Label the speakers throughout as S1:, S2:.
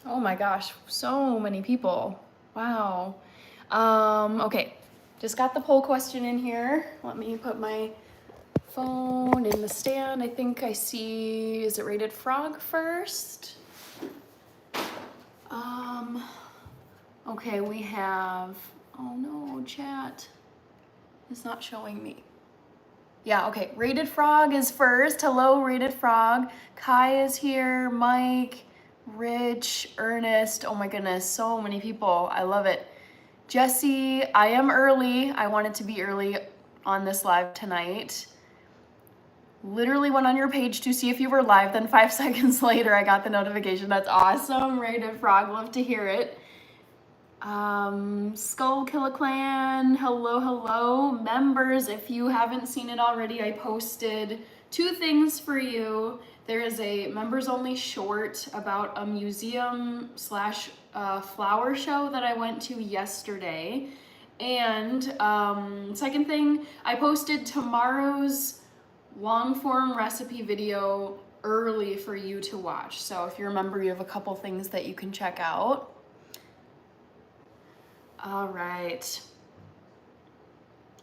S1: Oh my gosh, so many people. Wow. Okay, just got the poll question in here. Let me put my phone in the stand. I think I see, is it rated frog first? Okay, we have, oh no, chat is not showing me. Yeah, okay, rated frog is first. Hello, rated frog. Kai is here, Mike, Rich, Ernest. Oh my goodness, so many people. I love it. Jesse, I am early. I wanted to be early on this live tonight. Literally went on your page to see if you were live, then 5 seconds later I got the notification. That's awesome, rated frog, love to hear it. Skull Killer Clan, hello. Members, if you haven't seen it already, I posted 2 things for you. There is a members only short about a museum slash flower show that I went to yesterday. And second thing, I posted tomorrow's long form recipe video early for you to watch. So if you remember, you have a couple things that you can check out. All right.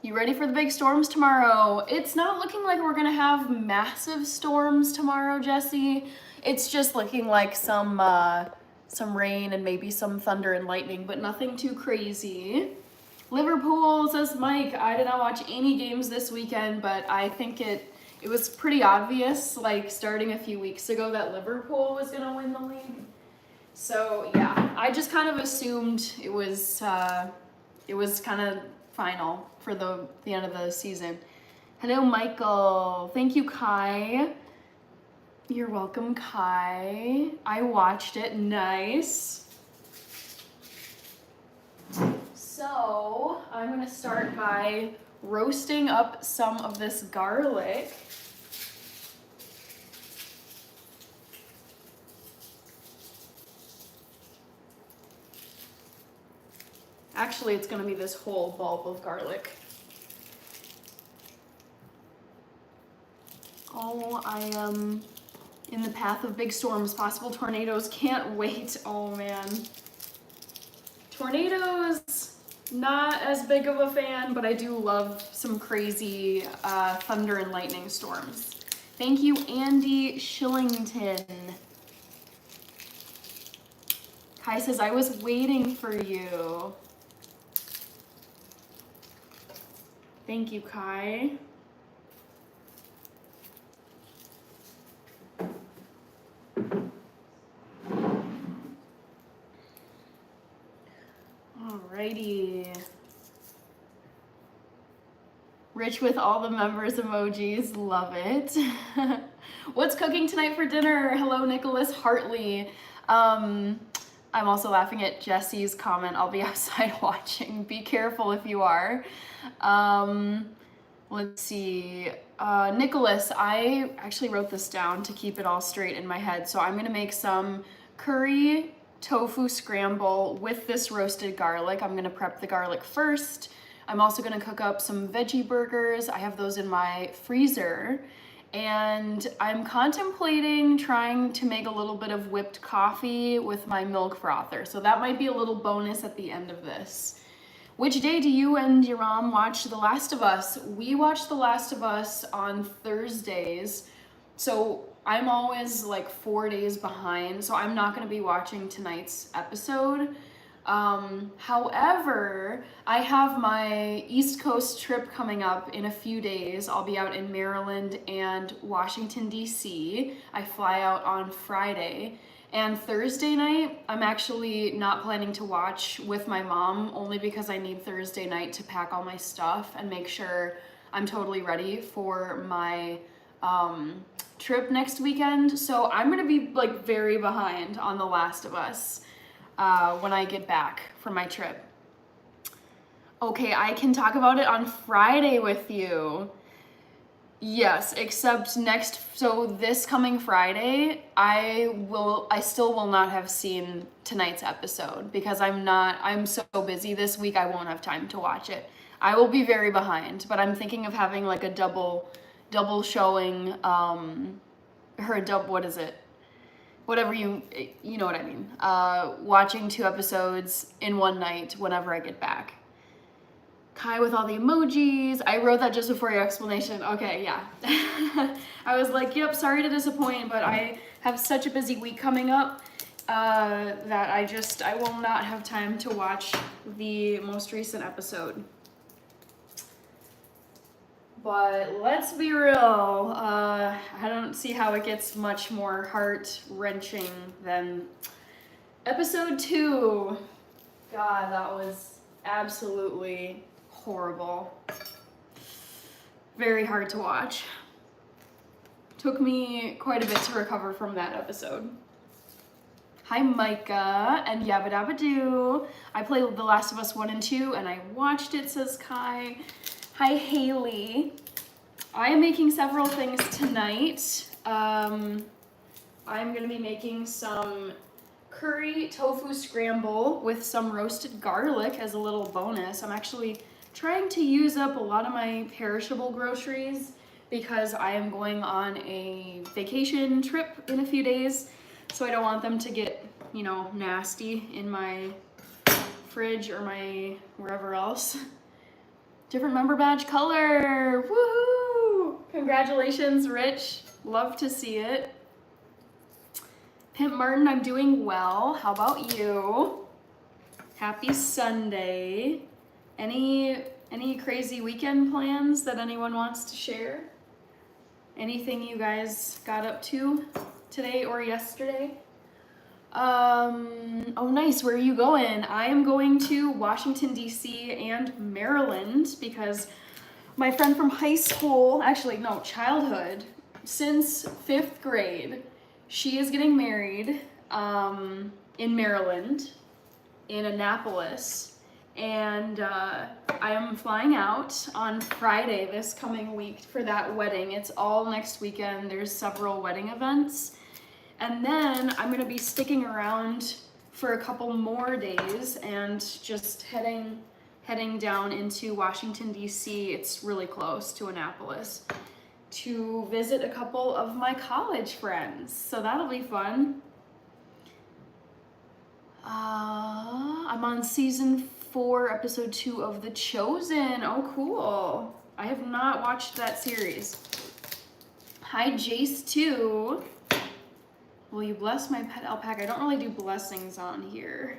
S1: You ready for the big storms tomorrow? It's not looking like we're gonna have massive storms tomorrow, Jesse. It's just looking like some rain and maybe some thunder and lightning, but nothing too crazy. Liverpool, says Mike, I did not watch any games this weekend, but I think it was pretty obvious, like starting a few weeks ago, that Liverpool was gonna win the league. So yeah, I just kind of assumed it was kind of final for the end of the season. Hello, Michael. Thank you, Kai. You're welcome, Kai. I watched it. Nice. So I'm gonna start by roasting up some of this garlic. Actually, it's gonna be this whole bulb of garlic. Oh, I am in the path of big storms, possible tornadoes. Can't wait. Oh man. Tornadoes, not as big of a fan, but I do love some crazy thunder and lightning storms. Thank you, Andy Shillington. Kai says, I was waiting for you. Thank you, Kai. Alrighty. Rich with all the members emojis, love it. What's cooking tonight for dinner? Hello, Nicholas Hartley. I'm also laughing at Jesse's comment. I'll be outside watching. Be careful if you are. Let's see. Nicholas, I actually wrote this down to keep it all straight in my head. So I'm gonna make some curry tofu scramble with this roasted garlic. I'm gonna prep the garlic first. I'm also gonna cook up some veggie burgers. I have those in my freezer. And I'm contemplating trying to make a little bit of whipped coffee with my milk frother. So that might be a little bonus at the end of this. Which day do you and your mom watch The Last of Us? We watch The Last of Us on Thursdays. So I'm always like 4 days behind. So I'm not gonna be watching tonight's episode. However, I have my East Coast trip coming up in a few days. I'll be out in Maryland and Washington, D.C. I fly out on Friday. And Thursday night, I'm actually not planning to watch with my mom, only because I need Thursday night to pack all my stuff and make sure I'm totally ready for my trip next weekend. So I'm gonna be like very behind on The Last of Us when I get back from my trip. Okay, I can talk about it on Friday with you. Yes, except so this coming Friday, I still will not have seen tonight's episode because I'm so busy this week, I won't have time to watch it. I will be very behind, but I'm thinking of having like a double showing, what is it? whatever you know what I mean. Watching 2 episodes in one night whenever I get back. Kai with all the emojis. I wrote that just before your explanation. Okay, yeah. I was like, yep, sorry to disappoint, but I have such a busy week coming up that I will not have time to watch the most recent episode. But let's be real, I don't see how it gets much more heart-wrenching than episode 2. God, that was absolutely horrible. Very hard to watch. Took me quite a bit to recover from that episode. Hi Micah and Yabba Dabba Doo. I played The Last of Us 1 and 2 and I watched it, says Kai. Hi Haley. I am making several things tonight. I'm gonna be making some curry tofu scramble with some roasted garlic as a little bonus. I'm actually trying to use up a lot of my perishable groceries because I am going on a vacation trip in a few days, so I don't want them to get, you know, nasty in my fridge or my wherever else. Different member badge color, woohoo! Congratulations, Rich, love to see it. Pimp Martin, I'm doing well, how about you? Happy Sunday. Any crazy weekend plans that anyone wants to share? Anything you guys got up to today or yesterday? Oh nice, where are you going? I am going to Washington, D.C. and Maryland because my friend from high school, actually no, childhood, since 5th grade, she is getting married in Maryland, in Annapolis. And I am flying out on Friday this coming week for that wedding. It's all next weekend. There's several wedding events. And then I'm gonna be sticking around for a couple more days and just heading down into Washington, D.C. It's really close to Annapolis to visit a couple of my college friends. So that'll be fun. I'm on season 4, episode 2 of The Chosen. Oh, cool. I have not watched that series. Hi, Jace, too. Will you bless my pet alpaca? I don't really do blessings on here.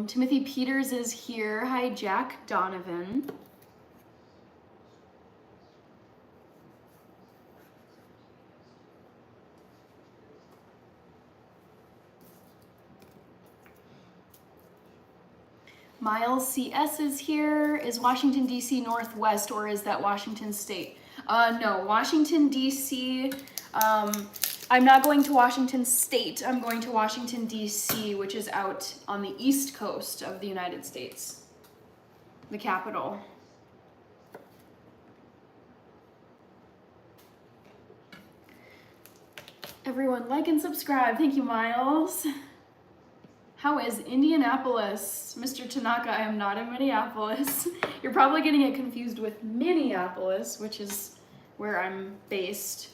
S1: Timothy Peters is here. Hi, Jack Donovan. Miles CS is here. Is Washington, D.C. Northwest, or is that Washington State? No, Washington, D.C. I'm not going to Washington State. I'm going to Washington, D.C., which is out on the East Coast of the United States, the capital. Everyone like and subscribe. Thank you, Miles. How is Indianapolis? Mr. Tanaka, I am not in Minneapolis. You're probably getting it confused with Minneapolis, which is where I'm based.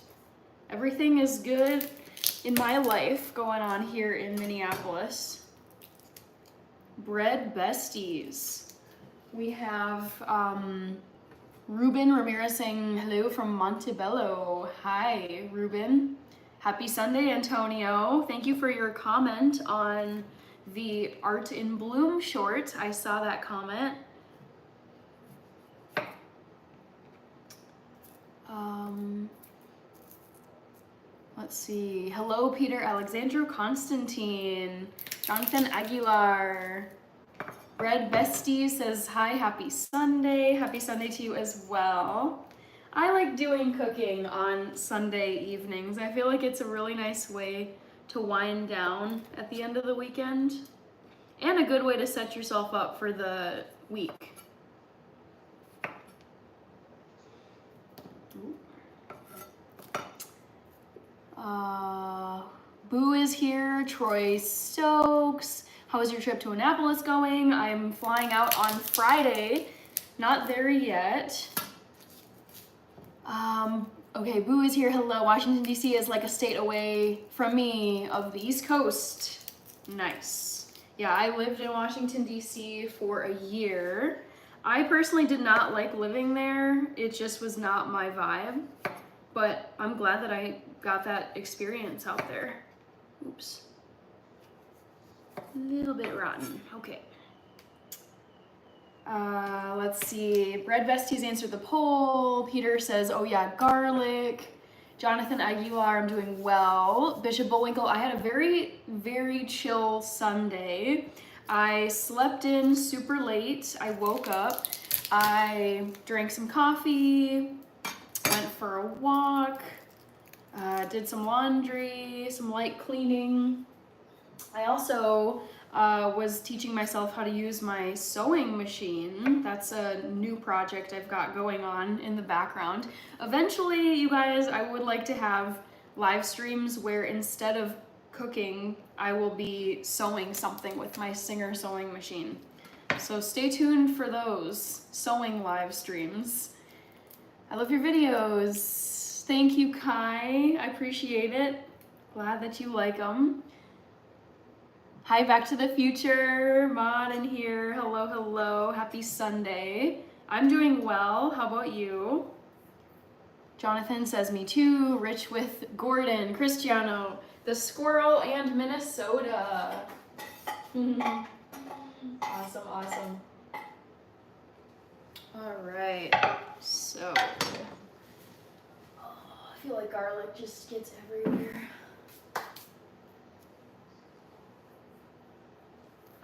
S1: Everything is good in my life going on here in Minneapolis. Bread besties. We have Ruben Ramirez saying hello from Montebello. Hi, Ruben. Happy Sunday, Antonio. Thank you for your comment on the Art in Bloom short. I saw that comment. Let's see. Hello, Peter Alexandro Constantine. Jonathan Aguilar. Bread Bestie says, hi, happy Sunday. Happy Sunday to you as well. I like doing cooking on Sunday evenings. I feel like it's a really nice way to wind down at the end of the weekend and a good way to set yourself up for the week. Boo is here. Troy Stokes. How is your trip to Annapolis going? I'm flying out on Friday Not there yet. Okay, Boo is here. Hello. Washington, D.C. is like a state away from me of the East Coast. Nice. Yeah, I lived in Washington, D.C. for a year. I personally did not like living there. It just was not my vibe. But I'm glad that I got that experience out there. Oops. A little bit rotten. Okay. Let's see. Bread Besties answered the poll. Peter says, oh yeah, garlic. Jonathan Aguilar, I'm doing well. Bishop Bullwinkle, I had a very, very chill Sunday. I slept in super late. I woke up. I drank some coffee, went for a walk, did some laundry, some light cleaning. I also was teaching myself how to use my sewing machine. That's a new project I've got going on in the background. Eventually, you guys, I would like to have live streams where instead of cooking, I will be sewing something with my Singer sewing machine. So stay tuned for those sewing live streams. I love your videos. Thank you, Kai. I appreciate it. Glad that you like them. Hi, Back to the Future, Maud in here. Hello, hello. Happy Sunday. I'm doing well. How about you? Jonathan says me too. Rich with Gordon, Cristiano, the squirrel, and Minnesota. Awesome, awesome. All right. So, I feel like garlic just gets everywhere.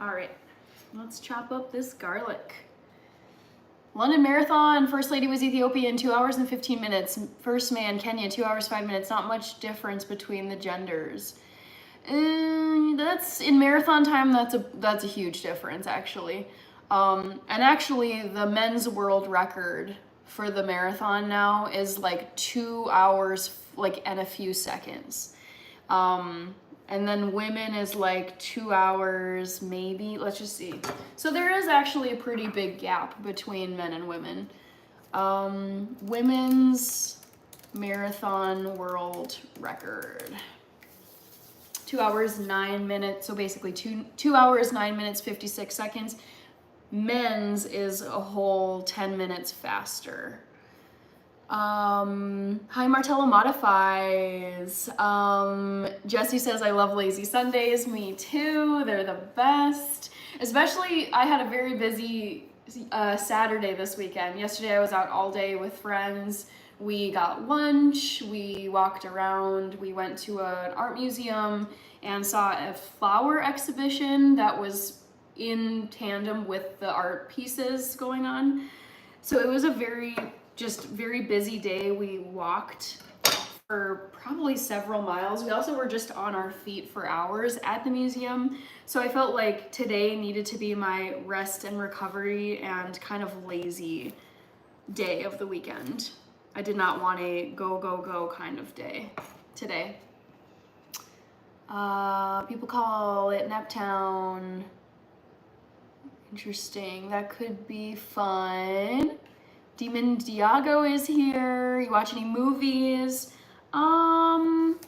S1: All right, let's chop up this garlic. London Marathon, First Lady was Ethiopian, 2 hours and 15 minutes. First man, Kenya, 2 hours, 5 minutes. Not much difference between the genders. That's in marathon time, that's a huge difference actually. And actually the men's world record for the marathon now is like 2 hours, like, and a few seconds. And then women is like 2 hours, maybe. Let's just see. So there is actually a pretty big gap between men and women. Women's marathon world record. 2 hours, 9 minutes. So basically 2 hours, 9 minutes, 56 seconds. Men's is a whole 10 minutes faster. Hi, Martello Modifies. Jesse says, I love lazy Sundays. Me too. They're the best. Especially, I had a very busy Saturday this weekend. Yesterday, I was out all day with friends. We got lunch. We walked around. We went to an art museum and saw a flower exhibition that was in tandem with the art pieces going on. So it was a very busy day. We walked for probably several miles. We also were just on our feet for hours at the museum. So I felt like today needed to be my rest and recovery and kind of lazy day of the weekend. I did not want a go, go, go kind of day today. People call it Naptown. Interesting. That could be fun. Demon Diago is here. You watch any movies?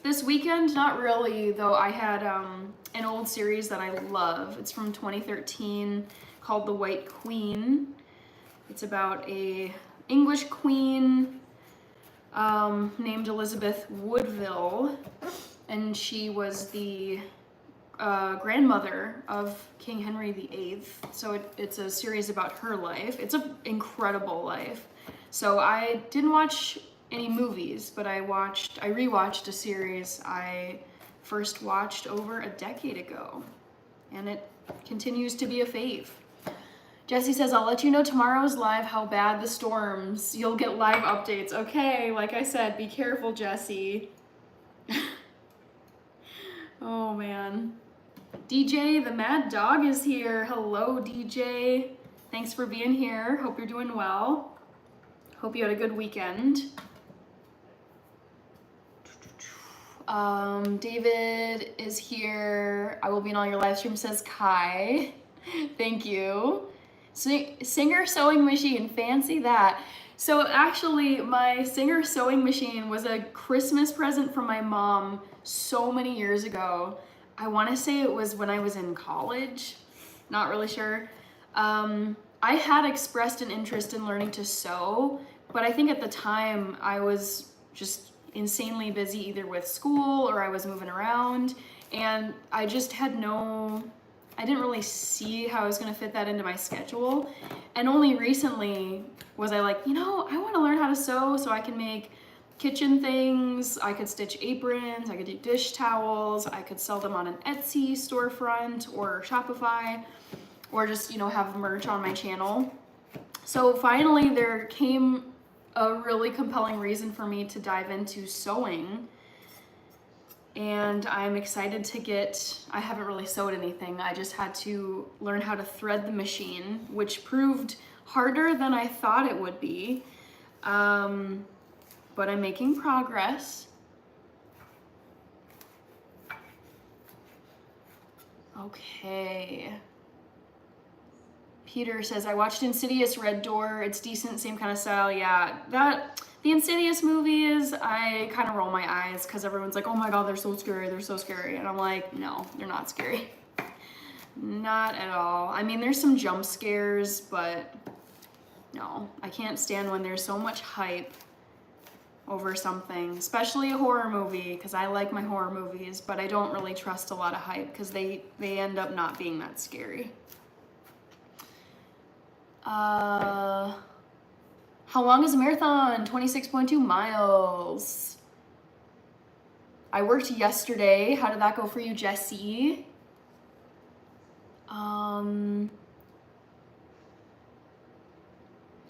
S1: This weekend, not really, though. I had an old series that I love. It's from 2013 called The White Queen. It's about a English queen named Elizabeth Woodville, and she was the grandmother of King Henry VIII. So it's a series about her life. It's an incredible life. So I didn't watch any movies, but I rewatched a series I first watched over a decade ago, and it continues to be a fave. Jesse says, I'll let you know tomorrow's live how bad the storms. You'll get live updates. Okay, like I said, be careful, Jesse. Oh man. DJ, the Mad Dog is here. Hello, DJ. Thanks for being here. Hope you're doing well. Hope you had a good weekend. David is here. I will be in all your live streams, says Kai. Thank you. Singer sewing machine, fancy that. So actually, my Singer sewing machine was a Christmas present from my mom so many years ago. I want to say it was when I was in college, not really sure. I had expressed an interest in learning to sew, but I think at the time I was just insanely busy either with school or I was moving around, and I just had I didn't really see how I was gonna fit that into my schedule. And only recently was I like, you know, I wanna learn how to sew so I can make kitchen things, I could stitch aprons, I could do dish towels, I could sell them on an Etsy storefront or Shopify, or just, you know, have merch on my channel. So finally there came a really compelling reason for me to dive into sewing. And I'm excited to I haven't really sewed anything. I just had to learn how to thread the machine, which proved harder than I thought it would be. But I'm making progress. Okay. Peter says, I watched Insidious Red Door. It's decent, same kind of style. Yeah, the Insidious movies, I kind of roll my eyes because everyone's like, oh my God, they're so scary, they're so scary. And I'm like, no, they're not scary. Not at all. I mean, there's some jump scares, but no, I can't stand when there's so much hype over something, especially a horror movie, because I like my horror movies, but I don't really trust a lot of hype because they end up not being that scary. How long is a marathon? 26.2 miles. I worked yesterday. How did that go for you, Jessie? You're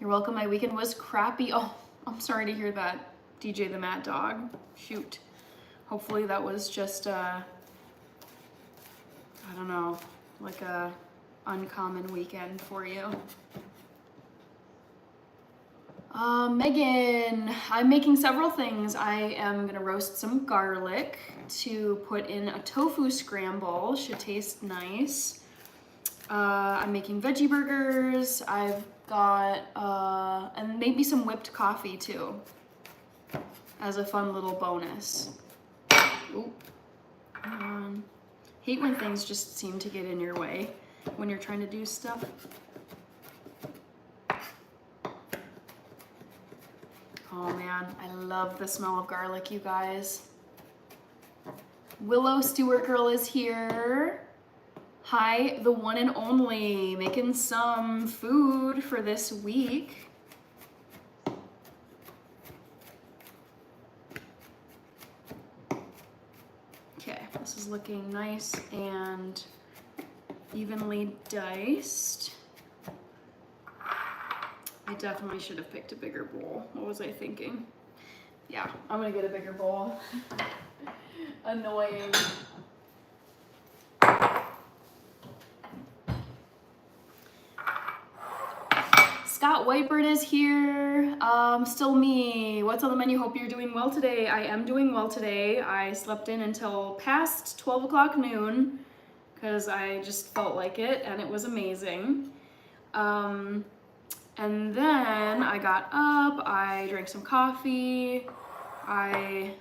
S1: welcome. My weekend was crappy. Oh, I'm sorry to hear that, DJ the Mad Dog. Shoot. Hopefully that was just I don't know, like a uncommon weekend for you. Megan, I'm making several things. I am gonna roast some garlic to put in a tofu scramble. Should taste nice. I'm making veggie burgers. I've got, and maybe some whipped coffee too, as a fun little bonus. Ooh. Hate when things just seem to get in your way when you're trying to do stuff. Oh man, I love the smell of garlic, you guys. Willow Stewart Girl is here. Hi, the one and only, making some food for this week. Okay, this is looking nice and evenly diced. I definitely should have picked a bigger bowl. What was I thinking? Yeah, I'm gonna get a bigger bowl. Annoying. Scott Whitebird is here. Still me. What's on the menu? Hope you're doing well today. I am doing well today. I slept in until past 12 o'clock noon because I just felt like it and it was amazing. And then I got up, I drank some coffee, I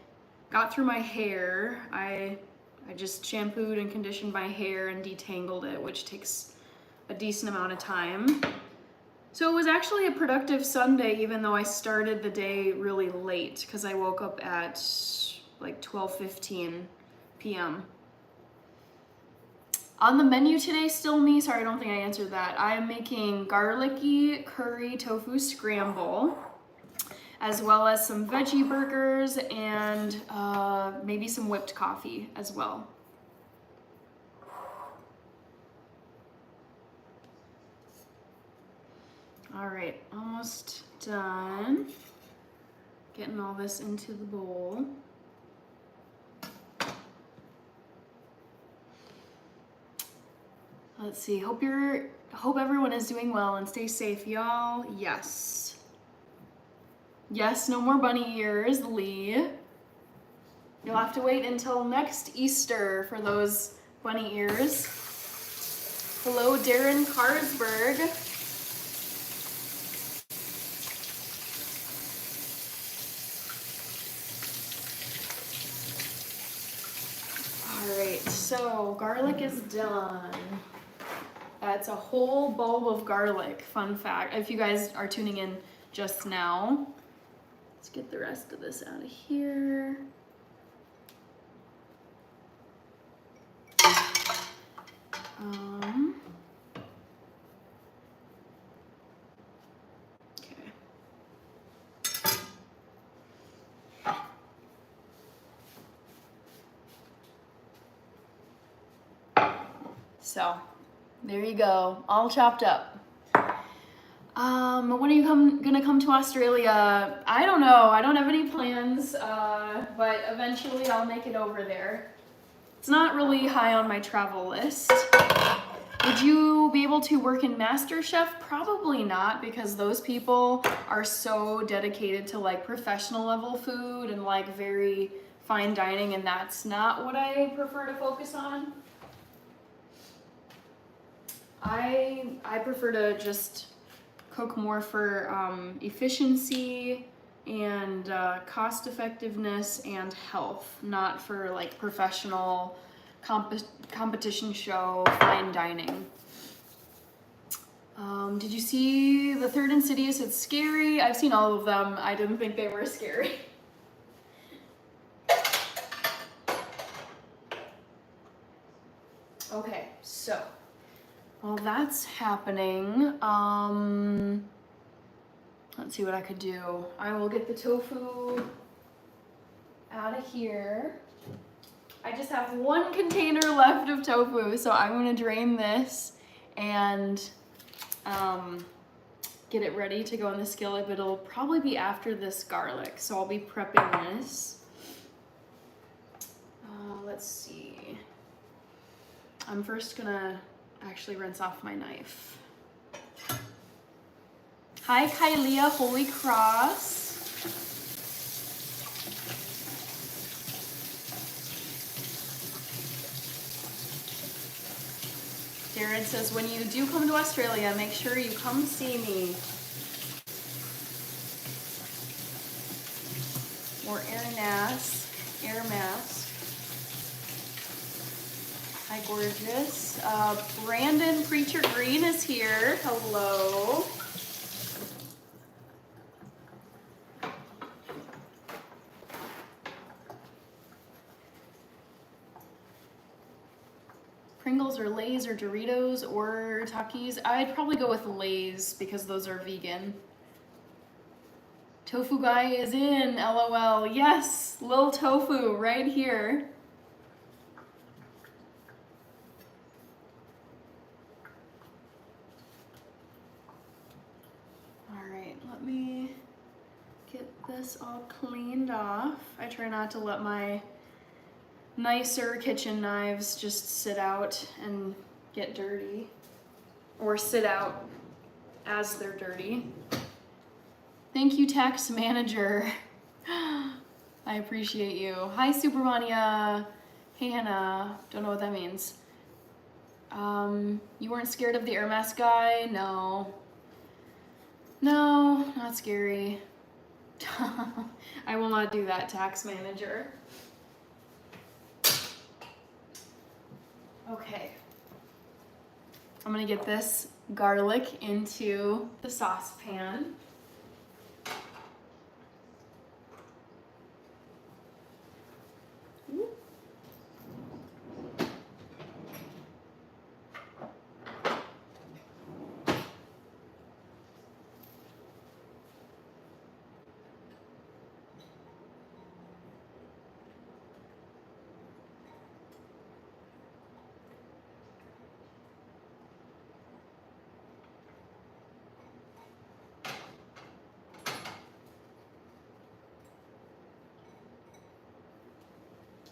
S1: got through my hair. I just shampooed and conditioned my hair and detangled it, which takes a decent amount of time. So it was actually a productive Sunday, even though I started the day really late because I woke up at like 12:15 p.m. On the menu today, still me, sorry, I don't think I answered that. I am making garlicky curry tofu scramble, as well as some veggie burgers and maybe some whipped coffee as well. All right, almost done. Getting all this into the bowl. Let's see, hope everyone is doing well and stay safe, y'all. Yes. Yes, no more bunny ears, Lee. You'll have to wait until next Easter for those bunny ears. Hello, Darren Carsberg. So garlic is done. That's a whole bulb of garlic, fun fact. If you guys are tuning in just now, let's get the rest of this out of here. Okay. So, there you go, all chopped up. When are you gonna come to Australia? I don't know, I don't have any plans, but eventually I'll make it over there. It's not really high on my travel list. Would you be able to work in MasterChef? Probably not, because those people are so dedicated to like professional level food and like very fine dining, and that's not what I prefer to focus on. I prefer to just cook more for efficiency and cost effectiveness and health, not for like professional competition show fine dining. Did you see the third Insidious? It's scary. I've seen all of them. I didn't think they were scary. Okay, so while that's happening, let's see what I could do. I will get the tofu out of here. I just have one container left of tofu, so I'm gonna drain this and get it ready to go in the skillet, but it'll probably be after this garlic, so I'll be prepping this. Let's see. I'm first gonna actually rinse off my knife. Hi Kylia, Holy Cross. Darren says, when you do come to Australia, make sure you come see me. More air mask. Hi, gorgeous. Brandon Preacher Green is here. Hello. Pringles or Lay's or Doritos or Takis? I'd probably go with Lay's because those are vegan. Tofu guy is in, LOL. Yes, Lil Tofu right here. All right, let me get this all cleaned off. I try not to let my nicer kitchen knives just sit out and get dirty, or sit out as they're dirty. Thank you, tax manager. I appreciate you. Hi, Supermania. Hey, Hannah. Don't know what that means. You weren't scared of the air mask guy? No. No, not scary. I will not do that, tax manager. Okay. I'm gonna get this garlic into the saucepan.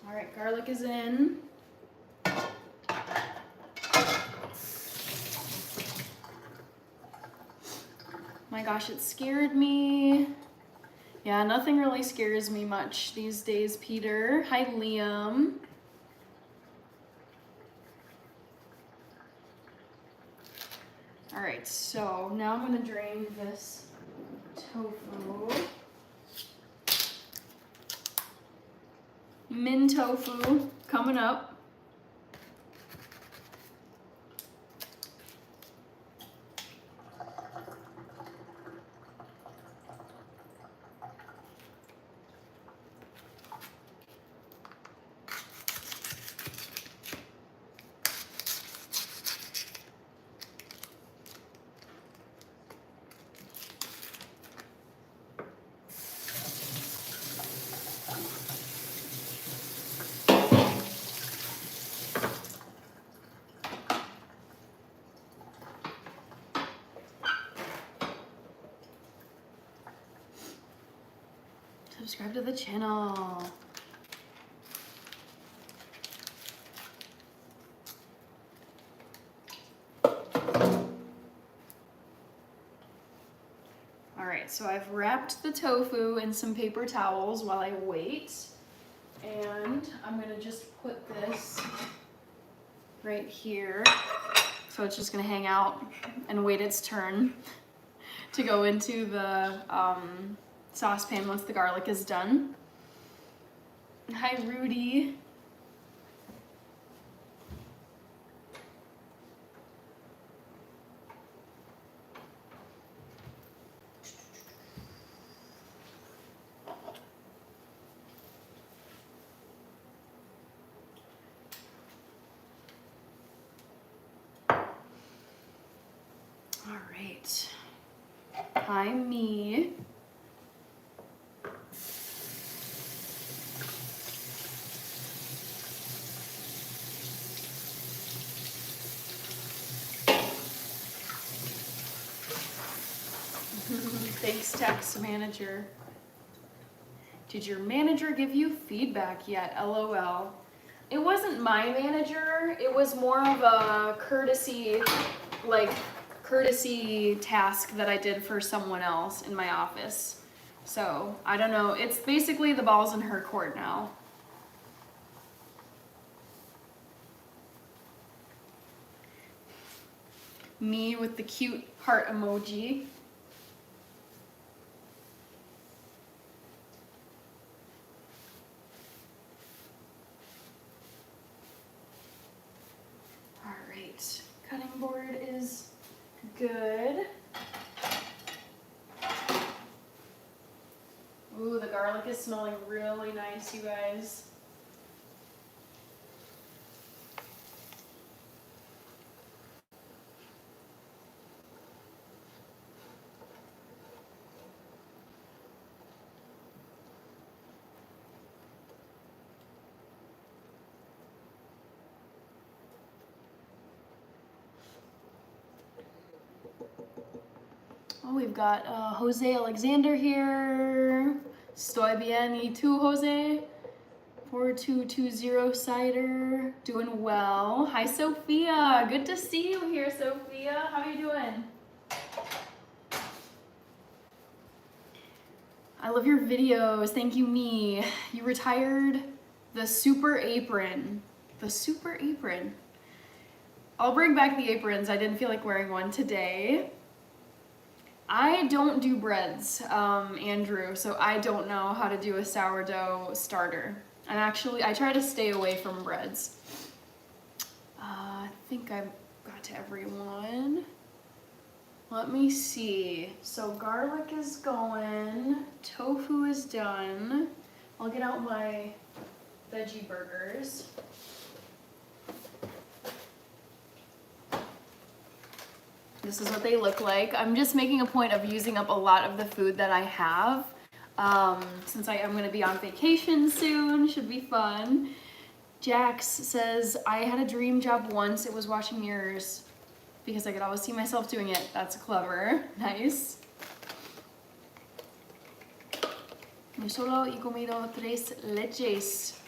S1: All right, garlic is in. My gosh, it scared me. Yeah, nothing really scares me much these days, Peter. Hi, Liam. All right, so now I'm gonna drain this tofu. Min tofu coming up. subscribe to the channel. Alright, so I've wrapped the tofu in some paper towels while I wait. And I'm gonna just put this right here. So it's just gonna hang out and wait its turn to go into the saucepan once the garlic is done. Hi, Rudy. All right. Hi, me. Thanks, tax manager. Did your manager give you feedback yet? LOL. It wasn't my manager. It was more of a courtesy task that I did for someone else in my office. So, I don't know. It's basically the ball's in her court now. Me with the cute heart emoji. All right, cutting board is good. Ooh, the garlic is smelling really nice, you guys. Oh, we've got Jose Alexander here. Estoy bien, y tú, Jose? 4220 cider. Doing well. Hi, Sophia. Good to see you here, Sophia. How are you doing? I love your videos. Thank you, me. You retired the super apron. The super apron. I'll bring back the aprons. I didn't feel like wearing one today. I don't do breads, Andrew, so I don't know how to do a sourdough starter. I try to stay away from breads. I think I got to everyone. Let me see. So garlic is going, tofu is done. I'll get out my veggie burgers. This is what they look like. I'm just making a point of using up a lot of the food that I have. Since I am gonna be on vacation soon, should be fun. Jax says, I had a dream job once, it was washing mirrors because I could always see myself doing it. That's clever, nice. Yo solo he comido 3 leches.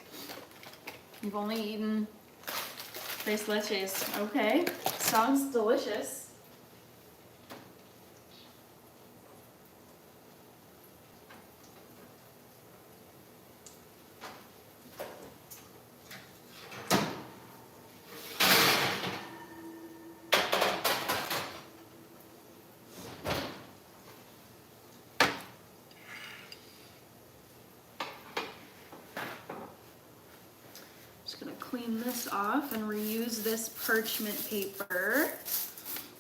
S1: You've only eaten 3 leches. Okay, sounds delicious. Just gonna clean this off and reuse this parchment paper.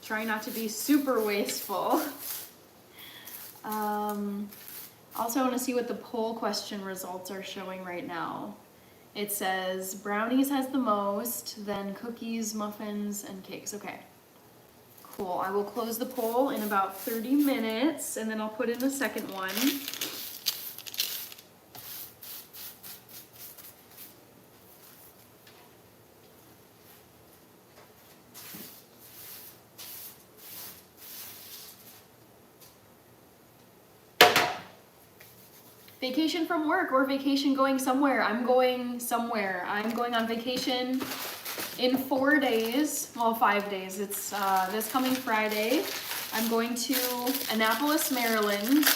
S1: Try not to be super wasteful. Also, I want to see what the poll question results are showing right now. It says brownies has the most, then cookies, muffins, and cakes. Okay, cool. I will close the poll in about 30 minutes, and then I'll put in a second one. vacation from work or vacation going somewhere. I'm going somewhere. I'm going on vacation in 4 days, well, 5 days. It's this coming Friday. I'm going to Annapolis, Maryland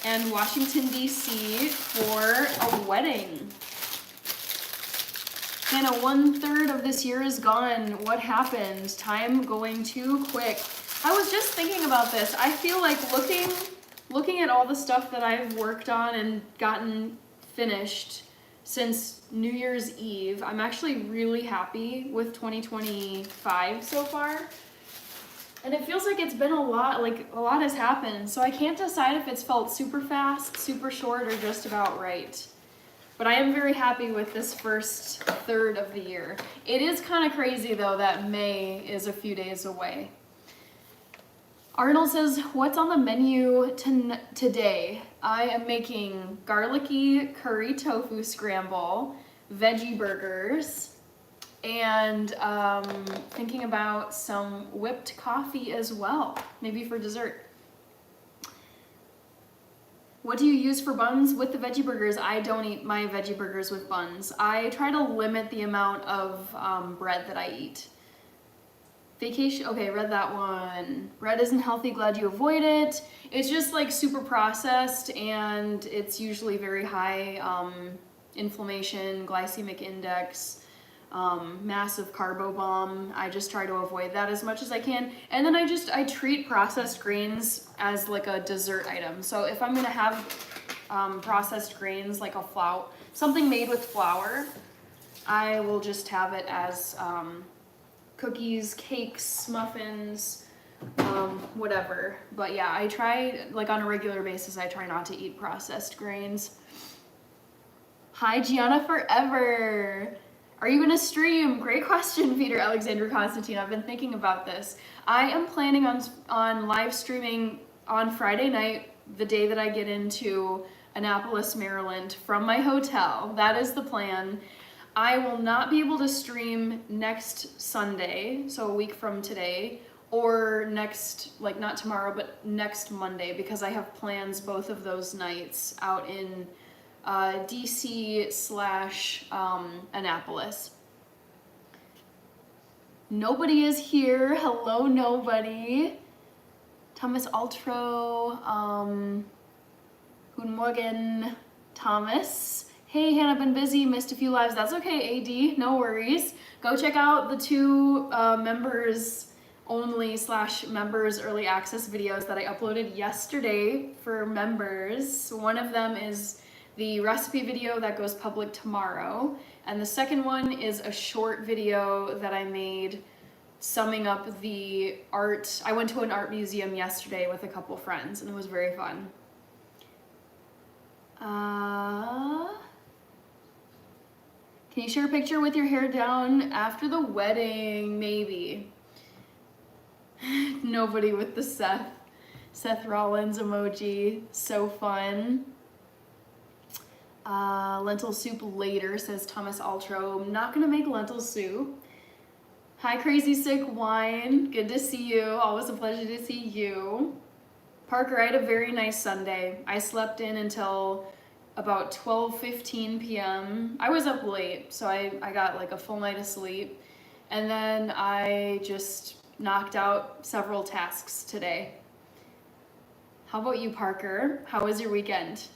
S1: and Washington, D.C. for a wedding. Hannah, 1/3 of this year is gone. What happened? Time going too quick. I was just thinking about this. I feel like looking at all the stuff that I've worked on and gotten finished since New Year's Eve, I'm actually really happy with 2025 so far. And it feels like it's been a lot has happened. So I can't decide if it's felt super fast, super short, or just about right. But I am very happy with this first third of the year. It is kind of crazy though that May is a few days away. Arnold says, what's on the menu today? I am making garlicky curry tofu scramble, veggie burgers, and thinking about some whipped coffee as well, maybe for dessert. What do you use for buns with the veggie burgers? I don't eat my veggie burgers with buns. I try to limit the amount of bread that I eat. Vacation, okay, read that one. Bread isn't healthy, glad you avoid it. It's just like super processed and it's usually very high inflammation, glycemic index, massive carbo bomb. I just try to avoid that as much as I can. And then I treat processed grains as like a dessert item. So if I'm gonna have processed grains like a flour, something made with flour, I will just have it as cookies, cakes, muffins, whatever. But yeah, I try, like on a regular basis, I try not to eat processed grains. Hi, Gianna Forever. Are you gonna stream? Great question, Peter Alexander Constantine. I've been thinking about this. I am planning on live streaming on Friday night, the day that I get into Annapolis, Maryland from my hotel. That is the plan. I will not be able to stream next Sunday, so a week from today, or next, like not tomorrow, but next Monday, because I have plans both of those nights out in DC / Annapolis. Nobody is here. Hello, nobody. Thomas Altro, Guten Morgen, Thomas. Hey, Hannah, been busy, missed a few lives. That's okay, AD, no worries. Go check out the 2 members only / members early access videos that I uploaded yesterday for members. One of them is the recipe video that goes public tomorrow. And the second one is a short video that I made summing up the art. I went to an art museum yesterday with a couple friends and it was very fun. Can you share a picture with your hair down after the wedding? Maybe. Nobody with the Seth Rollins emoji. So fun. Lentil soup later, says Thomas Altro. I'm not gonna make lentil soup. Hi, Crazy Sick Wine. Good to see you. Always a pleasure to see you. Parker, I had a very nice Sunday. I slept in until about 12:15 p.m. I was up late, so I got like a full night of sleep. And then I just knocked out several tasks today. How about you, Parker? How was your weekend?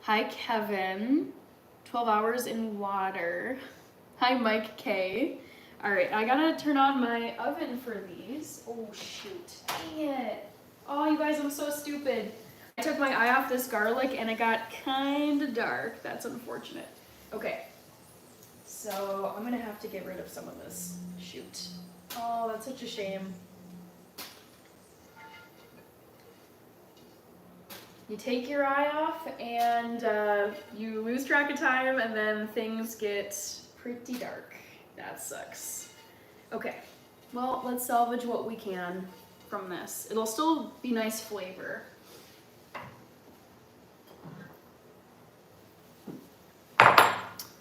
S1: Hi, Kevin. 12 hours in water. Hi, Mike K. All right, I gotta turn on my oven for these. Oh, shoot. Dang it. Oh, you guys, I'm so stupid. I took my eye off this garlic and it got kind of dark. That's unfortunate. Okay, so I'm gonna have to get rid of some of this. Shoot. Oh, that's such a shame. You take your eye off and you lose track of time and then things get pretty dark. That sucks. Okay, well, let's salvage what we can from this. It'll still be nice flavor.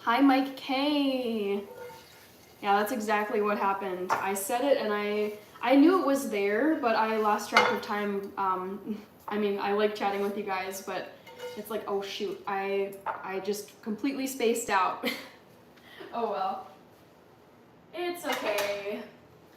S1: Hi, Mike K. Yeah, that's exactly what happened. I said it and I knew it was there, but I lost track of time. I mean, I like chatting with you guys, but It's like, oh shoot, I just completely spaced out. Oh well. It's okay.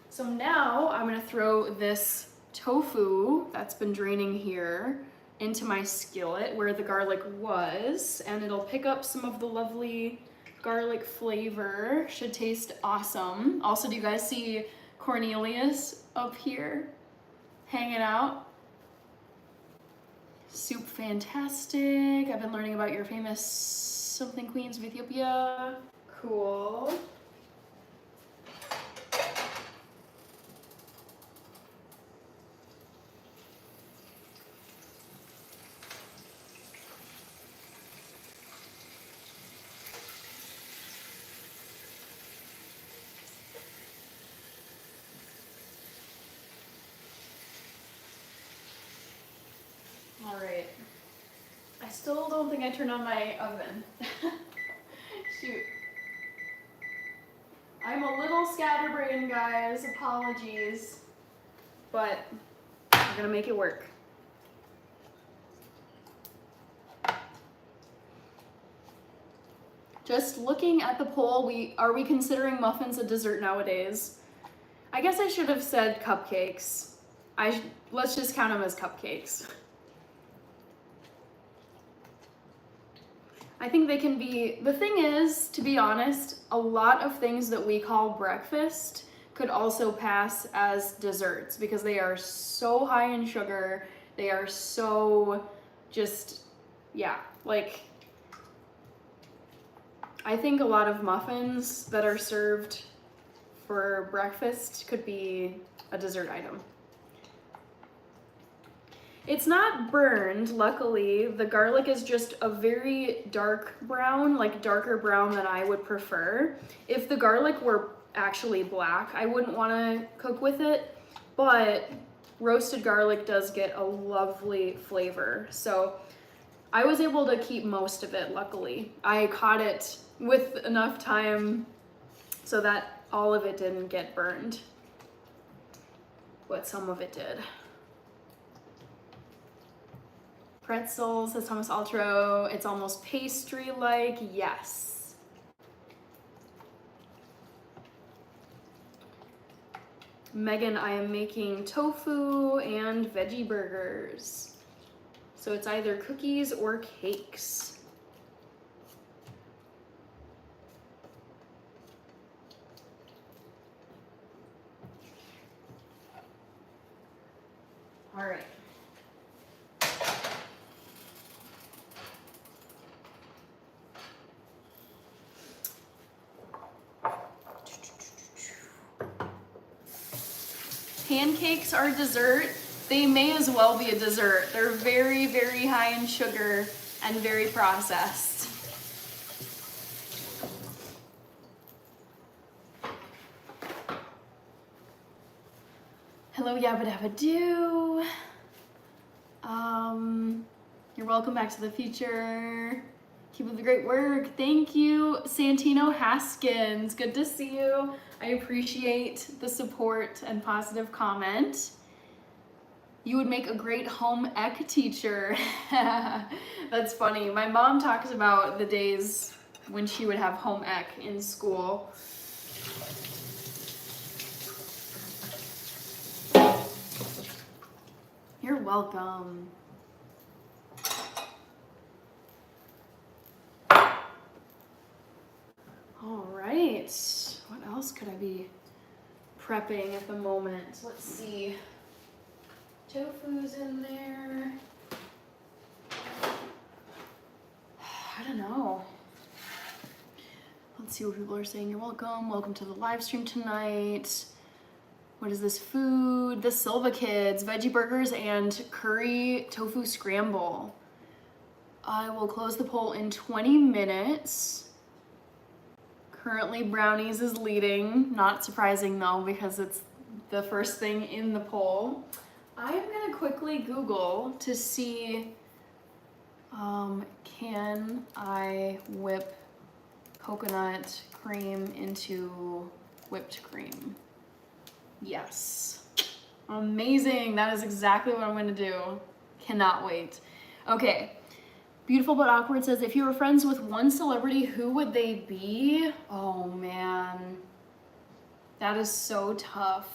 S1: So now I'm gonna throw this tofu that's been draining here into my skillet where the garlic was, and it'll pick up some of the lovely garlic flavor. Should taste awesome. Also, do you guys see Cornelius up here hanging out? Soup fantastic. I've been learning about your famous something queens of Ethiopia. Cool. All right. I still don't think I turned on my oven. Shoot. I'm a little scatterbrained, guys. Apologies. But we're gonna make it work. Just looking at the poll, are we considering muffins a dessert nowadays? I guess I should have said cupcakes. Let's just count them as cupcakes. I think they can be, the thing is, to be honest, a lot of things that we call breakfast could also pass as desserts because they are so high in sugar. They are so just, yeah, like, I think a lot of muffins that are served for breakfast could be a dessert item. It's not burned, luckily. The garlic is just a very dark brown, like darker brown than I would prefer. If the garlic were actually black, I wouldn't want to cook with it, but roasted garlic does get a lovely flavor. So I was able to keep most of it, luckily. I caught it with enough time so that all of it didn't get burned, but some of it did. Pretzels, says Thomas Altro. It's almost pastry-like, yes. Megan, I am making tofu and veggie burgers. So it's either cookies or cakes. All right. Pancakes are dessert. They may as well be a dessert. They're very, very high in sugar and very processed. Hello, Yabba Dabba Doo. You're welcome back to the future. Keep up the great work. Thank you, Santino Haskins. Good to see you. I appreciate the support and positive comment. You would make a great home ec teacher. That's funny. My mom talks about the days when she would have home ec in school. You're welcome. All right, what else could I be prepping at the moment? Let's see. Tofu's in there. I don't know. Let's see what people are saying. You're welcome. Welcome to the live stream tonight. What is this food? The Silva Kids, veggie burgers and curry tofu scramble. I will close the poll in 20 minutes. Currently, brownies is leading. Not surprising though, because it's the first thing in the poll. I'm gonna quickly Google to see, can I whip coconut cream into whipped cream? Yes. Amazing, that is exactly what I'm gonna do. Cannot wait. Okay, Beautiful but Awkward says, if you were friends with one celebrity, who would they be? Oh man, that is so tough.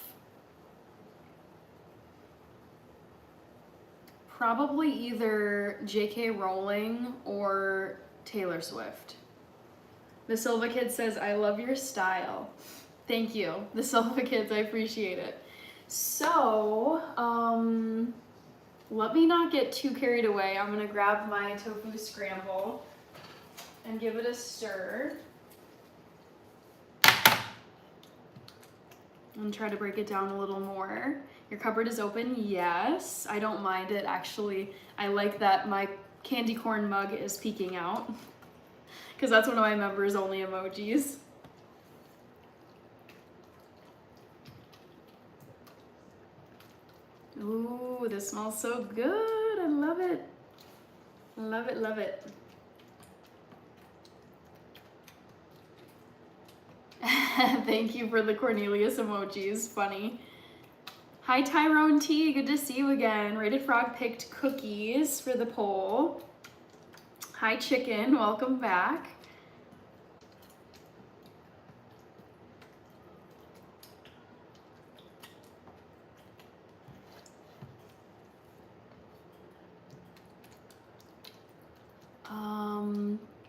S1: Probably either J.K. Rowling or Taylor Swift. The Silva Kid says, I love your style. Thank you, the Silva Kids, I appreciate it. So, let me not get too carried away. I'm gonna grab my tofu scramble and give it a stir. And try to break it down a little more. Your cupboard is open? Yes, I don't mind it actually. I like that my candy corn mug is peeking out because that's one of my members only emojis. Ooh, this smells so good. I love it. Love it, love it. Thank you for the Cornelius emojis, funny. Hi Tyrone T, good to see you again. Rated Frog picked cookies for the poll. Hi Chicken, welcome back.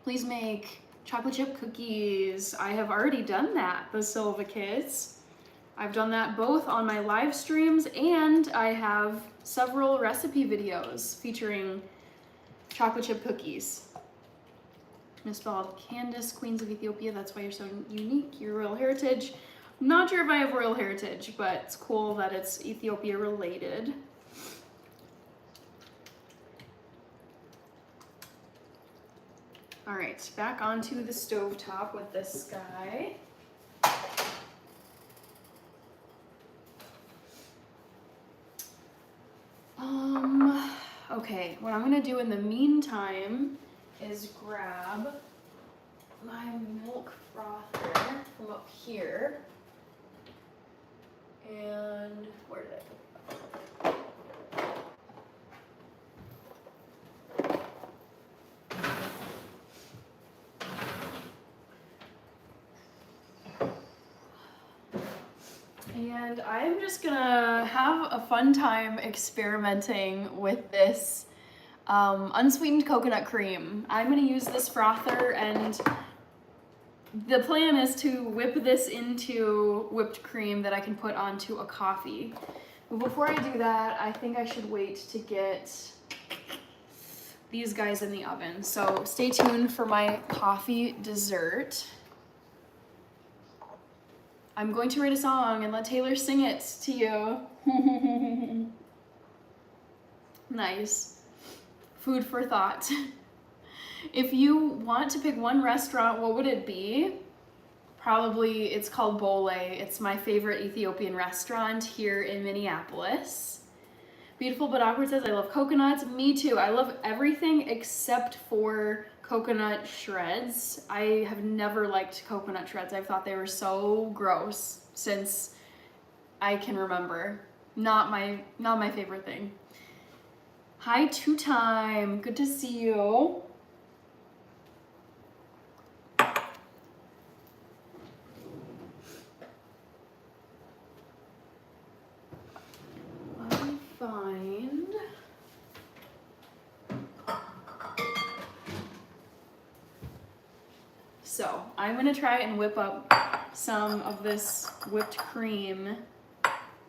S1: Please make chocolate chip cookies. I have already done that, the Silva Kids. I've done that both on my live streams, and I have several recipe videos featuring chocolate chip cookies. Misspelled Candace, Queens of Ethiopia, that's why you're so unique, your royal heritage. I'm not sure if I have royal heritage, but it's cool that it's Ethiopia related. All right, back onto the stovetop with this guy. Okay, what I'm gonna do in the meantime is grab my milk frother from up here. And where did I put it? And I'm just gonna have a fun time experimenting with this unsweetened coconut cream. I'm gonna use this frother, and the plan is to whip this into whipped cream that I can put onto a coffee. But before I do that, I think I should wait to get these guys in the oven. So stay tuned for my coffee dessert. I'm going to write a song and let Taylor sing it to you. Nice. Food for thought. If you want to pick one restaurant, what would it be? Probably, it's called Bole. It's my favorite Ethiopian restaurant here in Minneapolis. Beautiful but Awkward says, I love coconuts. Me too. I love everything except for coconut shreds. I have never liked coconut shreds. I've thought they were so gross since I can remember. Not my favorite thing. Hi, Two Time. Good to see you. Let me find. So I'm gonna try and whip up some of this whipped cream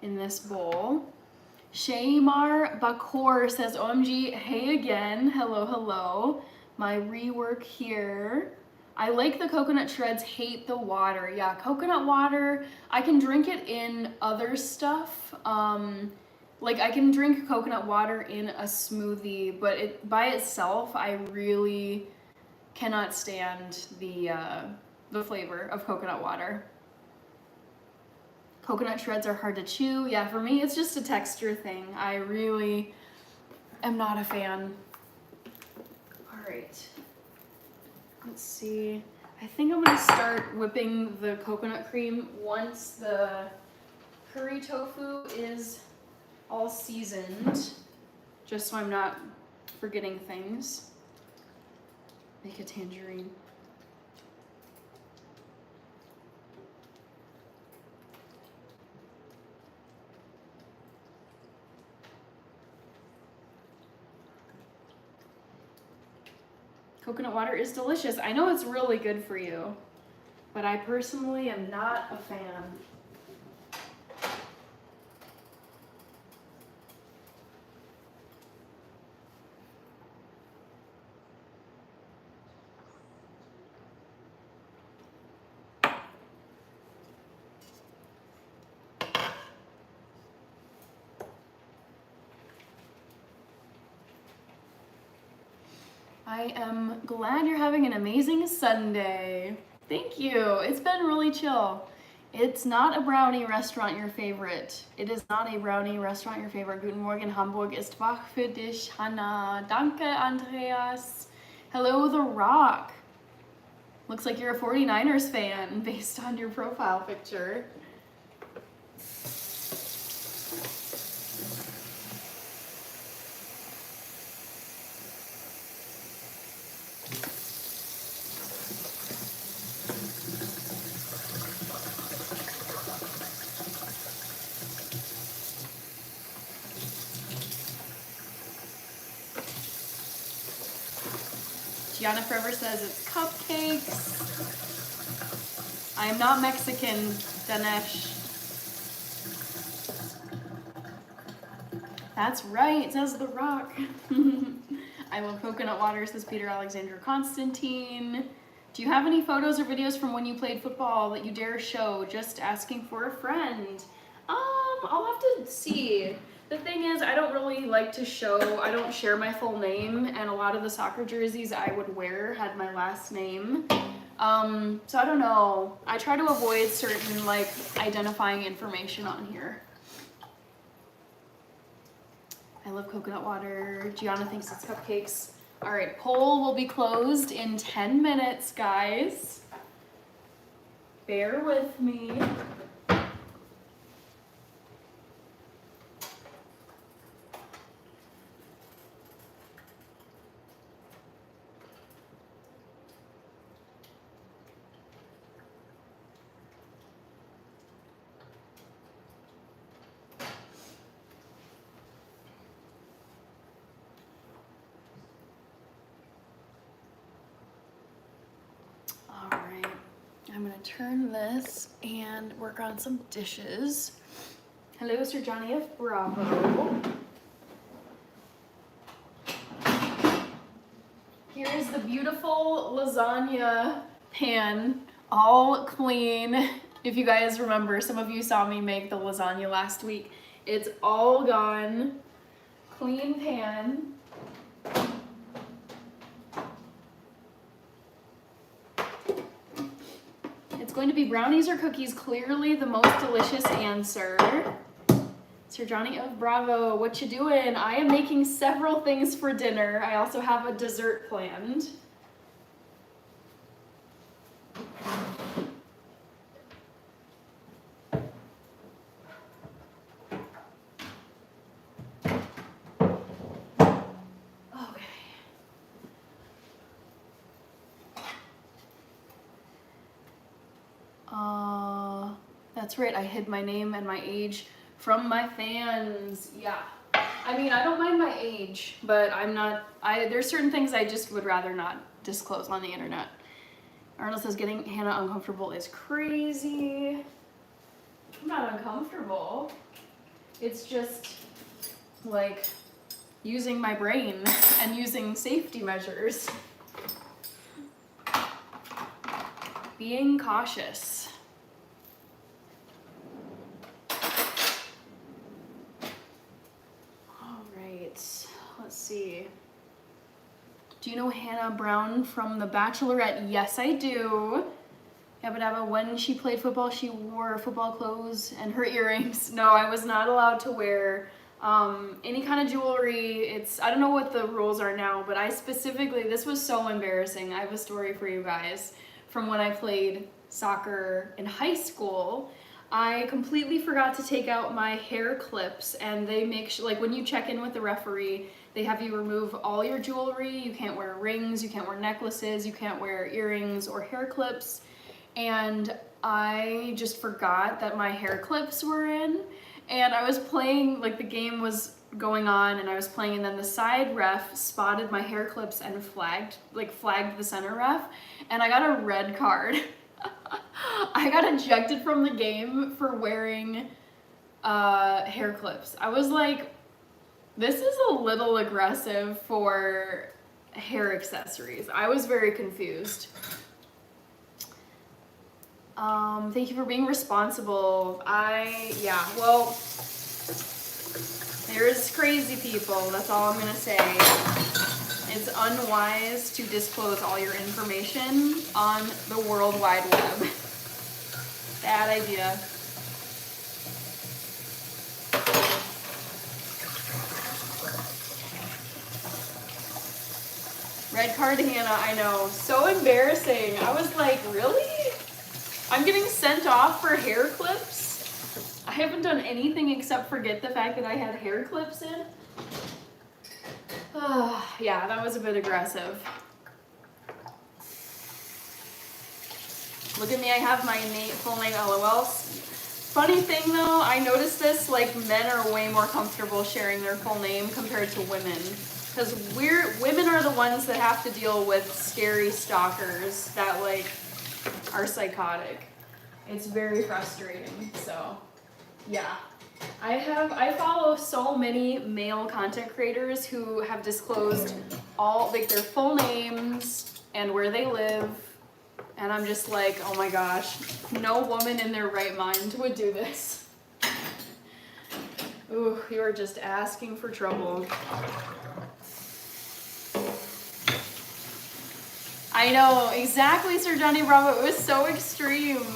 S1: in this bowl. Shaymar Bakor says, OMG, hey again, hello, hello. My rework here. I like the coconut shreds, hate the water. Yeah, coconut water, I can drink it in other stuff. Like I can drink coconut water in a smoothie, but it by itself, I really cannot stand the flavor of coconut water. Coconut shreds are hard to chew. Yeah, for me, it's just a texture thing. I really am not a fan. All right, let's see. I think I'm gonna start whipping the coconut cream once the curry tofu is all seasoned, just so I'm not forgetting things. Make a tangerine. Coconut water is delicious. I know it's really good for you, but I personally am not a fan. I am glad you're having an amazing Sunday. Thank you. It's been really chill. It's not a brownie restaurant your favorite. It is not a brownie restaurant your favorite. Guten Morgen, Hamburg ist wach für dich, Hannah. Danke, Andreas. Hello, The Rock. Looks like you're a 49ers fan based on your profile picture. Gianna Forever says it's cupcakes. I am not Mexican, Dinesh. That's right, says The Rock. I love coconut water, says Peter Alexander Constantine. Do you have any photos or videos from when you played football that you dare show? Just asking for a friend. I'll have to see. The thing is, I don't really like to show, I don't share my full name, and a lot of the soccer jerseys I would wear had my last name. So I don't know. I try to avoid certain, like, identifying information on here. I love coconut water. Gianna thinks it's cupcakes. All right, poll will be closed in 10 minutes, guys. Bear with me. I'm gonna turn this and work on some dishes. Hello, Sir Johnny F. Bravo. Here's the beautiful lasagna pan, all clean. If you guys remember, some of you saw me make the lasagna last week. It's all gone. Clean pan. It's going to be brownies or cookies, clearly the most delicious answer. Sir Johnny of Bravo, what you doing? I am making several things for dinner. I also have a dessert planned. That's right, I hid my name and my age from my fans. Yeah. I mean, I don't mind my age, but there's certain things I just would rather not disclose on the internet. Arnold says getting Hannah uncomfortable is crazy. I'm not uncomfortable. It's just like using my brain and using safety measures. Being cautious. Let's see. Do you know Hannah Brown from The Bachelorette? Yes, I do. Yabba dabba, when she played football, she wore football clothes and her earrings. No, I was not allowed to wear any kind of jewelry. I don't know what the rules are now, but I specifically, this was so embarrassing. I have a story for you guys from when I played soccer in high school. I completely forgot to take out my hair clips, and they make sure, like when you check in with the referee, They have you remove all your jewelry. You can't wear rings, you can't wear necklaces, you can't wear earrings or hair clips. And I just forgot that my hair clips were in, and I was playing, like the game was going on and I was playing, and then the side ref spotted my hair clips and flagged the center ref, and I got a red card. I got ejected from the game for wearing hair clips. I was like, this is a little aggressive for hair accessories. I was very confused. Thank you for being responsible. Well, there's crazy people, that's all I'm gonna say. It's unwise to disclose all your information on the World Wide Web. Bad idea. Red card Hannah, I know. So embarrassing. I was like, really? I'm getting sent off for hair clips? I haven't done anything except forget the fact that I had hair clips in. Yeah, that was a bit aggressive. Look at me, I have my full name LOL. Funny thing though, I noticed this, like men are way more comfortable sharing their full name compared to women. Because women are the ones that have to deal with scary stalkers that like are psychotic. It's very frustrating, so yeah. I follow so many male content creators who have disclosed all like their full names and where they live, and I'm just like, oh my gosh, no woman in their right mind would do this. Ooh, you are just asking for trouble. I know, exactly, Sir Johnny Bravo. It was so extreme.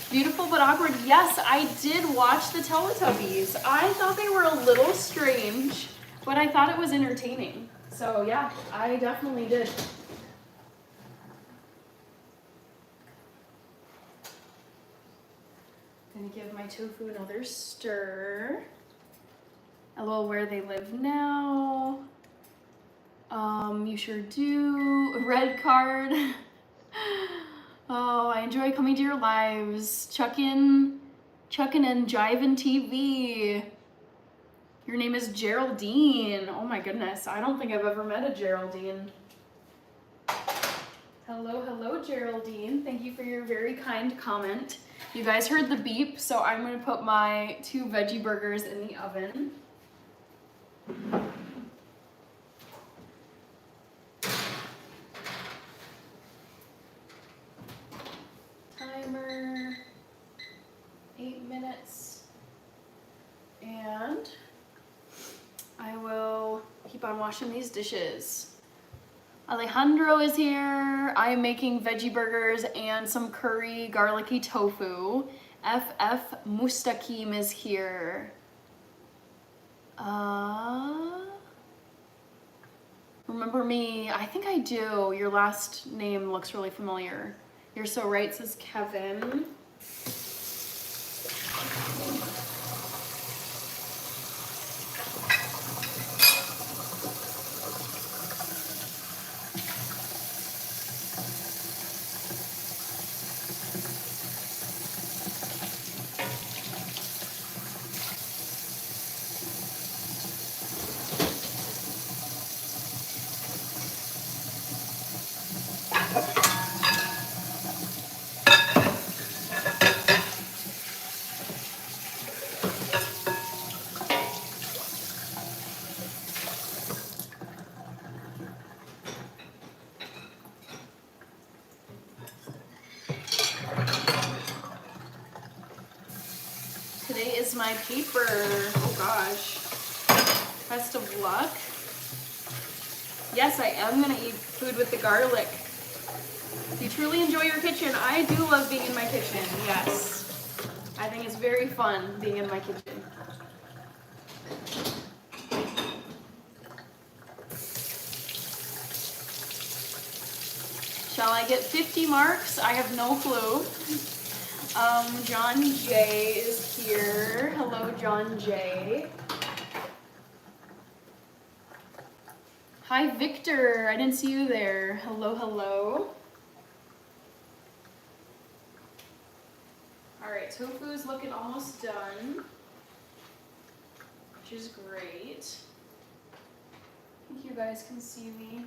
S1: Beautiful but awkward. Yes, I did watch the Teletubbies. I thought they were a little strange, but I thought it was entertaining. So yeah, I definitely did. Gonna give my tofu another stir. LOL, where they live now. You sure do. Red card. Oh, I enjoy coming to your lives. Chuckin' and Jivin' TV. Your name is Geraldine. Oh my goodness, I don't think I've ever met a Geraldine. Hello, Geraldine. Thank you for your very kind comment. You guys heard the beep, so I'm gonna put my 2 veggie burgers in the oven. Timer, 8 minutes, and I will keep on washing these dishes. Alejandro is here. I am making veggie burgers and some curry garlicky tofu. FF Mustaqim is here. Remember me? I think I do. Your last name looks really familiar. You're so right, says Kevin. Today is my paper. Oh gosh. Best of luck. Yes, I am gonna eat food with the garlic. Do you truly enjoy your kitchen? I do love being in my kitchen, yes. I think it's very fun being in my kitchen. Shall I get 50 marks? I have no clue. John J is here. Hello, John J. Hi, Victor. I didn't see you there. Hello, hello. All right, tofu's looking almost done, which is great. I think you guys can see me.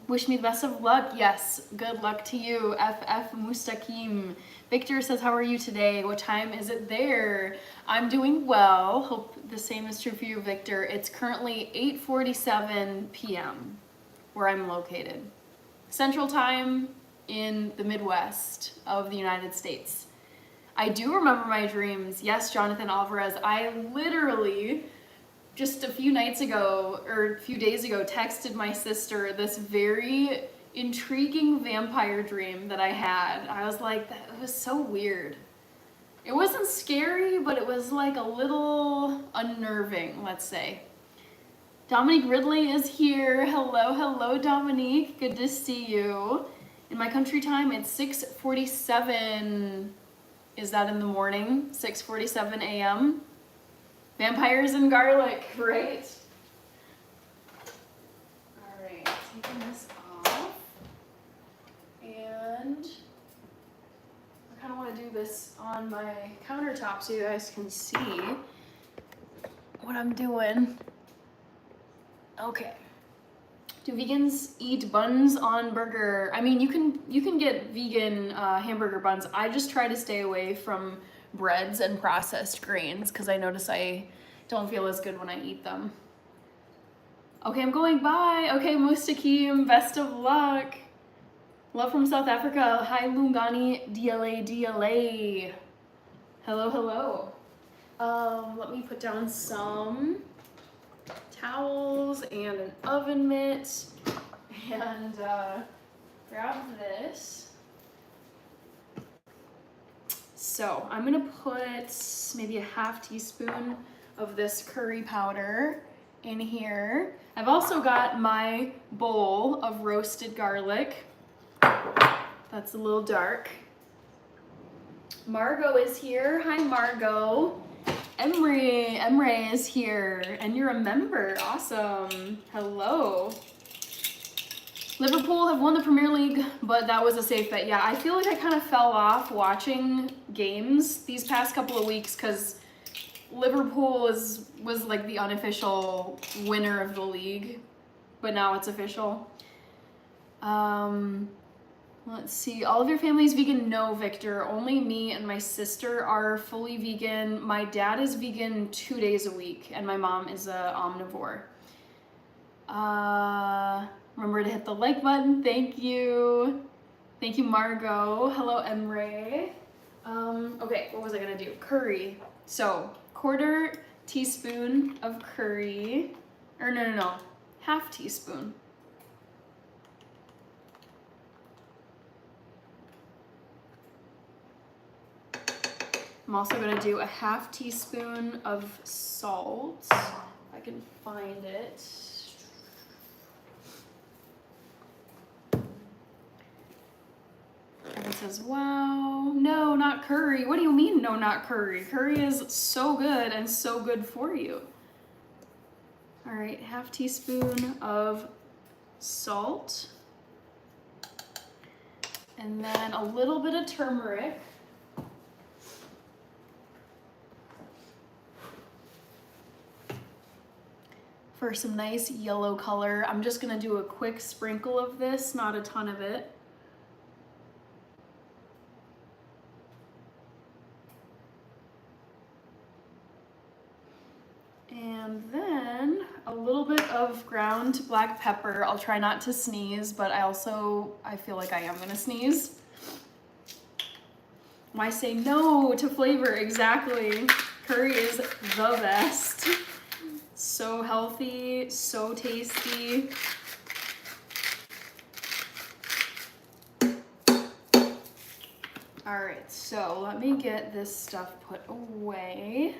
S1: Wish me the best of luck. Yes, good luck to you. FF Mustaqim. Victor says, how are you today? What time is it there? I'm doing well. Hope the same is true for you, Victor. It's currently 8:47 p.m. where I'm located. Central Time in the Midwest of the United States. I do remember my dreams. Yes, Jonathan Alvarez. I literally just a few nights ago, or a few days ago, texted my sister this very intriguing vampire dream that I had. I was like, it was so weird. It wasn't scary, but it was like a little unnerving, let's say. Dominique Ridley is here. Hello, hello, Dominique. Good to see you. In my country time, it's 6:47. Is that in the morning? 6:47 a.m.? Vampires and garlic, right? All right, taking this off. And I kind of want to do this on my countertop so you guys can see what I'm doing. Okay. Do vegans eat buns on burger? I mean, you can get vegan hamburger buns. I just try to stay away from breads and processed grains because I notice I don't feel as good when I eat them. Okay, I'm going bye. Okay, Mustaqim, best of luck. Love from South Africa. Hi, Lungani, DLA, DLA. Hello, hello. Let me put down some towels and an oven mitt and grab this. So I'm gonna put maybe a half teaspoon of this curry powder in here. I've also got my bowl of roasted garlic. That's a little dark. Margot is here. Hi, Margot. Emre is here, and you're a member. Awesome. Hello. Liverpool have won the Premier League, but that was a safe bet. Yeah, I feel like I kind of fell off watching games these past couple of weeks because Liverpool was like the unofficial winner of the league, but now it's official. Let's see, all of your family is vegan? No, Victor, only me and my sister are fully vegan. My dad is vegan 2 days a week, and my mom is a omnivore. Remember to hit the like button. Thank you. Thank you, Margot. Hello, Emre. Okay, what was I gonna do? Curry. So, 1/4 teaspoon of curry. Or no. Half teaspoon. I'm also gonna do a half teaspoon of salt. If I can find it. And it says, wow, no, not curry. What do you mean, no, not curry? Curry is so good and so good for you. All right, half teaspoon of salt. And then a little bit of turmeric. For some nice yellow color. I'm just gonna do a quick sprinkle of this, not a ton of it. And then a little bit of ground black pepper. I'll try not to sneeze, but I feel like I am gonna sneeze. Why say no to flavor? Exactly. Curry is the best. So healthy, so tasty. All right, so let me get this stuff put away.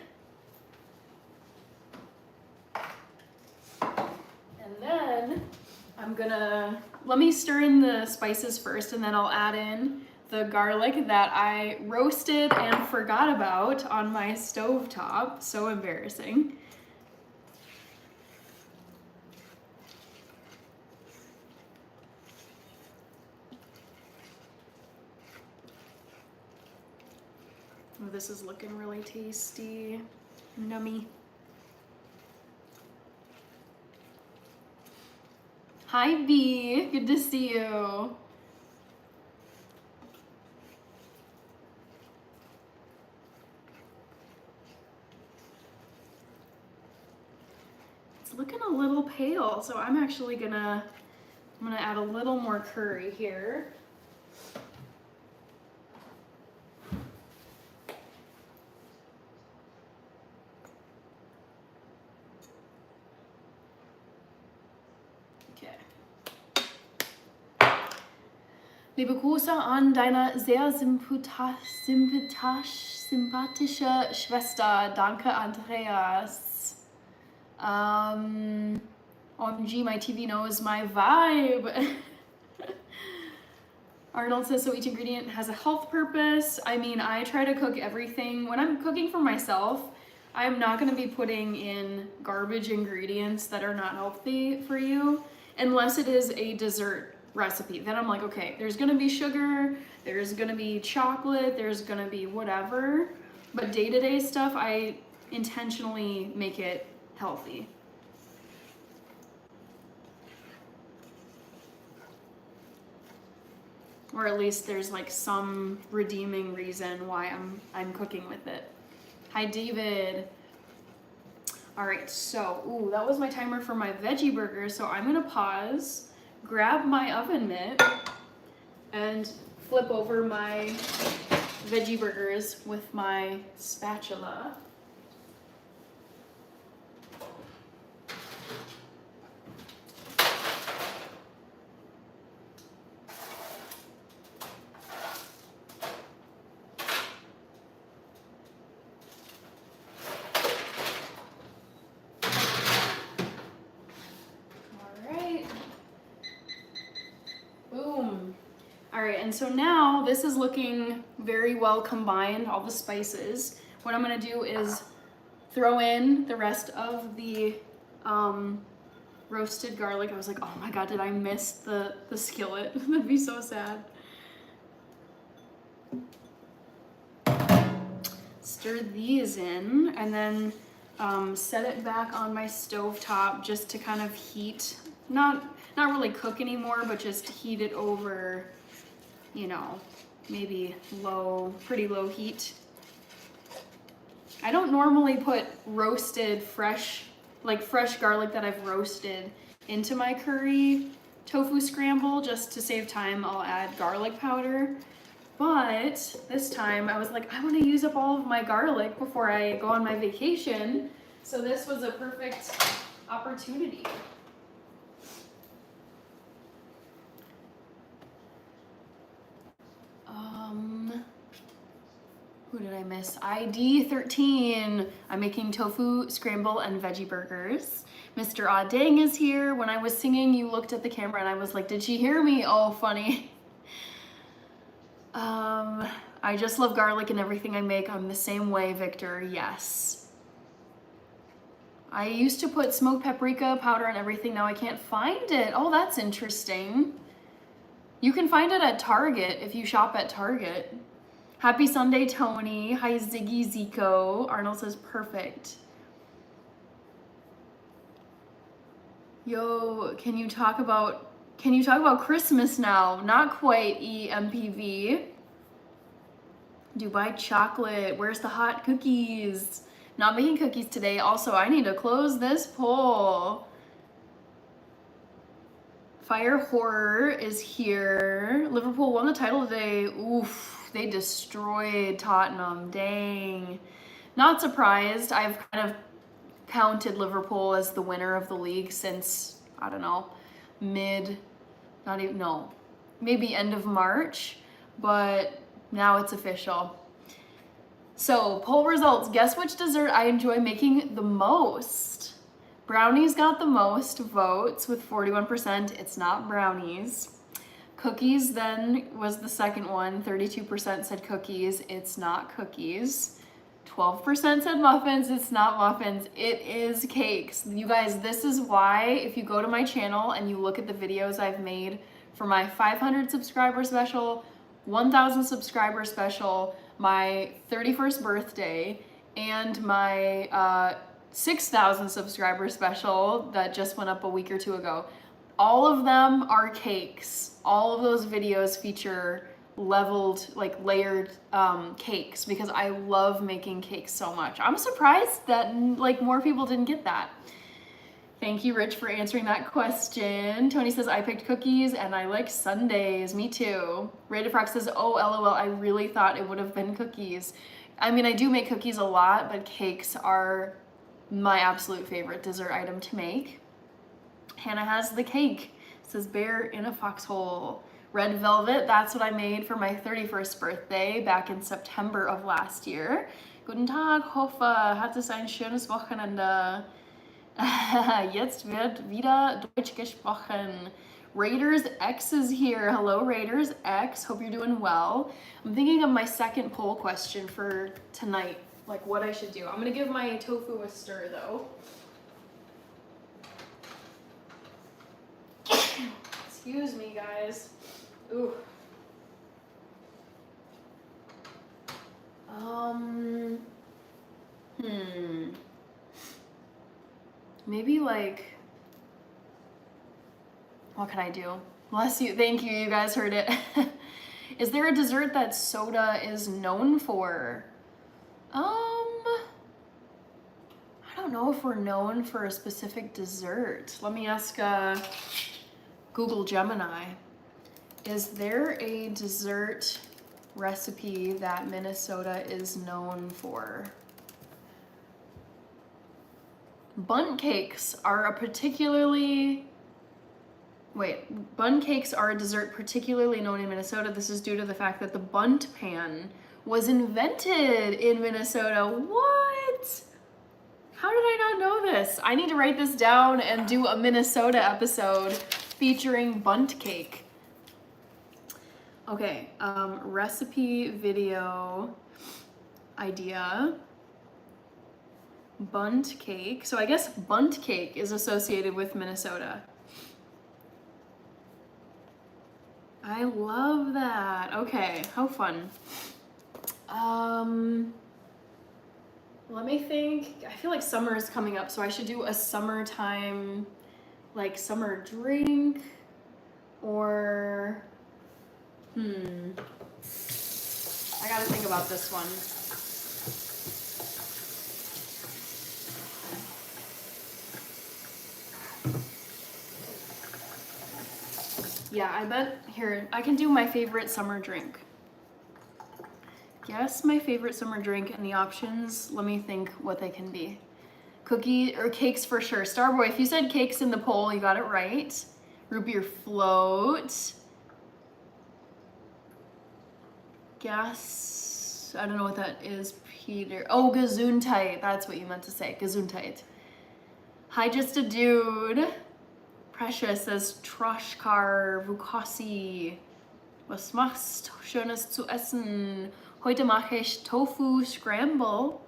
S1: let me stir in the spices first, and then I'll add in the garlic that I roasted and forgot about on my stovetop. So embarrassing. Oh, this is looking really tasty. Nummy. Hi, B. Good to see you. It's looking a little pale, so I'm actually gonna add a little more curry here. Liebe Grüße an deine sehr sympathische Schwester. Danke, Andreas. OMG, my TV knows my vibe. Arnold says, so each ingredient has a health purpose. I mean, I try to cook everything. When I'm cooking for myself, I'm not going to be putting in garbage ingredients that are not healthy for you, unless it is a dessert recipe. Then I'm like, okay, there's gonna be sugar, there's gonna be chocolate, there's gonna be whatever, but day-to-day stuff, I intentionally make it healthy. Or at least there's like some redeeming reason why I'm cooking with it. Hi, David. All right, so, ooh, that was my timer for my veggie burger, so I'm gonna pause, grab my oven mitt, and flip over my veggie burgers with my spatula. And so now this is looking very well combined, all the spices. What I'm gonna do is throw in the rest of the roasted garlic. I was like, oh my God, did I miss the skillet? That'd be so sad. Stir these in and then set it back on my stovetop just to kind of heat, not really cook anymore, but just heat it over, you know, maybe pretty low heat. I don't normally put roasted fresh garlic that I've roasted into my curry tofu scramble. Just to save time, I'll add garlic powder. But this time I was like, I want to use up all of my garlic before I go on my vacation. So this was a perfect opportunity. Who did I miss? ID 13. I'm making tofu scramble and veggie burgers. Mr. Adang is here. When I was singing, you looked at the camera and I was like, did she hear me? Oh, funny. I just love garlic in everything I make. I'm the same way, Victor. Yes. I used to put smoked paprika powder on everything. Now I can't find it. Oh, that's interesting. You can find it at Target if you shop at Target. Happy Sunday, Tony. Hi, Ziggy Zico. Arnold says perfect. Yo, can you talk about Christmas now? Not quite, EMPV. Dubai chocolate. Where's the hot cookies? Not making cookies today. Also, I need to close this poll. Fire Horror is here. Liverpool won the title today. Oof. They destroyed Tottenham, dang. Not surprised. I've kind of counted Liverpool as the winner of the league since, I don't know, maybe end of March, but now it's official. So, poll results. Guess which dessert I enjoy making the most? Brownies got the most votes with 41%. It's not brownies. Cookies then was the second one. 32% said cookies. It's not cookies. 12% said muffins. It's not muffins. It is cakes. You guys, this is why if you go to my channel and you look at the videos I've made for my 500 subscriber special, 1,000 subscriber special, my 31st birthday, and my 6,000 subscriber special that just went up a week or two ago. All of them are cakes. All of those videos feature leveled, like layered cakes because I love making cakes so much. I'm surprised that like more people didn't get that. Thank you, Rich, for answering that question. Tony says, I picked cookies and I like sundaes. Me too. Rated Frock says, oh, LOL, I really thought it would have been cookies. I mean, I do make cookies a lot, but cakes are my absolute favorite dessert item to make. Hannah has the cake. It says bear in a foxhole. Red velvet, that's what I made for my 31st birthday back in September of last year. Guten Tag, hoffe, hattest ein schönes Wochenende. Jetzt wird wieder Deutsch gesprochen. Raiders X is here. Hello, Raiders X. Hope you're doing well. I'm thinking of my second poll question for tonight, like what I should do. I'm gonna give my tofu a stir though. Excuse me, guys. Ooh. Maybe like, what can I do? Bless you. Thank you. You guys heard it. Is there a dessert that soda is known for? I don't know if we're known for a specific dessert. Let me ask Google Gemini. Is there a dessert recipe that Minnesota is known for? Bundt cakes are a particularly, Bundt cakes are a dessert particularly known in Minnesota. This is due to the fact that the Bundt pan was invented in Minnesota. What? How did I not know this? I need to write this down and do a Minnesota episode featuring Bundt cake. Okay, recipe video idea. Bundt cake. So I guess Bundt cake is associated with Minnesota. I love that. Okay, how fun. Let me think. I feel like summer is coming up, so I should do a summertime, like summer drink, or, I gotta think about this one. Yeah, I bet, here, I can do my favorite summer drink. Guess my favorite summer drink, and the options, let me think what they can be. Cookie or cakes for sure. Starboy, if you said cakes in the poll, you got it right. Root beer float. Guess, I don't know what that is, Peter. Oh, Gesundheit, that's what you meant to say, Gesundheit. Hi, just a dude. Precious says Troschkar, Vukasi. Was machst Schönes zu essen? Heute mache ich Tofu Scramble.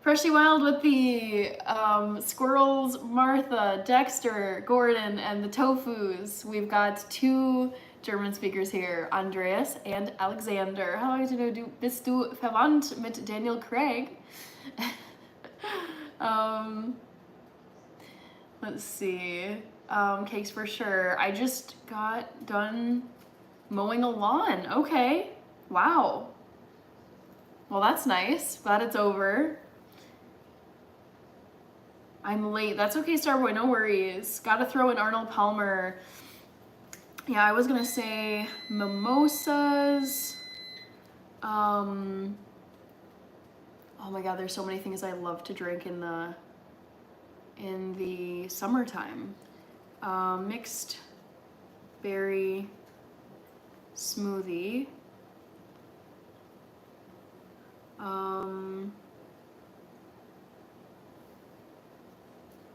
S1: Freshly Wild with the squirrels, Martha, Dexter, Gordon, and the tofus. We've got two German speakers here, Andreas and Alexander. How bist du verwandt mit Daniel Craig? Let's see. Cakes for sure. I just got done mowing a lawn. Okay. Wow. Well, that's nice. Glad it's over. I'm late. That's okay, Starboy. No worries. Gotta throw in Arnold Palmer. Yeah, I was gonna say mimosas. Oh my God, there's so many things I love to drink in the summertime. Mixed berry smoothie.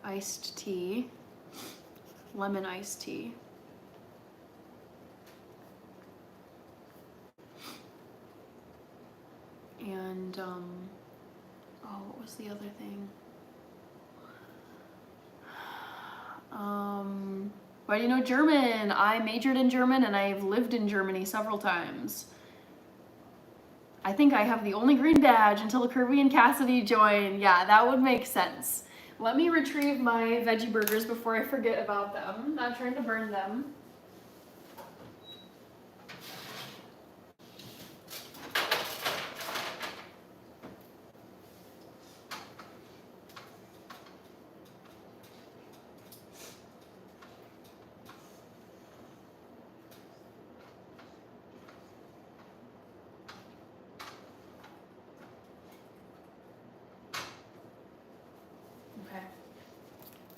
S1: iced tea, lemon iced tea. And, oh, what was the other thing? Why do you know German? I majored in German and I've lived in Germany several times. I think I have the only green badge until Kirby and Cassidy join. Yeah, that would make sense. Let me retrieve my veggie burgers before I forget about them. Not trying to burn them.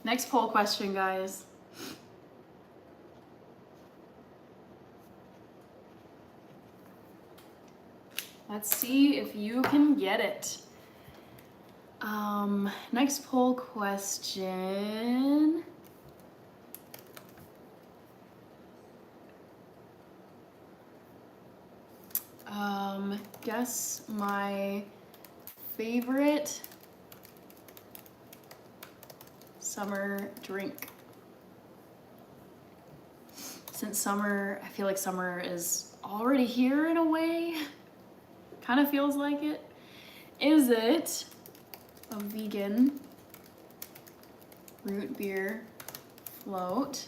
S1: Next poll question, guys. Let's see if you can get it. Next poll question. Guess my favorite summer drink. Since summer, I feel like summer is already here in a way. Kind of feels like it. Is it a vegan root beer float?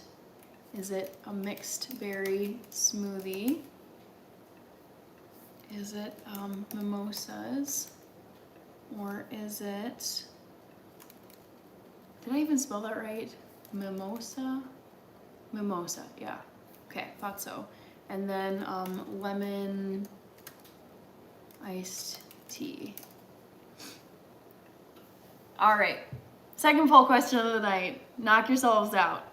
S1: Is it a mixed berry smoothie? Is it mimosas? Or is it, did I even spell that right? Mimosa? Mimosa, yeah. Okay, thought so. And then lemon iced tea. All right, second poll question of the night. Knock yourselves out.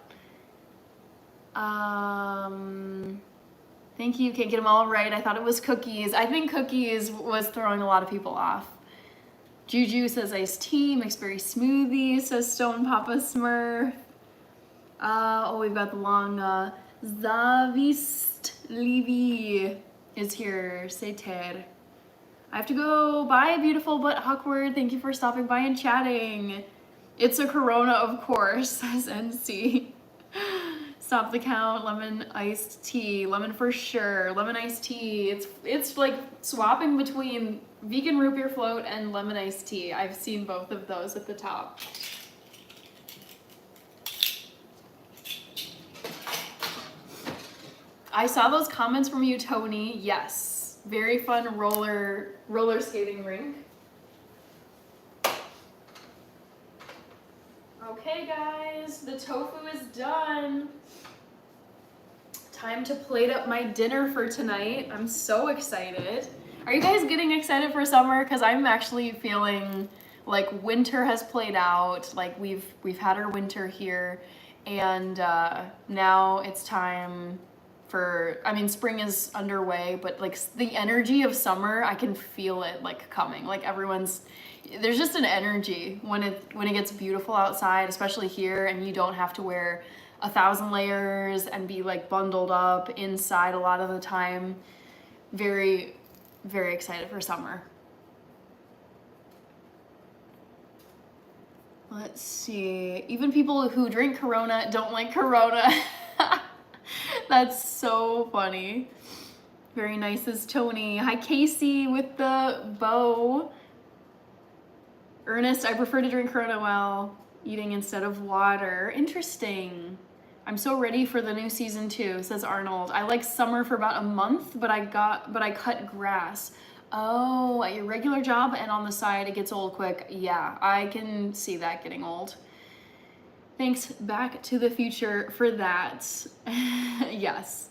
S1: Thank you, can't get them all right. I thought it was cookies. I think cookies was throwing a lot of people off. Juju says iced tea, mixed berry smoothie, says Stone Papa Smurf. Oh, we've got the long Zavist Levi is here. Say Ted. I have to go. Bye, beautiful but awkward. Thank you for stopping by and chatting. It's a Corona, of course, says NC. Stop the count. Lemon iced tea. Lemon for sure. Lemon iced tea. It's like swapping between vegan root beer float and lemon iced tea. I've seen both of those at the top. I saw those comments from you, Tony. Yes. Very fun roller skating rink. Okay, guys, the tofu is done. Time to plate up my dinner for tonight. I'm so excited. Are you guys getting excited for summer? Because I'm actually feeling like winter has played out. Like we've had our winter here, and now it's time for, I mean, spring is underway, but like the energy of summer, I can feel it like coming. Like there's just an energy when it gets beautiful outside, especially here, and you don't have to wear 1,000 layers and be like bundled up inside a lot of the time. Very, very excited for summer. Let's see. Even people who drink Corona don't like Corona. That's so funny. Very nice is Tony. Hi, Casey with the bow. Ernest, I prefer to drink Corona while eating instead of water. Interesting. I'm so ready for the new season 2, says Arnold. I like summer for about a month, but I cut grass. Oh, at your regular job and on the side, it gets old quick. Yeah, I can see that getting old. Thanks, Back to the Future, for that. Yes,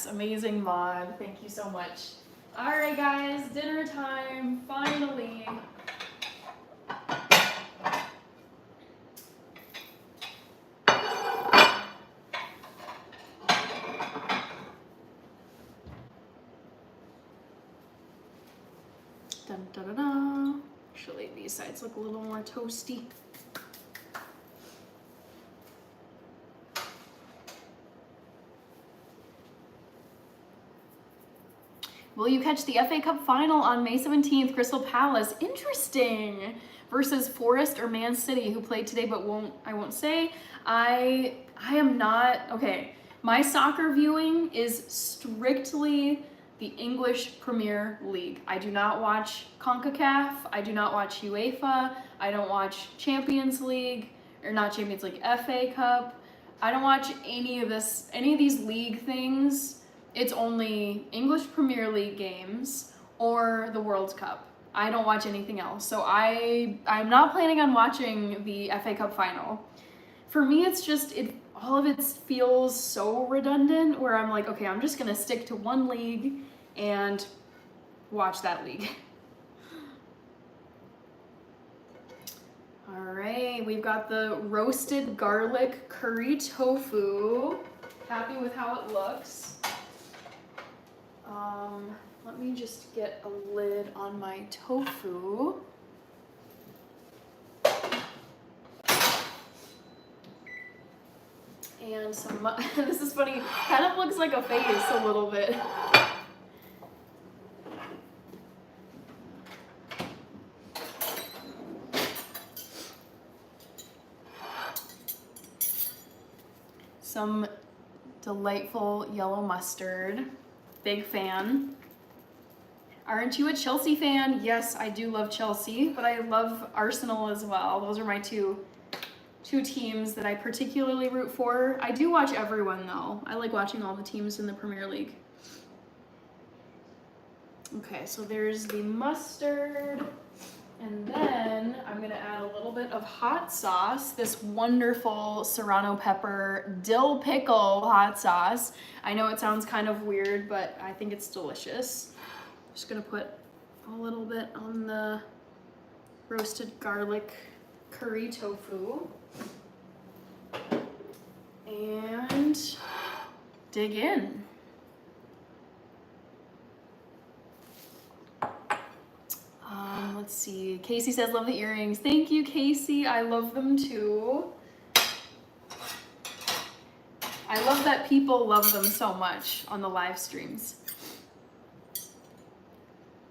S1: amazing mod. Thank you so much. All right, guys, dinner time, finally. Dun, da, da, da. Actually, these sides look a little more toasty. Will you catch the FA Cup final on May 17th? Crystal Palace, interesting, versus Forest or Man City, who played today but I won't say. I am not, okay, my soccer viewing is strictly the English Premier League. I do not watch CONCACAF, I do not watch UEFA, I don't watch Champions League, or not Champions League, FA Cup. I don't watch any of these league things. It's only English Premier League games or the World Cup. I don't watch anything else. So I'm not planning on watching the FA Cup final. For me, it's just, all of it feels so redundant where I'm like, okay, I'm just gonna stick to one league and watch that league. All right, we've got the roasted garlic curry tofu. Happy with how it looks. Let me just get a lid on my tofu. And some, this is funny, kind of looks like a face a little bit. Some delightful yellow mustard. Big fan. Aren't you a Chelsea fan? Yes, I do love Chelsea, but I love Arsenal as well. Those are my two teams that I particularly root for. I do watch everyone though. I like watching all the teams in the Premier League. Okay, so there's the mustard. And then I'm gonna add a little bit of hot sauce, this wonderful serrano pepper dill pickle hot sauce. I know it sounds kind of weird, but I think it's delicious. Just gonna put a little bit on the roasted garlic curry tofu. And dig in. Let's see. Casey says, love the earrings. Thank you, Casey. I love them too. I love that people love them so much on the live streams.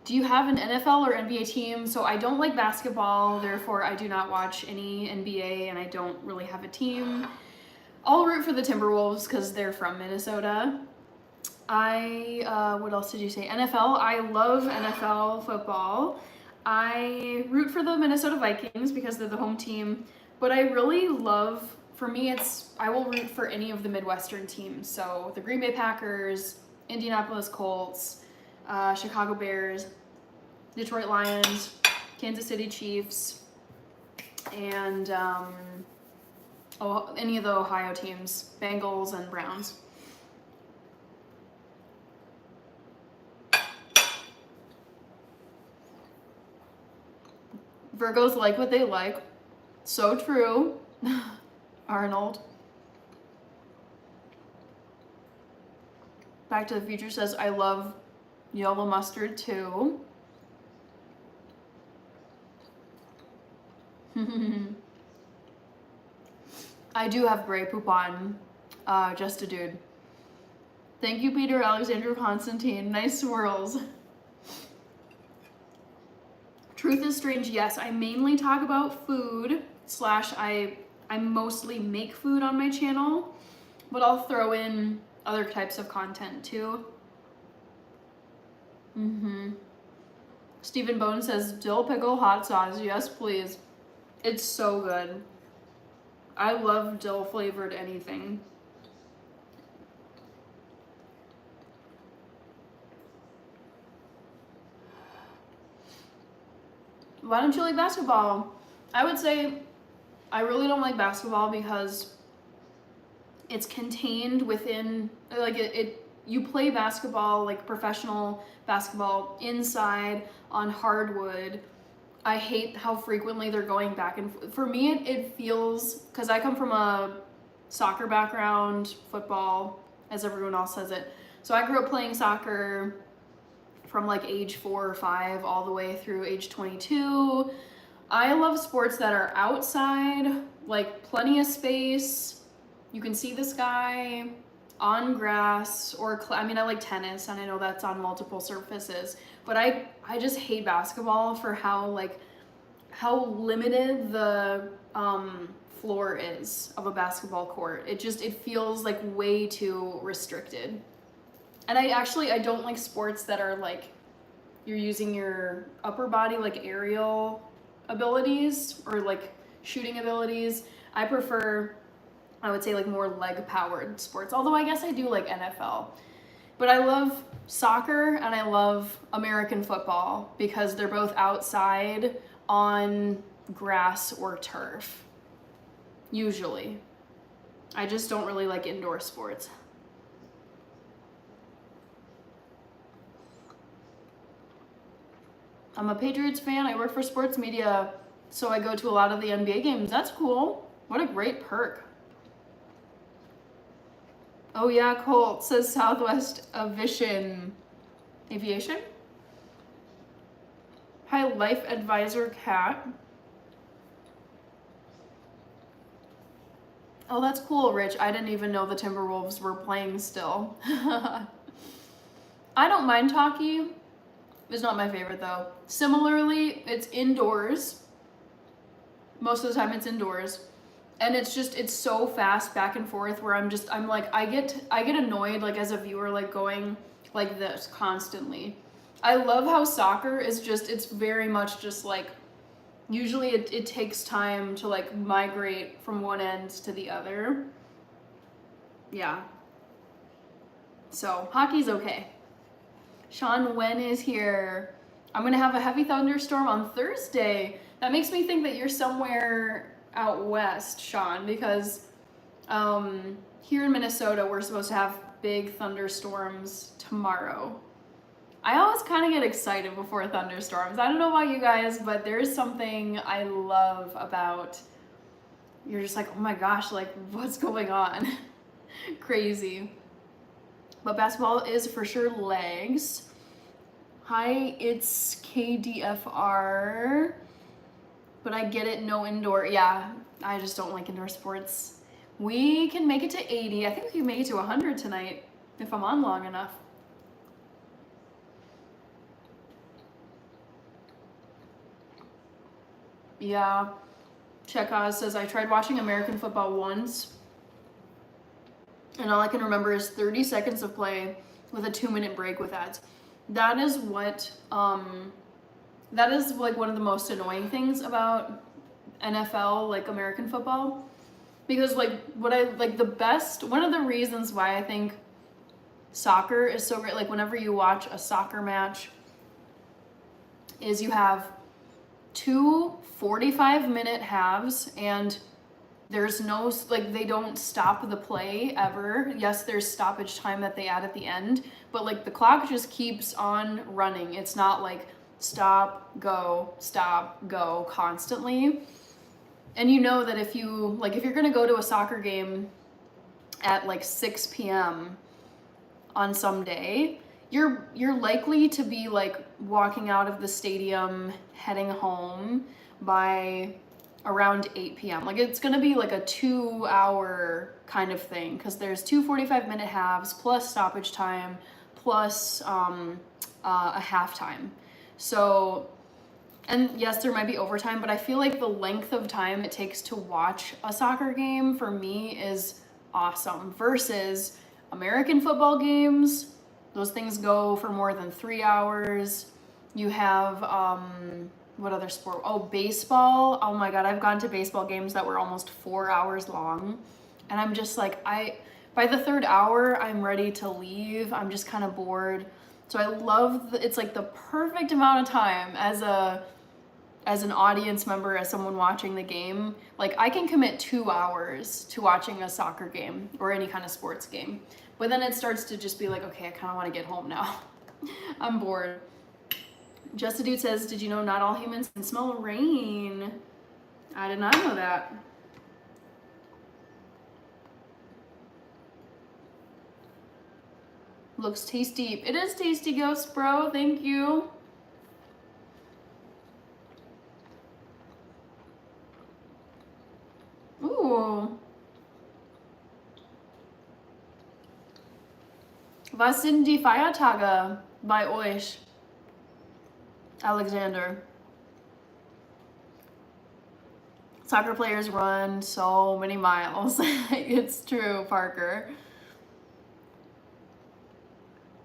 S1: Do you have an NFL or NBA team? So I don't like basketball, therefore I do not watch any NBA, and I don't really have a team. I'll root for the Timberwolves because they're from Minnesota. What else did you say? NFL. I love NFL football. I root for the Minnesota Vikings because they're the home team, but I really love, for me, I will root for any of the Midwestern teams. So the Green Bay Packers, Indianapolis Colts, Chicago Bears, Detroit Lions, Kansas City Chiefs, and any of the Ohio teams, Bengals and Browns. Virgos like what they like. So true. Arnold. Back to the Future says, I love yellow mustard too. I do have gray poupon. Just a dude. Thank you, Peter Alexander Constantine. Nice swirls. Truth is Strange, yes, I mainly talk about food, / I mostly make food on my channel, but I'll throw in other types of content too. Stephen Bone says, dill pickle hot sauce, yes please. It's so good. I love dill flavored anything. Why don't you like basketball? I would say I really don't like basketball because it's contained within, like you play basketball, like professional basketball, inside on hardwood. I hate how frequently they're going back and for me it feels, because I come from a soccer background, football, as everyone else says it. So I grew up playing soccer from like age 4 or 5 all the way through age 22. I love sports that are outside, like plenty of space, you can see the sky, on grass or I mean, I like tennis and I know that's on multiple surfaces, but I just hate basketball for how limited the floor is of a basketball court. It feels like way too restricted. And I don't like sports that are like you're using your upper body, like aerial abilities or like shooting abilities. I prefer, I would say, like more leg powered sports, although I guess I do like NFL. But I love soccer and I love American football because they're both outside on grass or turf, usually. I just don't really like indoor sports. I'm a Patriots fan. I work for sports media, so I go to a lot of the NBA games. That's cool. What a great perk. Oh yeah, Colt says Southwest Aviation. Aviation? Hi, Life Advisor Cat. Oh, that's cool, Rich. I didn't even know the Timberwolves were playing still. I don't mind hockey. It's not my favorite though. Similarly, it's indoors. Most of the time it's indoors. And it's so fast back and forth where I'm like, I get annoyed like as a viewer, like going like this constantly. I love how soccer is it's very much just like, usually it takes time to like migrate from one end to the other. Yeah. So hockey's okay. Sean Wen is here. I'm gonna have a heavy thunderstorm on Thursday. That makes me think that you're somewhere out west, Sean, because here in Minnesota, we're supposed to have big thunderstorms tomorrow. I always kind of get excited before thunderstorms. I don't know about you guys, but there's something I love about, you're just like, oh my gosh, like what's going on? Crazy. But basketball is for sure legs. Hi, it's KDFR. But I get it, no indoor. Yeah, I just don't like indoor sports. We can make it to 80. I think we can make it to 100 tonight if I'm on long enough. Yeah. Chekhov says, I tried watching American football once, and all I can remember is 30 seconds of play with a 2-minute break with ads. That is what, that is like one of the most annoying things about NFL, like American football. Because like one of the reasons why I think soccer is so great, like whenever you watch a soccer match, is you have 2 45-minute halves and there's no, like they don't stop the play ever. Yes, there's stoppage time that they add at the end, but like the clock just keeps on running. It's not like stop, go constantly. And you know that if you're gonna go to a soccer game at like 6 p.m. on some day, you're likely to be like walking out of the stadium, heading home by around 8 p.m. Like it's gonna be like a 2-hour kind of thing because there's 2 45-minute halves plus stoppage time plus a halftime. So, and yes, there might be overtime, but I feel like the length of time it takes to watch a soccer game for me is awesome versus American football games. Those things go for more than 3 hours. You have, what other sport? Oh, baseball. Oh my God, I've gone to baseball games that were almost 4 hours long. And I'm just like, by the 3rd hour, I'm ready to leave. I'm just kind of bored. So I love, it's like the perfect amount of time as an audience member, as someone watching the game. Like I can commit 2 hours to watching a soccer game or any kind of sports game. But then it starts to just be like, okay, I kind of want to get home now. I'm bored. Just a Dude says, did you know not all humans can smell rain? I did not know that. Looks tasty. It is tasty, Ghost Bro. Thank you. Ooh. Was sind die Feiertage bei euch, Alexander? Soccer players run so many miles. It's true, Parker.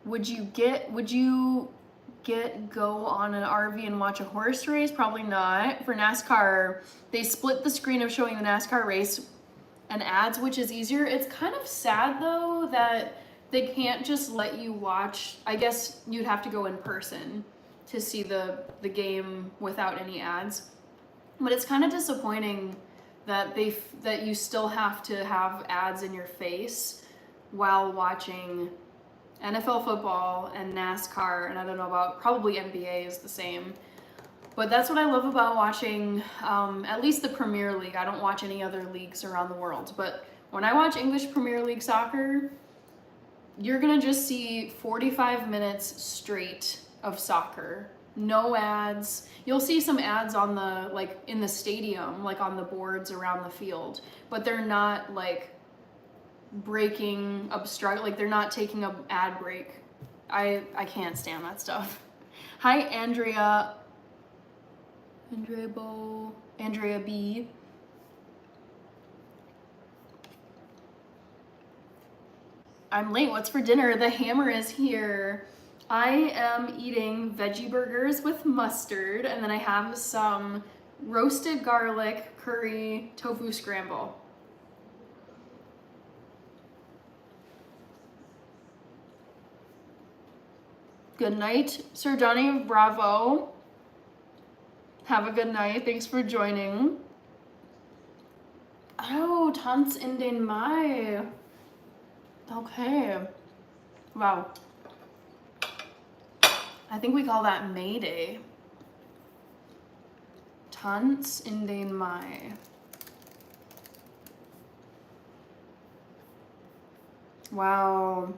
S1: Would you go on an RV and watch a horse race? Probably not. For NASCAR, they split the screen of showing the NASCAR race and ads, which is easier. It's kind of sad though that they can't just let you watch. I guess you'd have to go in person to see the game without any ads. But it's kind of disappointing that that you still have to have ads in your face while watching NFL football and NASCAR, and I don't know about, probably NBA is the same. But that's what I love about watching at least the Premier League. I don't watch any other leagues around the world, but when I watch English Premier League soccer, you're gonna just see 45 minutes straight of soccer. No ads. You'll see some ads on the, like in the stadium, like on the boards around the field, but they're not like breaking, like they're not taking an ad break. I can't stand that stuff. Hi, Andrea B. I'm late. What's for dinner? The hammer is here. I am eating veggie burgers with mustard, and then I have some roasted garlic curry tofu scramble. Good night, Sir Johnny. Bravo. Have a good night. Thanks for joining. Oh, Tanz in den Mai. Okay. Wow. I think we call that May Day. Tanz in den Mai. Wow.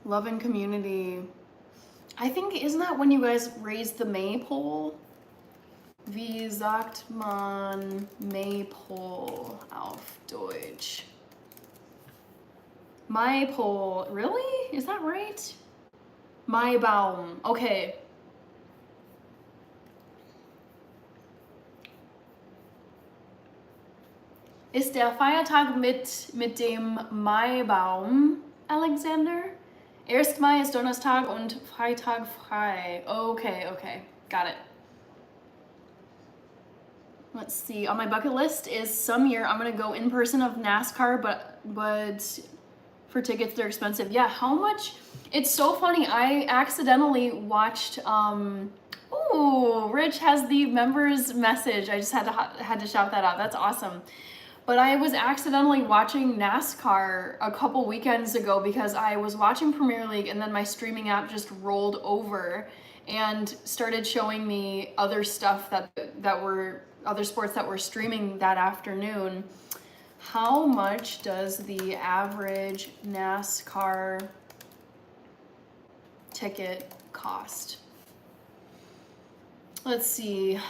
S1: Love and community. I think, isn't that when you guys raised the Maypole? Wie sagt man Maypole auf Deutsch? Maypole, really? Is that right? Maibaum, okay. Ist der Feiertag mit dem Maibaum, Alexander? 1. Mai ist Donnerstag und Freitag frei. Okay, got it. Let's see, on my bucket list is some year I'm gonna go in person of NASCAR, but for tickets they're expensive. Yeah, how much? It's so funny, I accidentally watched, ooh, Rich has the members message. I just had to shout that out, that's awesome. But I was accidentally watching NASCAR a couple weekends ago because I was watching Premier League and then my streaming app just rolled over and started showing me other stuff that were other sports that were streaming that afternoon. How much does the average NASCAR ticket cost? Let's see.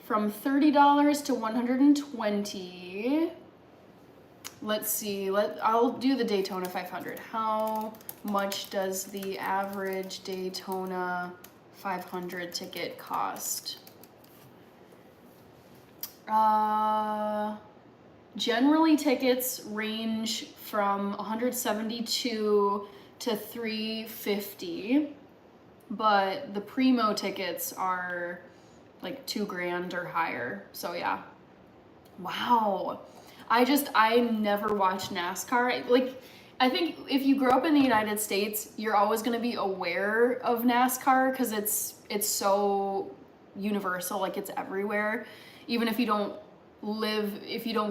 S1: From $30 to $120. Let's see, I'll do the Daytona 500. How much does the average Daytona 500 ticket cost? Generally tickets range from $172 to $350, but the primo tickets are like $2,000 or higher. So yeah. Wow. I never watched NASCAR. Like, I think if you grow up in the United States, you're always going to be aware of NASCAR because it's so universal, like it's everywhere. Even if you don't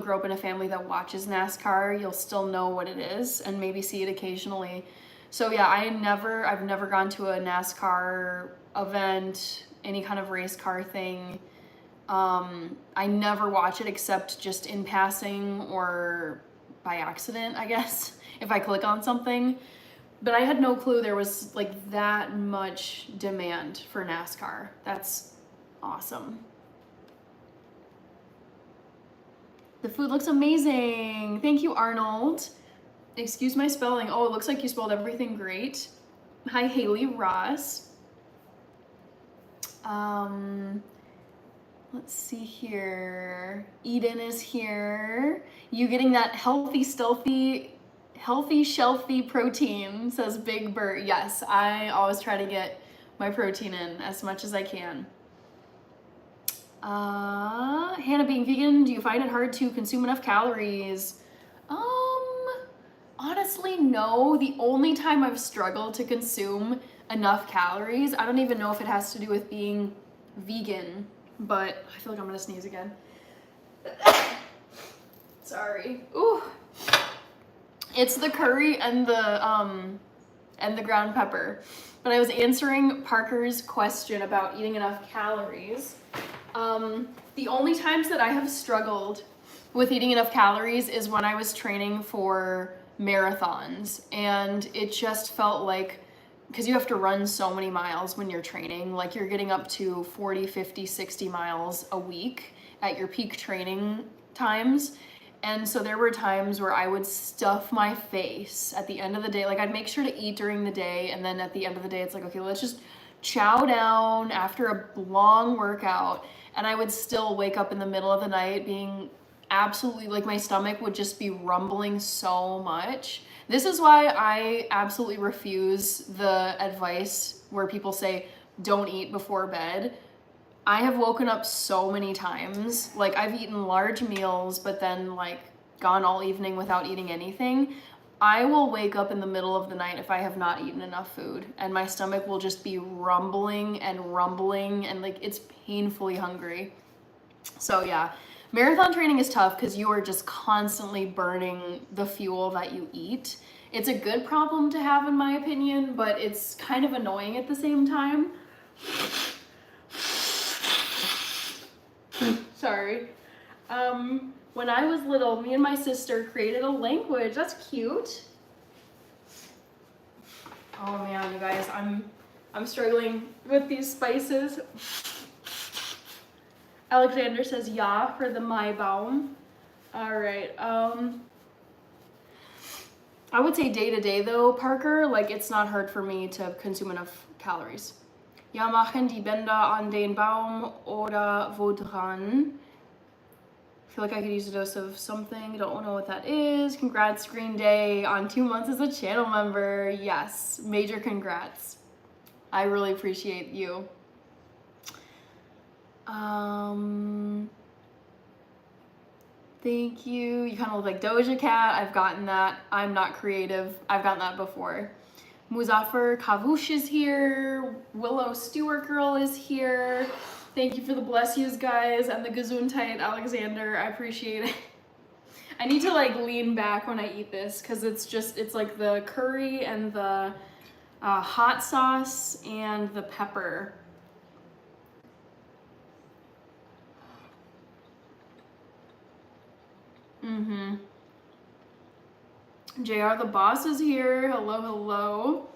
S1: grow up in a family that watches NASCAR, you'll still know what it is and maybe see it occasionally. So yeah, I've never gone to a NASCAR event, any kind of race car thing. I never watch it except just in passing or by accident, I guess, if I click on something. But I had no clue there was like that much demand for NASCAR. That's awesome. The food looks amazing. Thank you, Arnold. Excuse my spelling. Oh, it looks like you spelled everything great. Hi, Haley Ross. Let's see here. Eden is here. You getting that healthy, stealthy, healthy, shelfy protein, says Big Bert. Yes, I always try to get my protein in as much as I can. Hannah, being vegan, do you find it hard to consume enough calories? Honestly, no. The only time I've struggled to consume enough calories, I don't even know if it has to do with being vegan, but I feel like I'm gonna sneeze again. Sorry. Ooh. It's the curry and the ground pepper. But I was answering Parker's question about eating enough calories. The only times that I have struggled with eating enough calories is when I was training for marathons, and it just felt like, because you have to run so many miles when you're training, like you're getting up to 40, 50, 60 miles a week at your peak training times. And so there were times where I would stuff my face at the end of the day. Like I'd make sure to eat during the day, and then at the end of the day, it's like, okay, let's just chow down after a long workout. And I would still wake up in the middle of the night being absolutely, like my stomach would just be rumbling so much. This is why I absolutely refuse the advice where people say, don't eat before bed. I have woken up so many times, like I've eaten large meals, but then like gone all evening without eating anything. I will wake up in the middle of the night if I have not eaten enough food, and my stomach will just be rumbling and like it's painfully hungry. So yeah, marathon training is tough because you are just constantly burning the fuel that you eat. It's a good problem to have in my opinion, but it's kind of annoying at the same time. Sorry. When I was little, me and my sister created a language. That's cute. Oh man, you guys, I'm struggling with these spices. Alexander says yeah for the Maibaum. All right. I would say day to day though, Parker, like it's not hard for me to consume enough calories. Ja, machen die Bänder an den Baum oder wo dran? I feel like I could use a dose of something. Don't know what that is. Congrats, Green Day, on 2 months as a channel member. Yes, major congrats. I really appreciate you. Thank you. You kind of look like Doja Cat. I've gotten that. I'm not creative. I've gotten that before. Muzaffar Kavush is here. Willow Stewart Girl is here. Thank you for the bless yous, guys, and the Gesundheit, Alexander. I appreciate it. I need to like lean back when I eat this because it's like the curry and the hot sauce and the pepper. JR the boss is here. Hello, hello.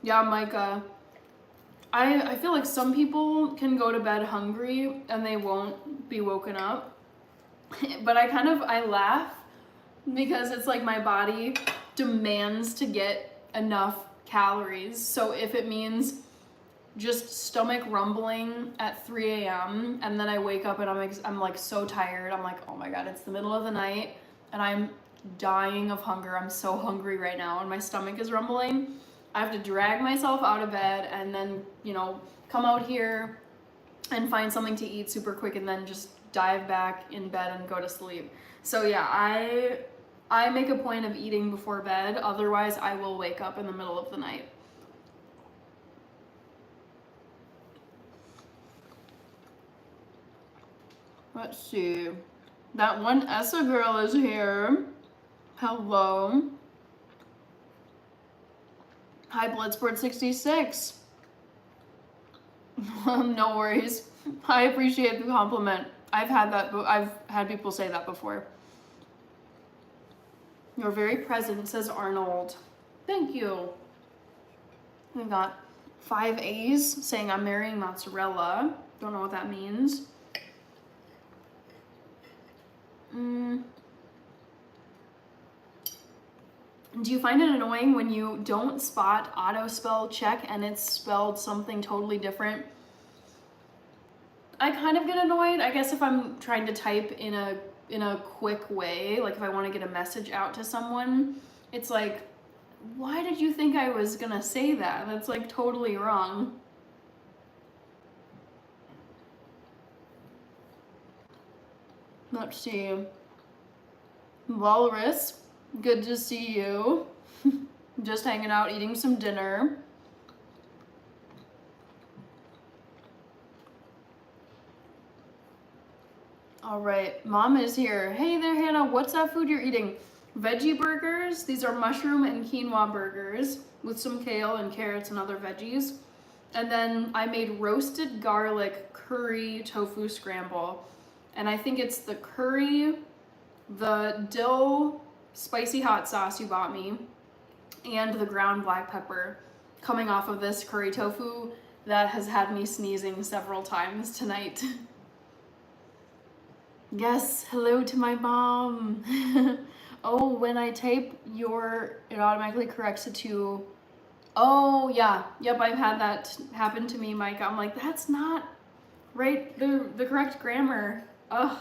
S1: Yeah, Micah. I feel like some people can go to bed hungry and they won't be woken up. But I laugh because it's like my body demands to get enough calories. So if it means just stomach rumbling at 3 a.m. and then I wake up and I'm like so tired. I'm like, oh my God, it's the middle of the night and I'm dying of hunger. I'm so hungry right now and my stomach is rumbling. I have to drag myself out of bed and then, come out here and find something to eat super quick and then just dive back in bed and go to sleep. So yeah, I make a point of eating before bed. Otherwise, I will wake up in the middle of the night. Let's see. That one Essa girl is here. Hello. Hi, Bloodsport66. No worries. I appreciate the compliment. I've had people say that before. You're very present, says Arnold. Thank you. We got 5 A's saying I'm marrying mozzarella. Don't know what that means. Do you find it annoying when you don't spot auto spell check and it's spelled something totally different? I kind of get annoyed, I guess, if I'm trying to type in a quick way, like if I want to get a message out to someone, it's like, why did you think I was gonna say that? That's like totally wrong. Let's see. Walrus, good to see you. Just hanging out, eating some dinner. All right, Mom is here. Hey there, Hannah. What's that food you're eating? Veggie burgers. These are mushroom and quinoa burgers with some kale and carrots and other veggies. And then I made roasted garlic curry tofu scramble. And I think it's the curry, the dill spicy hot sauce you bought me, and the ground black pepper coming off of this curry tofu that has had me sneezing several times tonight. Yes, hello to my mom. Oh, when I type it automatically corrects it to, oh yeah, yep, I've had that happen to me, Mike. I'm like, that's not right, the correct grammar. Ugh.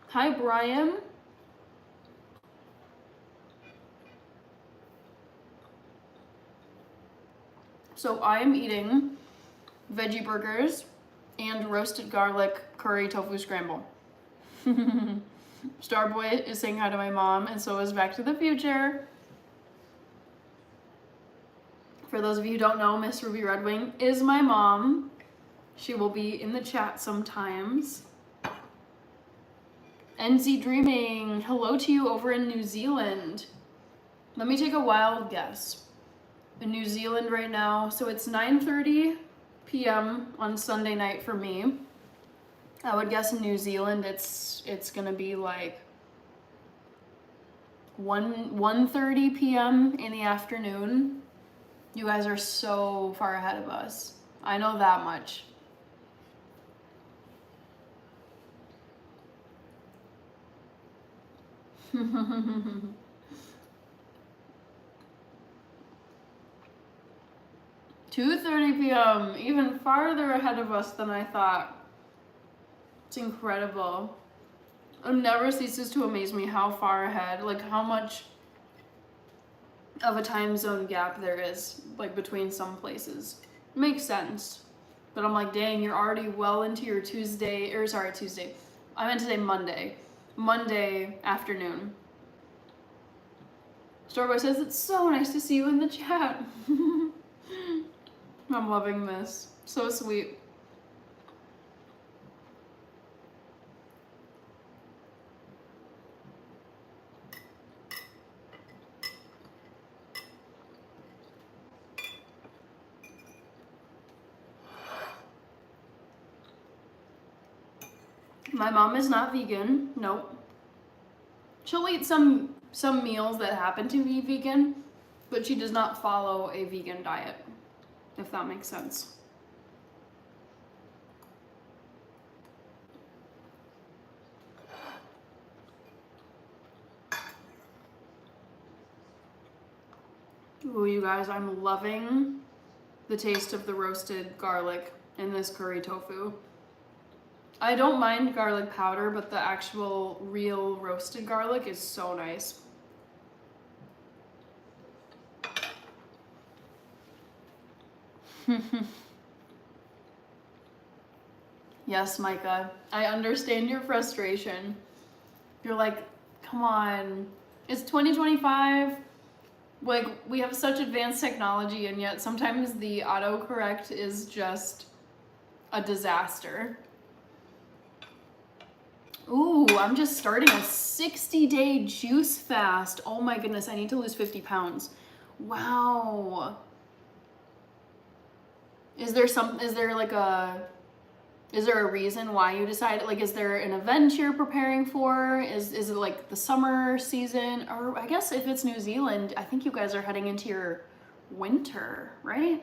S1: Hi, Brian. So I'm eating veggie burgers and roasted garlic curry tofu scramble. Starboy is saying hi to my mom, and so is Back to the Future. For those of you who don't know, Miss Ruby Red Wing is my mom. She will be in the chat sometimes. NZ Dreaming, hello to you over in New Zealand. Let me take a wild guess. In New Zealand right now, so it's 9:30 p.m. on Sunday night for me. I would guess in New Zealand it's gonna be like 1:30 p.m. in the afternoon. You guys are so far ahead of us. I know that much. $2:30 p.m. even farther ahead of us than I thought. It's incredible. It never ceases to amaze me how far ahead, like how much of a time zone gap there is, like between some places. It makes sense. But I'm like, dang, you're already well into your Tuesday. I meant to say Monday. Monday afternoon. Starboy says, it's so nice to see you in the chat. I'm loving this. So sweet. My mom is not vegan. Nope. She'll eat some meals that happen to be vegan, but she does not follow a vegan diet, if that makes sense. Ooh, you guys, I'm loving the taste of the roasted garlic in this curry tofu. I don't mind garlic powder, but the actual real roasted garlic is so nice. Yes, Micah, I understand your frustration. You're like, come on, it's 2025. Like, we have such advanced technology, and yet sometimes the autocorrect is just a disaster. Ooh, I'm just starting a 60-day juice fast. Oh my goodness, I need to lose 50 pounds. Wow. Is there a reason why you decided, like, is there an event you're preparing for? Is it like the summer season? Or I guess if it's New Zealand, I think you guys are heading into your winter, right?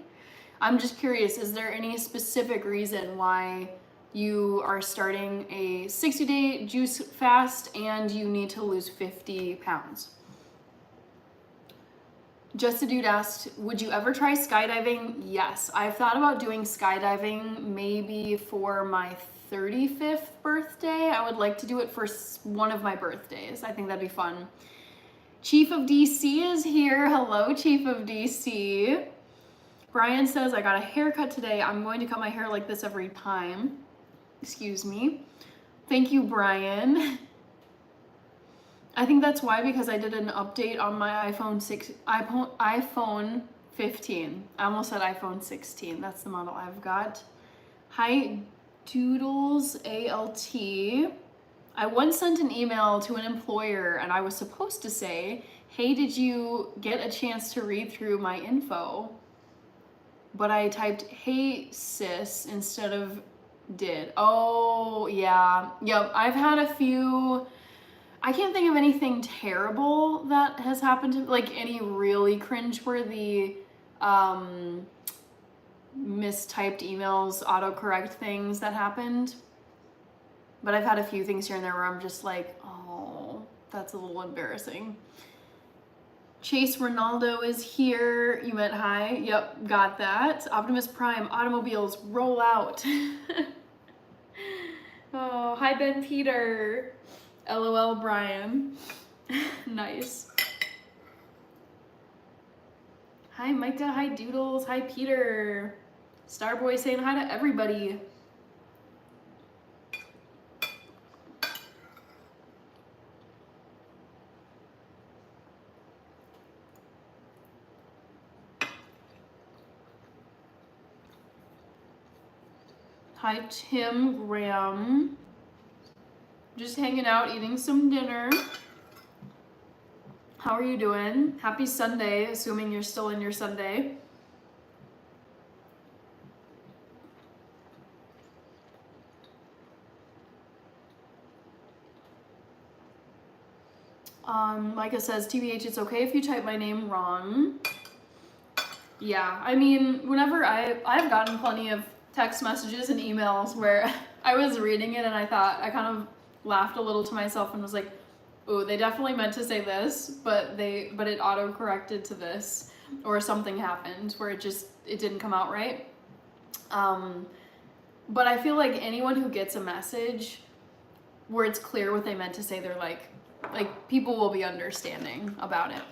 S1: I'm just curious, is there any specific reason why you are starting a 60-day juice fast and you need to lose 50 pounds. Just a Dude asked, would you ever try skydiving? Yes, I've thought about doing skydiving maybe for my 35th birthday. I would like to do it for one of my birthdays. I think that'd be fun. Chief of DC is here. Hello, Chief of DC. Brian says, I got a haircut today. I'm going to cut my hair like this every time. Excuse me. Thank you, Brian. I think that's why, because I did an update on my iPhone 15. I almost said iPhone 16. That's the model I've got. Hi, Doodles ALT. I once sent an email to an employer and I was supposed to say, hey, did you get a chance to read through my info? But I typed, hey, sis, instead of did. Oh, yeah. Yep, I've had a few... I can't think of anything terrible that has happened to, like, any really cringeworthy mistyped emails, autocorrect things that happened. But I've had a few things here and there where I'm just like, oh, that's a little embarrassing. Chase Ronaldo is here. You meant hi. Yep, got that. Optimus Prime, automobiles, roll out. Oh, hi, Ben Peter. LOL, Brian. Nice. Hi, Micah. Hi, Doodles. Hi, Peter. Starboy saying hi to everybody. Hi, Tim Graham. Just hanging out, eating some dinner. How are you doing? Happy Sunday, assuming you're still in your Sunday. Micah says, TBH, it's okay if you type my name wrong. Yeah, I mean, whenever I've gotten plenty of text messages and emails where I was reading it and I kind of laughed a little to myself and was like, oh, they definitely meant to say this, but it auto-corrected to this, or something happened where it didn't come out right. But I feel like anyone who gets a message where it's clear what they meant to say, they're like people will be understanding about it.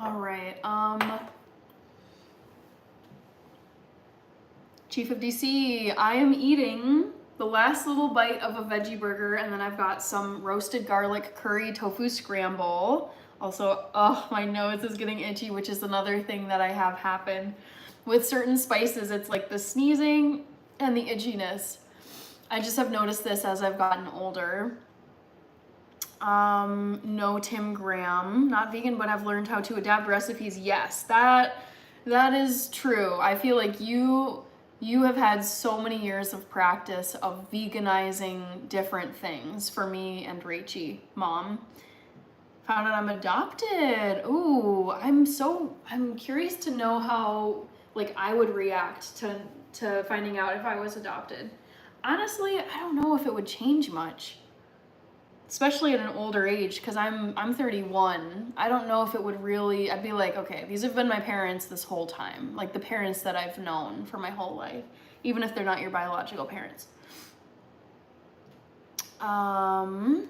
S1: All right, Chief of DC, I am eating the last little bite of a veggie burger, and then I've got some roasted garlic curry tofu scramble. Also, oh, my nose is getting itchy, which is another thing that I have happen with certain spices. It's like the sneezing and the itchiness. I just have noticed this as I've gotten older. No, Tim Graham, not vegan, but I've learned how to adapt recipes. Yes, that is true. I feel like you have had so many years of practice of veganizing different things for me and Rachie, mom. Found out I'm adopted. Ooh, I'm curious to know how, like, I would react to finding out if I was adopted. Honestly, I don't know if it would change much. Especially at an older age, because I'm 31. I don't know if it would really, I'd be like, okay, these have been my parents this whole time. Like the parents that I've known for my whole life, even if they're not your biological parents. Oh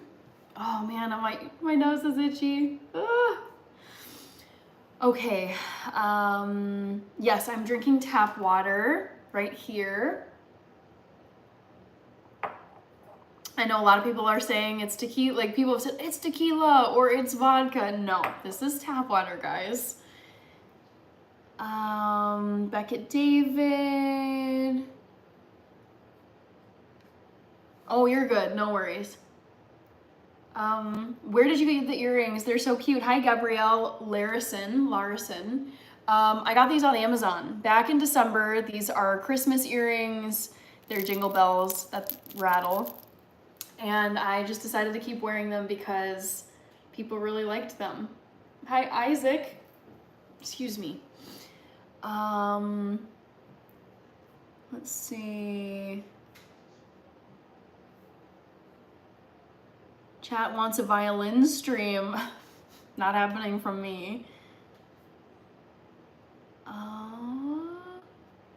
S1: man, my nose is itchy. Ugh. Okay, yes, I'm drinking tap water right here. I know a lot of people are saying it's tequila, like people have said it's tequila or it's vodka. No, this is tap water, guys. Beckett David. Oh, you're good, no worries. Where did you get the earrings? They're so cute. Hi, Gabrielle Larson. I got these on Amazon back in December. These are Christmas earrings. They're jingle bells that rattle. And I just decided to keep wearing them because People really liked them. Hi, Isaac. Excuse me. Let's see. Chat wants a violin stream. Not happening from me.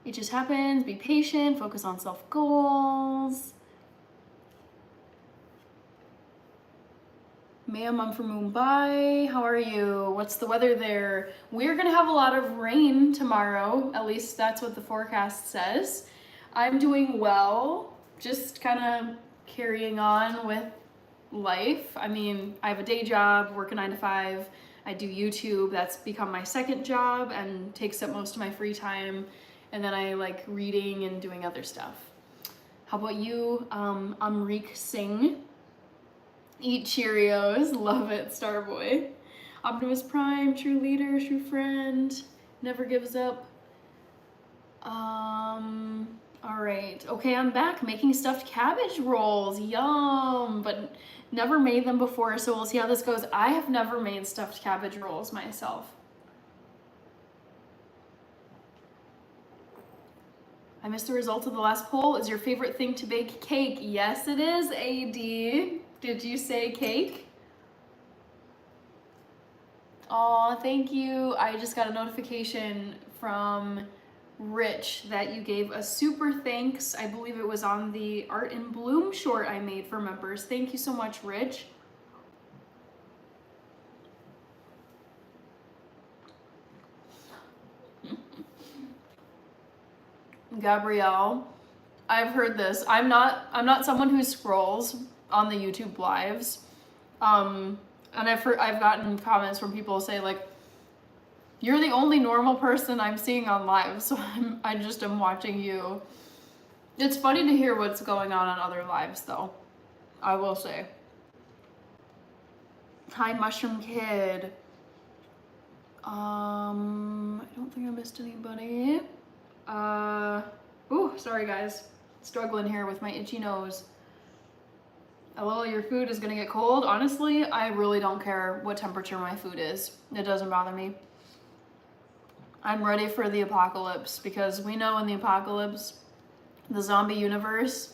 S1: It just happens. Be patient. Focus on self goals. Ma'am, I'm from Mumbai. How are you? What's the weather there? We're gonna have a lot of rain tomorrow. At least that's what the forecast says. I'm doing well. Just kind of carrying on with life. I mean, I have a day job, work a 9 to 5. I do YouTube. That's become my second job and takes up most of my free time. And then I like reading and doing other stuff. How about you? Amrik Singh. Eat Cheerios. Love it, Starboy. Optimus Prime, true leader, true friend, never gives up. All right. Okay, I'm back making stuffed cabbage rolls. Yum, but never made them before, so we'll see how this goes. I have never made stuffed cabbage rolls myself. I missed the result of the last poll. Is your favorite thing to bake cake? Yes, it is, AD. Did you say cake? Aw, thank you. I just got a notification from Rich that you gave a super thanks. I believe it was on the Art in Bloom short I made for members. Thank you so much, Rich. Gabrielle, I've heard this. I'm not someone who scrolls on the YouTube lives. And I've gotten comments from people say like, you're the only normal person I'm seeing on live, so I just am watching you. It's funny to hear what's going on other lives though, I will say. Hi, Mushroom Kid. I don't think I missed anybody. Ooh, sorry guys. Struggling here with my itchy nose. Hello, your food is gonna get cold. Honestly, I really don't care what temperature my food is. It doesn't bother me. I'm ready for the apocalypse because we know in the apocalypse, the zombie universe,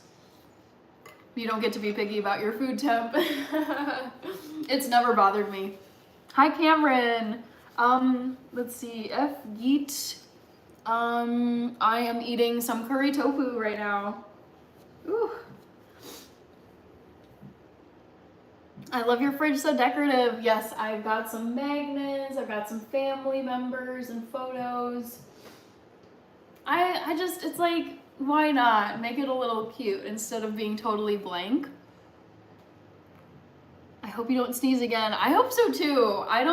S1: you don't get to be picky about your food temp. It's never bothered me. Hi, Cameron. Let's see, F Yeet. I am eating some curry tofu right now. Ooh. I love your fridge, so decorative. Yes, I've got some magnets, I've got some family members and photos. I just, it's like, why not? Make it a little cute instead of being totally blank. I hope you don't sneeze again. I hope so too. I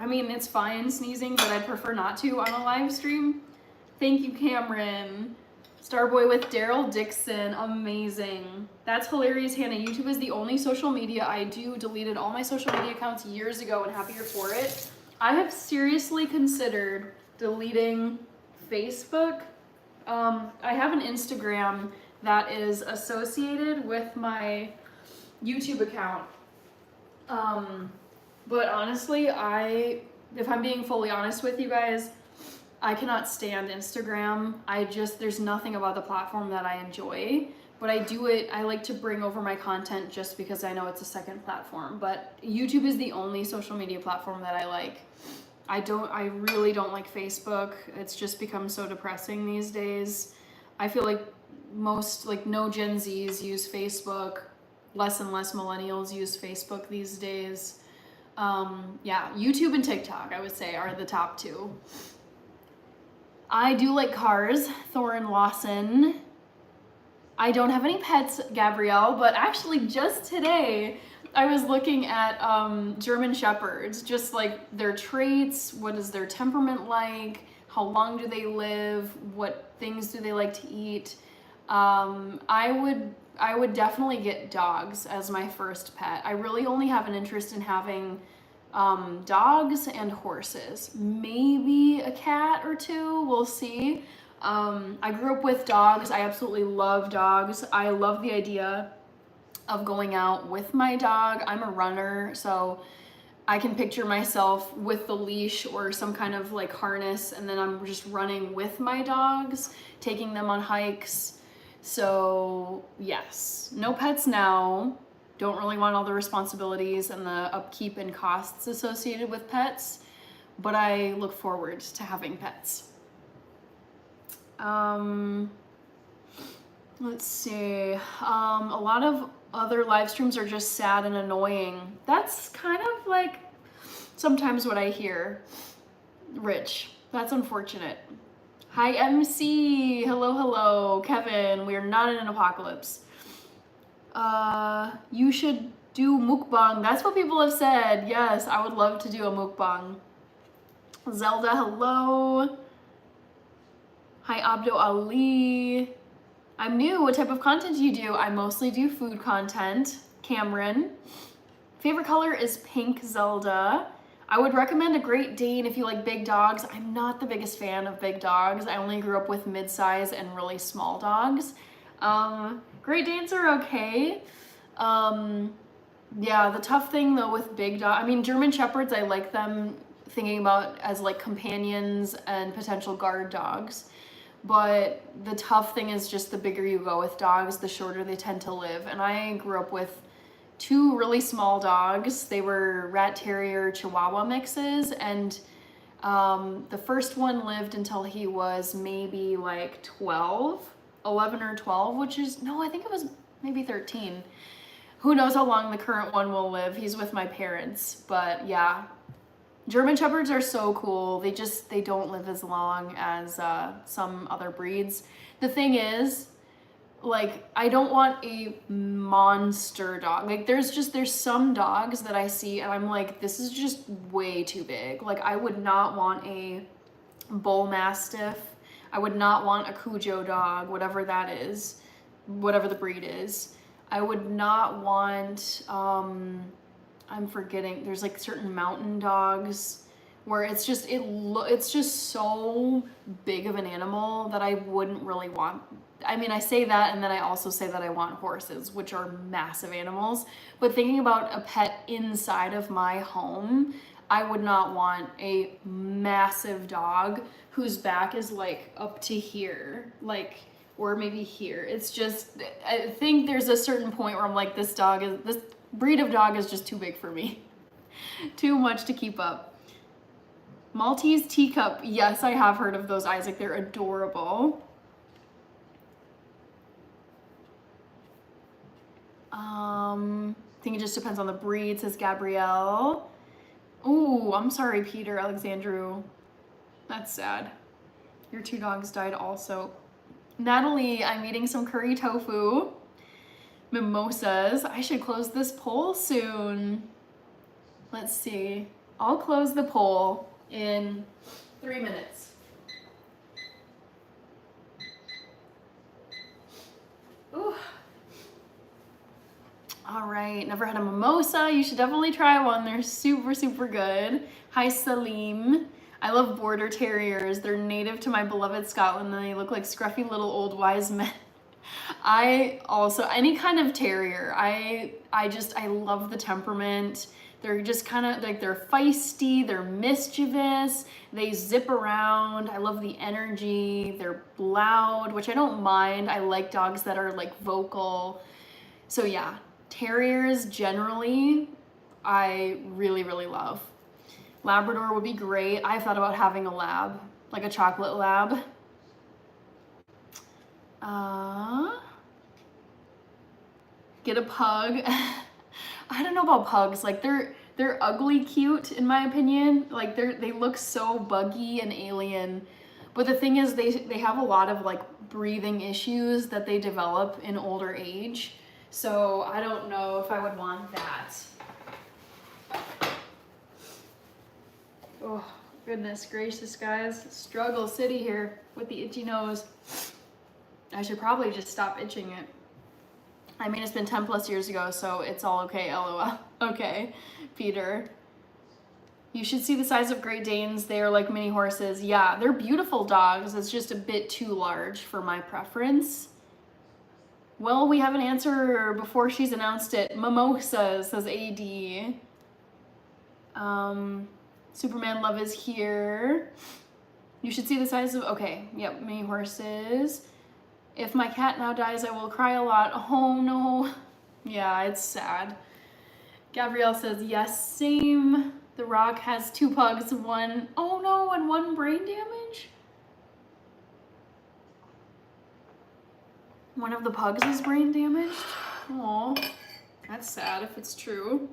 S1: mean, it's fine sneezing, but I'd prefer not to on a live stream. Thank you, Cameron. Starboy with Daryl Dixon, amazing. That's hilarious, Hannah. YouTube is the only social media I do. Deleted all my social media accounts years ago and happier for it. I have seriously considered deleting Facebook. I have an Instagram that is associated with my YouTube account. But honestly, if I'm being fully honest with you guys, I cannot stand Instagram. There's nothing about the platform that I enjoy, but I like to bring over my content just because I know it's a second platform. But YouTube is the only social media platform that I like. I really don't like Facebook. It's just become so depressing these days. I feel like no Gen Zs use Facebook. Less and less millennials use Facebook these days. Yeah, YouTube and TikTok, I would say, are the top two. I do like cars, Thorin Lawson. I don't have any pets, Gabrielle, but actually just today I was looking at German Shepherds, just like their traits, what is their temperament like, how long do they live, what things do they like to eat. I would definitely get dogs as my first pet. I really only have an interest in having dogs and horses, maybe a cat or two, we'll see. I grew up with dogs. I absolutely love dogs. I love the idea of going out with my dog. I'm a runner, so I can picture myself with the leash or some kind of like harness, and then I'm just running with my dogs, taking them on hikes. So yes, no pets now. Don't really want all the responsibilities and the upkeep and costs associated with pets, but I look forward to having pets. Let's see. A lot of other live streams are just sad and annoying. That's kind of like sometimes what I hear. Rich, that's unfortunate. Hi MC, hello, hello. Kevin, we are not in an apocalypse. You should do mukbang. That's what people have said. Yes, I would love to do a mukbang. Zelda, hello. Hi Abdo Ali. I'm new. What type of content do you do? I mostly do food content. Cameron. Favorite color is pink, Zelda. I would recommend a Great Dane if you like big dogs. I'm not the biggest fan of big dogs. I only grew up with mid-size and really small dogs. Great Danes are okay. Yeah, the tough thing though with big dogs, I mean, German Shepherds, I like them thinking about as like companions and potential guard dogs. But the tough thing is just the bigger you go with dogs, the shorter they tend to live. And I grew up with 2 really small dogs. They were Rat Terrier Chihuahua mixes, and the first one lived until he was maybe like 11 or 12, which is, no, I think it was maybe 13. Who knows how long the current one will live. He's with my parents, but yeah. German Shepherds are so cool. They don't live as long as some other breeds. The thing is, like, I don't want a monster dog. Like, there's some dogs that I see and I'm like, this is just way too big. Like, I would not want a bull mastiff. I would not want a Cujo dog, whatever that is, whatever the breed is. I would not want, I'm forgetting, there's like certain mountain dogs where it's just so big of an animal that I wouldn't really want. I mean, I say that, and then I also say that I want horses, which are massive animals. But thinking about a pet inside of my home, I would not want a massive dog whose back is like up to here, like, or maybe here. It's just, I think there's a certain point where I'm like, this breed of dog is just too big for me. Too much to keep up. Maltese teacup. Yes, I have heard of those, Isaac. They're adorable. I think it just depends on the breed, says Gabrielle. Ooh, I'm sorry, Peter Alexandru. That's sad. Your 2 dogs died also. Natalie, I'm eating some curry tofu. Mimosas. I should close this poll soon. Let's see. I'll close the poll in 3 minutes. Ooh. All right, never had a mimosa. You should definitely try one. They're super, super good. Hi, Salim. I love border terriers. They're native to my beloved Scotland, and they look like scruffy little old wise men. I also, any kind of terrier, I love the temperament. They're just kind of like, they're feisty, they're mischievous, they zip around. I love the energy. They're loud, which I don't mind. I like dogs that are like vocal. So yeah, terriers generally, I really, really love. Labrador would be great. I've thought about having a lab, like a chocolate lab. Get a pug. I don't know about pugs. Like they're ugly cute in my opinion. Like they look so buggy and alien. But the thing is they have a lot of like breathing issues that they develop in older age. So I don't know if I would want that. Oh, goodness gracious, guys. Struggle city here with the itchy nose. I should probably just stop itching it. I mean, it's been 10 plus years ago, so it's all okay, LOL. Okay, Peter. You should see the size of Great Danes. They are like mini horses. Yeah, they're beautiful dogs. It's just a bit too large for my preference. Well, we have an answer before she's announced it. Mimosa, says AD. Superman Love is here. You should see the size of, okay, yep, mini horses. If my cat now dies, I will cry a lot. Oh no. Yeah, it's sad. Gabrielle says, yes, same. The Rock has 2 pugs, one, oh no, and 1 brain damage? One of the pugs is brain damaged? Oh, that's sad if it's true.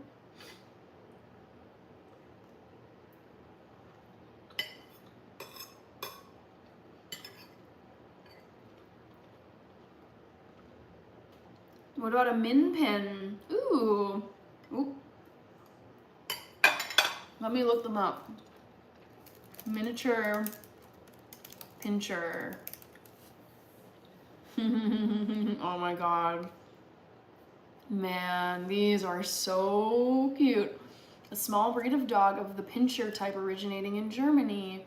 S1: What about a min pin? Ooh. Ooh. Let me look them up. Miniature pinscher. Oh my god. Man, these are so cute. A small breed of dog of the pinscher type originating in Germany.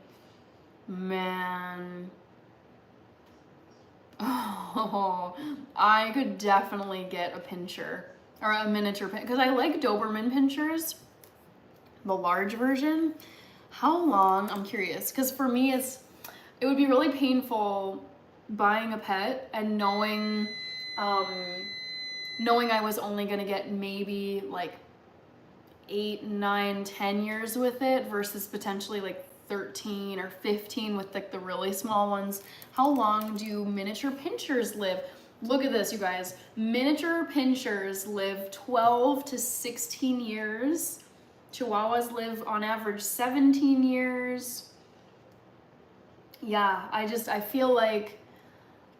S1: Man. Oh, I could definitely get a pinscher or a miniature pin because I like Doberman pinschers, the large version. How long? I'm curious because for me it would be really painful buying a pet and knowing I was only gonna get maybe like 8, 9, 10 years with it versus potentially like 13 or 15 with like the really small ones. How long do miniature pinschers live? Look at this, you guys. Miniature pinschers live 12 to 16 years. Chihuahuas live on average 17 years. Yeah, I feel like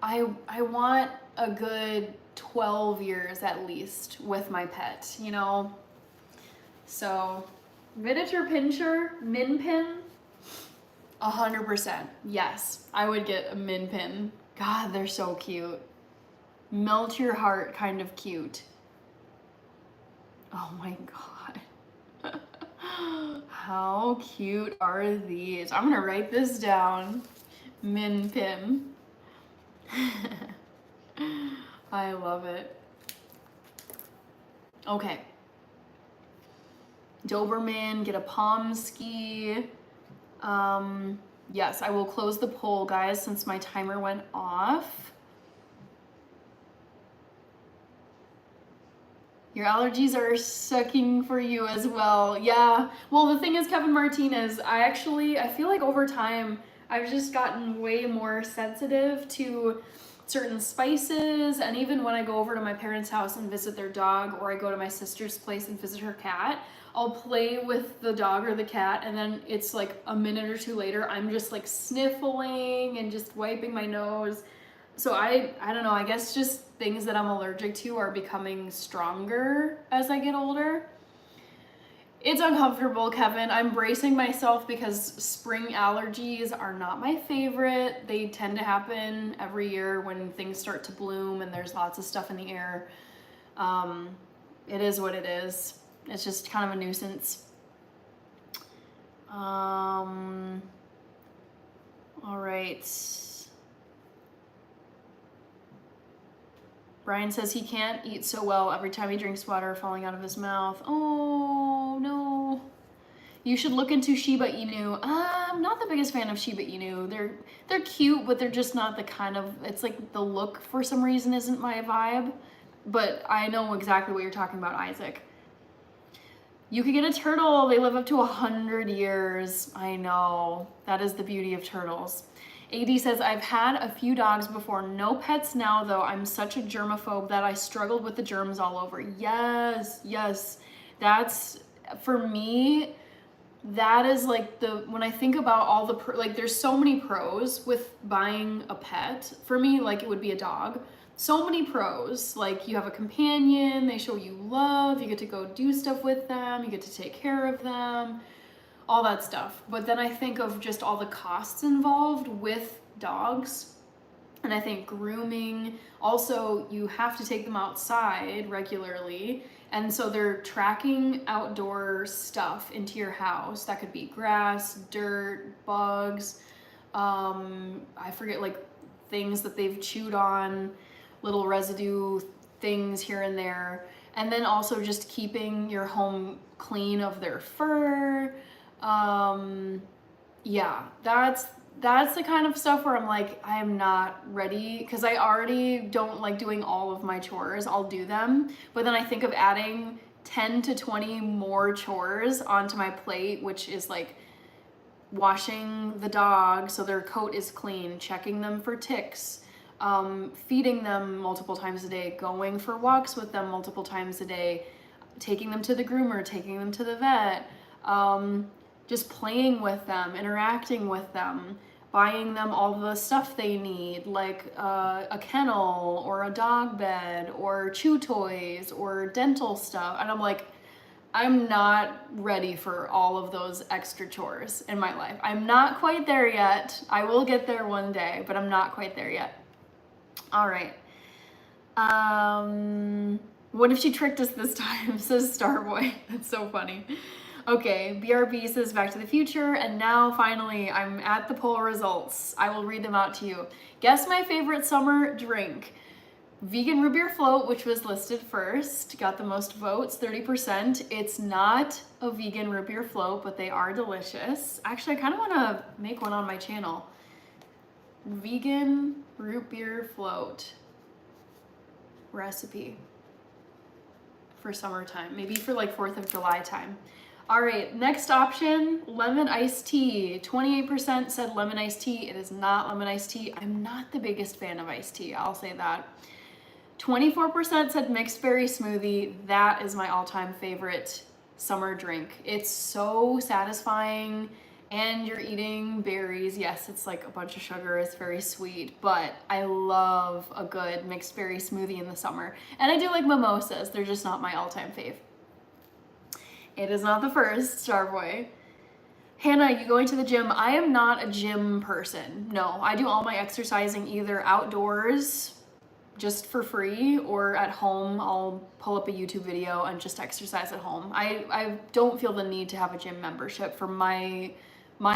S1: I want a good 12 years at least with my pet, you know? So, miniature pinscher, min pin, 100%. Yes, I would get a min pin. God, they're so cute. Melt your heart kind of cute. Oh my god. How cute are these? I'm gonna write this down. Min pin. I love it. Okay. Doberman, get a Pomsky. Yes, I will close the poll, guys, since my timer went off. Your allergies are sucking for you as well. Yeah. Well, the thing is, Kevin Martinez, I feel like over time, I've just gotten way more sensitive to certain spices, and even when I go over to my parents' house and visit their dog, or I go to my sister's place and visit her cat, I'll play with the dog or the cat, and then it's like a minute or two later, I'm just like sniffling and just wiping my nose. So I don't know, I guess just things that I'm allergic to are becoming stronger as I get older. It's uncomfortable, Kevin. I'm bracing myself because spring allergies are not my favorite. They tend to happen every year when things start to bloom and there's lots of stuff in the air. It is what it is. It's just kind of a nuisance. All right. Brian says he can't eat so well every time he drinks water falling out of his mouth. Oh, no. You should look into Shiba Inu. I'm not the biggest fan of Shiba Inu. They're cute, but they're just not the kind of, it's like the look for some reason isn't my vibe. But I know exactly what you're talking about, Isaac. You could get a turtle. They live up to 100 years. I know. That is the beauty of turtles. AD says, I've had a few dogs before. No pets now, though. I'm such a germaphobe that I struggled with the germs all over. Yes, yes. That's, for me, that is like when I think about all the, like there's so many pros with buying a pet. For me, like it would be a dog. So many pros, like you have a companion, they show you love, you get to go do stuff with them, you get to take care of them, all that stuff. But then I think of just all the costs involved with dogs. And I think grooming, also you have to take them outside regularly. And so they're tracking outdoor stuff into your house. That could be grass, dirt, bugs, I forget, like things that they've chewed on, little residue things here and there. And then also just keeping your home clean of their fur. Yeah, that's the kind of stuff where I'm like, I am not ready, because I already don't like doing all of my chores. I'll do them, but then I think of adding 10 to 20 more chores onto my plate, which is like washing the dog so their coat is clean, checking them for ticks, feeding them multiple times a day, going for walks with them multiple times a day, taking them to the groomer, taking them to the vet, just playing with them, interacting with them, buying them all the stuff they need, like a kennel or a dog bed or chew toys or dental stuff. And I'm like, I'm not ready for all of those extra chores in my life. I'm not quite there yet. I will get there one day, but I'm not quite there yet. All right. What if she tricked us this time, says Starboy. That's so funny. Okay, BRB says Back to the Future, and now finally I'm at the poll results. I will read them out to you. Guess my favorite summer drink. Vegan root beer float, which was listed first, got the most votes, 30%. It's not a vegan root beer float, but they are delicious. Actually, I kind of want to make one on my channel. Vegan root beer float recipe for summertime, maybe for like 4th of July time. All right, next option, lemon iced tea. 28% said lemon iced tea. It is not lemon iced tea. I'm not the biggest fan of iced tea, I'll say that. 24% said mixed berry smoothie. That is my all-time favorite summer drink. It's so satisfying, and you're eating berries. Yes, it's like a bunch of sugar. It's very sweet, but I love a good mixed berry smoothie in the summer. And I do like mimosas. They're just not my all-time fave. It is not the first, Starboy. Hannah, you going to the gym? I am not a gym person. No, I do all my exercising either outdoors, just for free, or at home. I'll pull up a YouTube video and just exercise at home. I don't feel the need to have a gym membership for my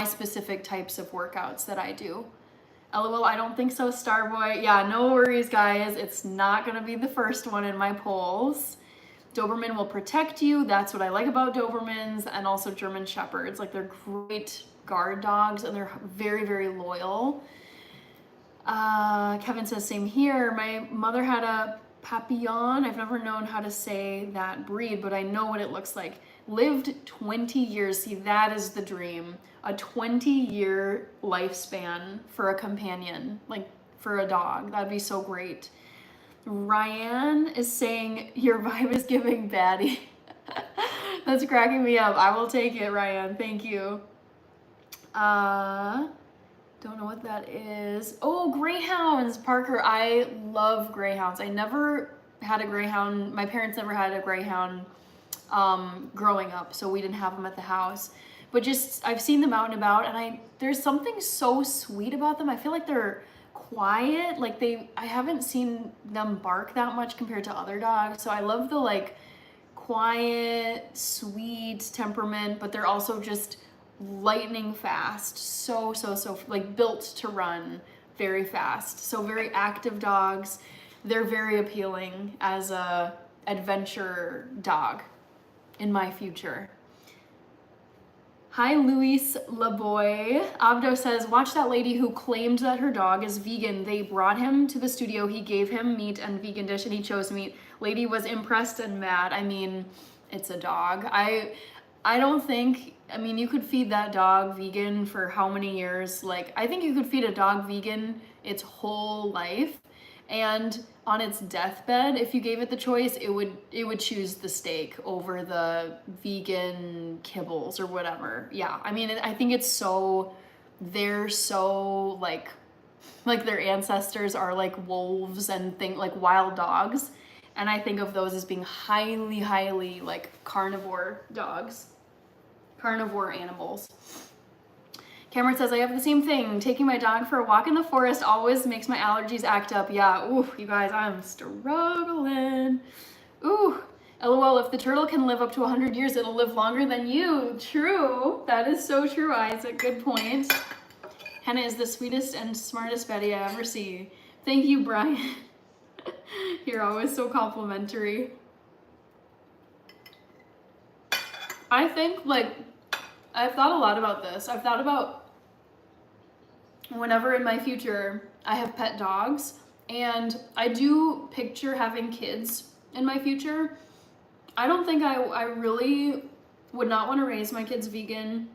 S1: specific types of workouts that I do. LOL, I don't think so, Starboy. Yeah, no worries, guys. It's not gonna be the first one in my polls. Doberman will protect you. That's what I like about Dobermans, and also German Shepherds. Like, they're great guard dogs, and they're very, very loyal. Kevin says, same here. My mother had a Papillon. I've never known how to say that breed, but I know what it looks like. Lived 20 years. See, that is the dream. A 20-year lifespan for a companion, like for a dog. That'd be so great. Ryan is saying, your vibe is giving baddie. That's cracking me up. I will take it, Ryan. Thank you. Don't know what that is. Oh, greyhounds, Parker. I love greyhounds. I never had a greyhound. My parents never had a greyhound growing up, so we didn't have them at the house. But just, I've seen them out and about, and there's something so sweet about them. I feel like they're quiet. Like, I haven't seen them bark that much compared to other dogs. So I love the like quiet, sweet temperament, but they're also just lightning fast. So like built to run very fast. So very active dogs. They're very appealing as a adventure dog in my future. Hi, Luis Laboy. Abdo says, watch that lady who claimed that her dog is vegan. They brought him to the studio. He gave him meat and vegan dish, and he chose meat. Lady was impressed and mad. I mean, it's a dog. I don't think, I mean, you could feed that dog vegan for how many years? Like, I think you could feed a dog vegan its whole life, and on its deathbed, if you gave it the choice, it would choose the steak over the vegan kibbles or whatever. Yeah, I mean, I think it's so, they're so like their ancestors are like wolves and like wild dogs, and I think of those as being highly like carnivore dogs, carnivore animals. Cameron says, I have the same thing. Taking my dog for a walk in the forest always makes my allergies act up. Yeah, ooh, you guys, I'm struggling. Ooh, LOL, if the turtle can live up to 100 years, it'll live longer than you. True, that is so true, Isaac, good point. Hannah is the sweetest and smartest Betty I ever see. Thank you, Brian. You're always so complimentary. I think, like, I've thought a lot about this. I've thought about whenever in my future I have pet dogs, and I do picture having kids in my future. I don't think I really would not want to raise my kids vegan,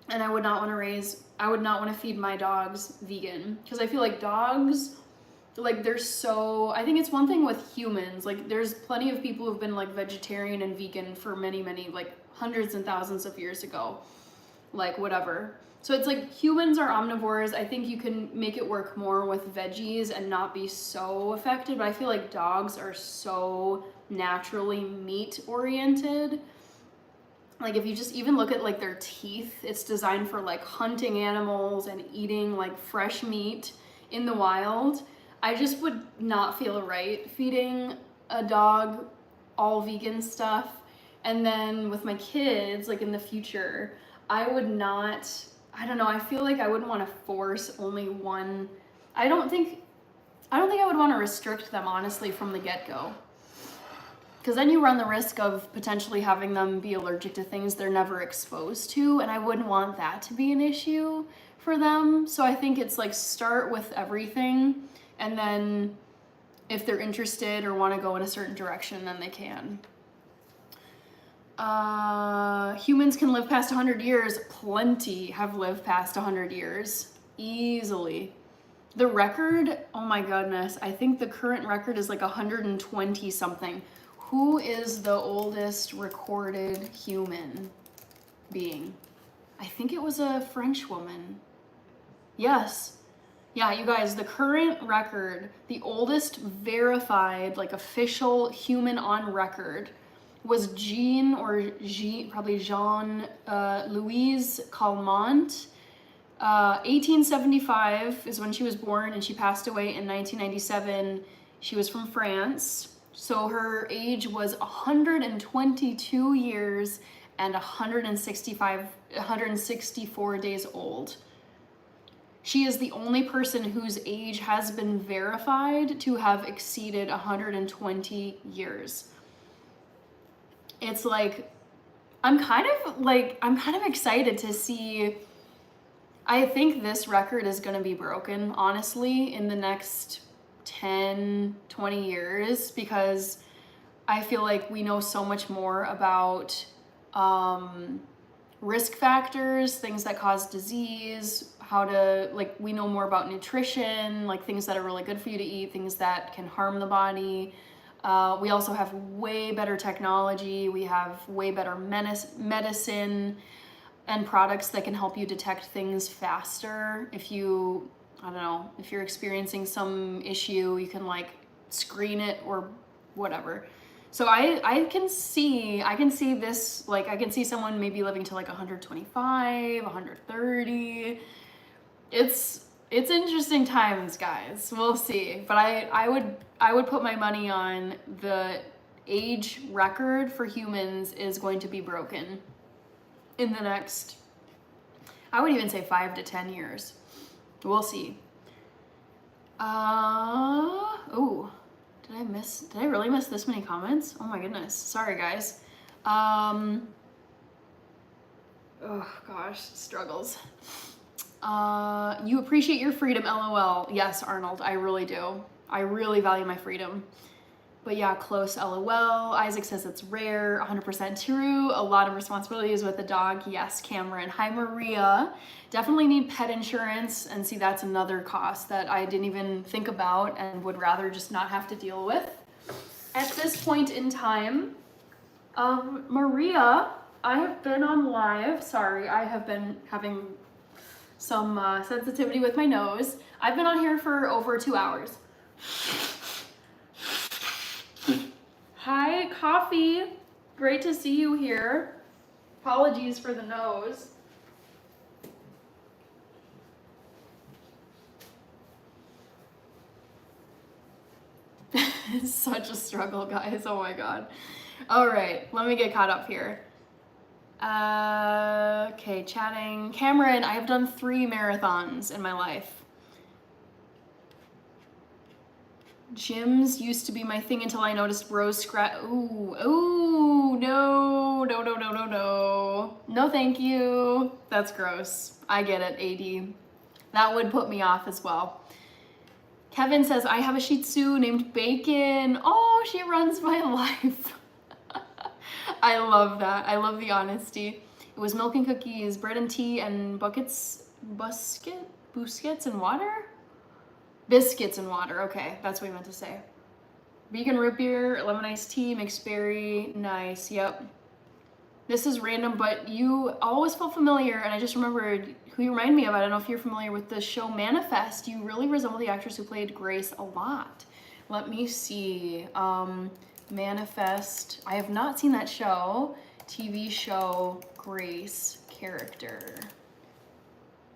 S1: and I would not want to feed my dogs vegan, because I feel like dogs, like, they're so, I think it's one thing with humans, like, there's plenty of people who've been like vegetarian and vegan for many, like hundreds and thousands of years ago, like, whatever. So it's like humans are omnivores. I think you can make it work more with veggies and not be so affected, but I feel like dogs are so naturally meat oriented. Like, if you just even look at like their teeth, it's designed for like hunting animals and eating like fresh meat in the wild. I just would not feel right feeding a dog all vegan stuff. And then with my kids, like in the future, I would not, I don't know, I feel like I wouldn't want to force only one. I don't think I would want to restrict them, honestly, from the get-go. Because then you run the risk of potentially having them be allergic to things they're never exposed to, and I wouldn't want that to be an issue for them. So I think it's like, start with everything, and then if they're interested or want to go in a certain direction, then they can. Humans can live past 100 years. Plenty have lived past 100 years. Easily. The record, oh my goodness, I think the current record is like 120 something. Who is the oldest recorded human being? I think it was a French woman. Yes. Yeah, you guys, the current record, the oldest verified, like, official human on record was probably Jean Louise Calment. 1875 is when she was born, and she passed away in 1997. She was from France. So her age was 122 years and 164 days old. She is the only person whose age has been verified to have exceeded 120 years. It's like, I'm kind of excited to see. I think this record is going to be broken, honestly, in the next 10, 20 years, because I feel like we know so much more about risk factors, things that cause disease, we know more about nutrition, like things that are really good for you to eat, things that can harm the body. We also have way better technology. We have way better medicine and products that can help you detect things faster. If you're experiencing some issue, you can like screen it or whatever. So I can see this, like, I can see someone maybe living to like 125, 130. It's interesting times, guys. We'll see. But I would put my money on the age record for humans is going to be broken in the next, I would even say 5 to 10 years. We'll see. Oh, did I really miss this many comments? Oh my goodness. Sorry, guys. Oh gosh, struggles. You appreciate your freedom, LOL. Yes, Arnold, I really do. I really value my freedom. But yeah, close, LOL. Isaac says it's rare, 100% true. A lot of responsibilities with the dog. Yes, Cameron. Hi, Maria. Definitely need pet insurance. And see, that's another cost that I didn't even think about and would rather just not have to deal with at this point in time. Maria, I have been on live. Sorry, I have been having some sensitivity with my nose. I've been on here for over 2 hours. Hi, Coffee. Great to see you here. Apologies for the nose. It's such a struggle, guys. Oh my God. All right, let me get caught up here. Okay, chatting. Cameron, I have done 3 marathons in my life. Gyms used to be my thing until I noticed bros scratch. Ooh, no. No, thank you. That's gross. I get it, AD. That would put me off as well. Kevin says, I have a Shih Tzu named Bacon. Oh, she runs my life. I love that. I love the honesty. It was milk and cookies, bread and tea, and biscuits and water? Biscuits and water. Okay, that's what we meant to say. Vegan root beer, lemon iced tea, mixed berry. Nice, yep. This is random, but you always felt familiar, and I just remembered who you remind me of. I don't know if you're familiar with the show Manifest. You really resemble the actress who played Grace a lot. Let me see. Manifest. I have not seen that show. TV show Grace character.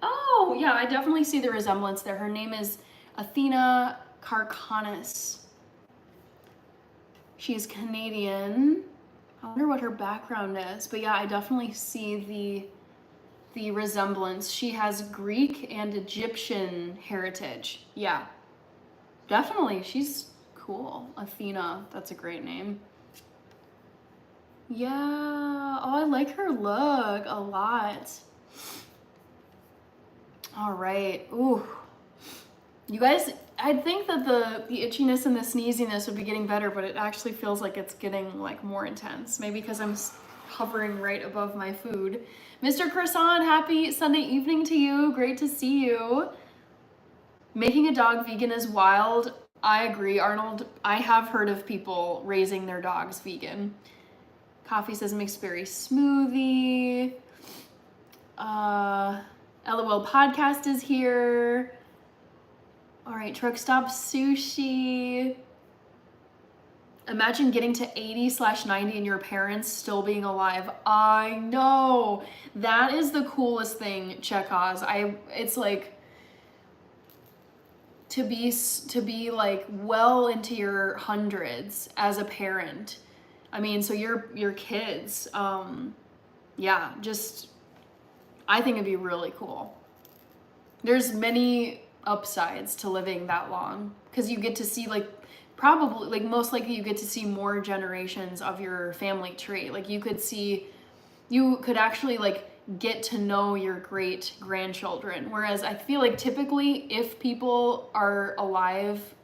S1: Oh, yeah, I definitely see the resemblance there. Her name is Athena Karkanis. She's Canadian. I wonder what her background is, but yeah, I definitely see the resemblance. She has Greek and Egyptian heritage. Yeah, definitely. She's cool. Athena, that's a great name. Yeah, oh, I like her look a lot. All right, ooh. You guys, I'd think that the itchiness and the sneeziness would be getting better, but it actually feels like it's getting like more intense. Maybe because I'm hovering right above my food. Mr. Croissant, happy Sunday evening to you. Great to see you. Making a dog vegan is wild. I agree, Arnold. I have heard of people raising their dogs vegan. Coffee says mixed berry smoothie. LOL podcast is here. All right, truck stop sushi. Imagine getting to 80/90 and your parents still being alive. I know. That is the coolest thing, Chekhaz. It's like to be like well into your hundreds as a parent. I mean, so your kids, yeah, just I think it'd be really cool. There's many upsides to living that long because you get to see probably most likely you get to see more generations of your family tree. Like you could actually get to know your great grandchildren, whereas I feel like typically if people are alive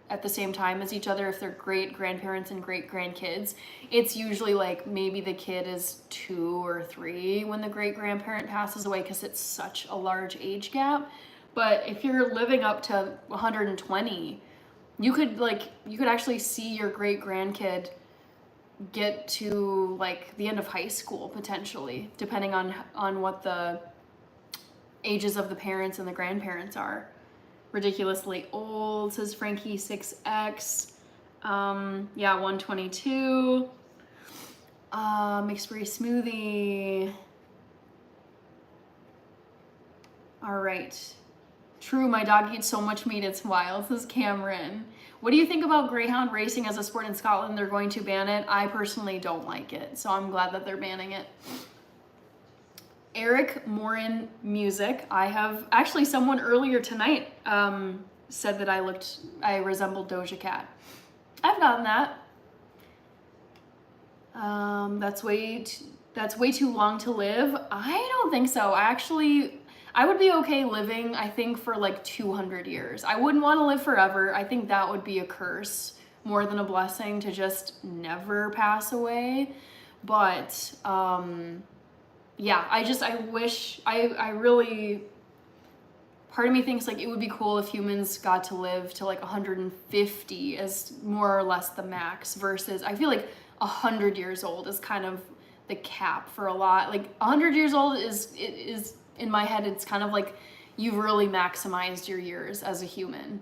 S1: at the same time as each other, if they're great grandparents and great grandkids, it's usually maybe the kid is 2 or 3 when the great grandparent passes away because it's such a large age gap. But if you're living up to 120, you could actually see your great grandkid get to the end of high school potentially, depending on what the ages of the parents and the grandparents are. Ridiculously old, says Frankie 6X. Yeah, 122. Mixed berry smoothie. All right. True, my dog eats so much meat, it's wild, says Cameron. What do you think about greyhound racing as a sport in Scotland? They're going to ban it. I personally don't like it, so I'm glad that they're banning it. Eric Morin music. I have actually someone earlier tonight said that I resembled Doja Cat. I've gotten that. That's way too long to live. I don't think so. I would be okay living, I think, for 200 years. I wouldn't want to live forever. I think that would be a curse more than a blessing to just never pass away. But yeah, I wish, I really, part of me thinks it would be cool if humans got to live to 150 as more or less the max, versus I feel 100 years old is kind of the cap for a lot. 100 years old is in my head, it's kind of you've really maximized your years as a human.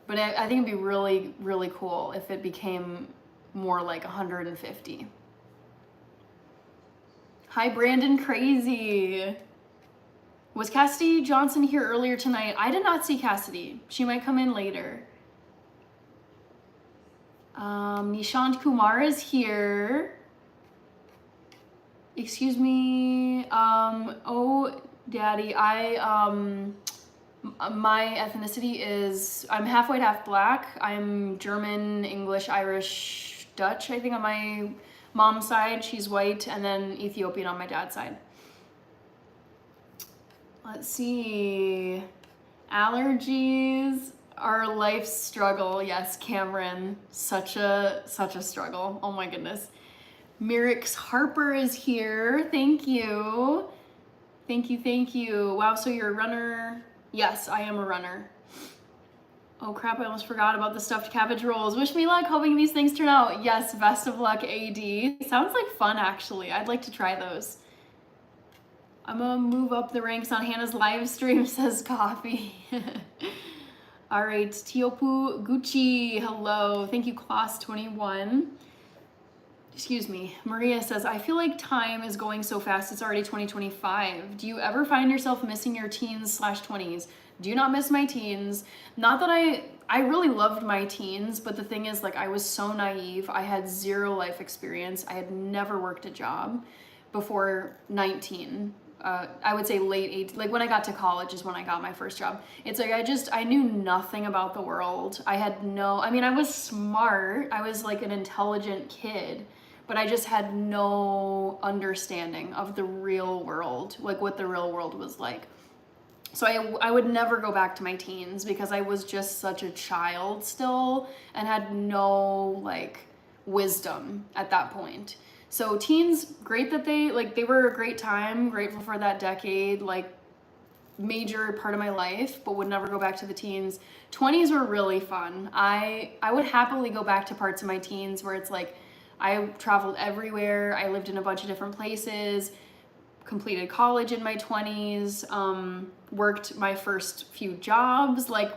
S1: But I think it'd be really, really cool if it became more 150. Hi, Brandon Crazy. Was Cassidy Johnson here earlier tonight? I did not see Cassidy. She might come in later. Nishant Kumar is here. Excuse me. Oh, Daddy, My ethnicity is, I'm half white, half black. I'm German, English, Irish, Dutch, I think on my mom's side. She's white, and then Ethiopian on my dad's side. Let's see. Allergies are life's struggle. Yes, Cameron, such a struggle. Oh my goodness. Mirix Harper is here. Thank you. Thank you, thank you. Wow, so you're a runner. Yes, I am a runner. Oh crap, I almost forgot about the stuffed cabbage rolls. Wish me luck, hoping these things turn out. Yes, best of luck, AD. Sounds like fun, actually. I'd like to try those. I'm gonna move up the ranks on Hannah's live stream, says Coffee. All right, Tiopu Gucci, hello. Thank you, Class21. Excuse me. Maria says, I feel like time is going so fast, it's already 2025. Do you ever find yourself missing your teens/20s? Do not miss my teens. Not that I really loved my teens, but the thing is, like, I was so naive. I had zero life experience. I had never worked a job before 19. I would say late 18, like when I got to college is when I got my first job. It's like, I knew nothing about the world. I was smart. I was like an intelligent kid, but I just had no understanding of the real world, like what the real world was like. So I would never go back to my teens because I was just such a child still and had no like wisdom at that point. So teens, great that they were a great time, grateful for that decade, like major part of my life, but would never go back to the teens. 20s were really fun. I would happily go back to parts of my teens where it's like, I traveled everywhere. I lived in a bunch of different places, completed college in my 20s, worked my first few jobs, like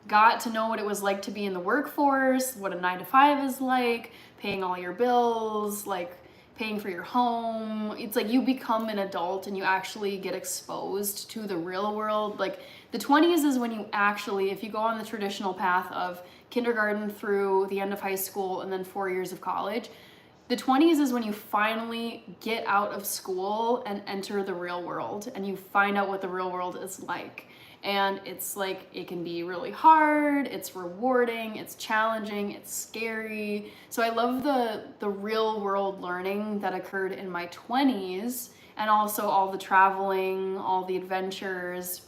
S1: got to know what it was like to be in the workforce, what a 9-to-5 is like, paying all your bills, like paying for your home. It's like you become an adult and you actually get exposed to the real world. Like the 20s is when you actually, if you go on the traditional path of kindergarten through the end of high school and then 4 years of college, the 20s is when you finally get out of school and enter the real world and you find out what the real world is like. And it's like, it can be really hard, it's rewarding, it's challenging, it's scary. So I love the real world learning that occurred in my 20s, and also all the traveling, all the adventures,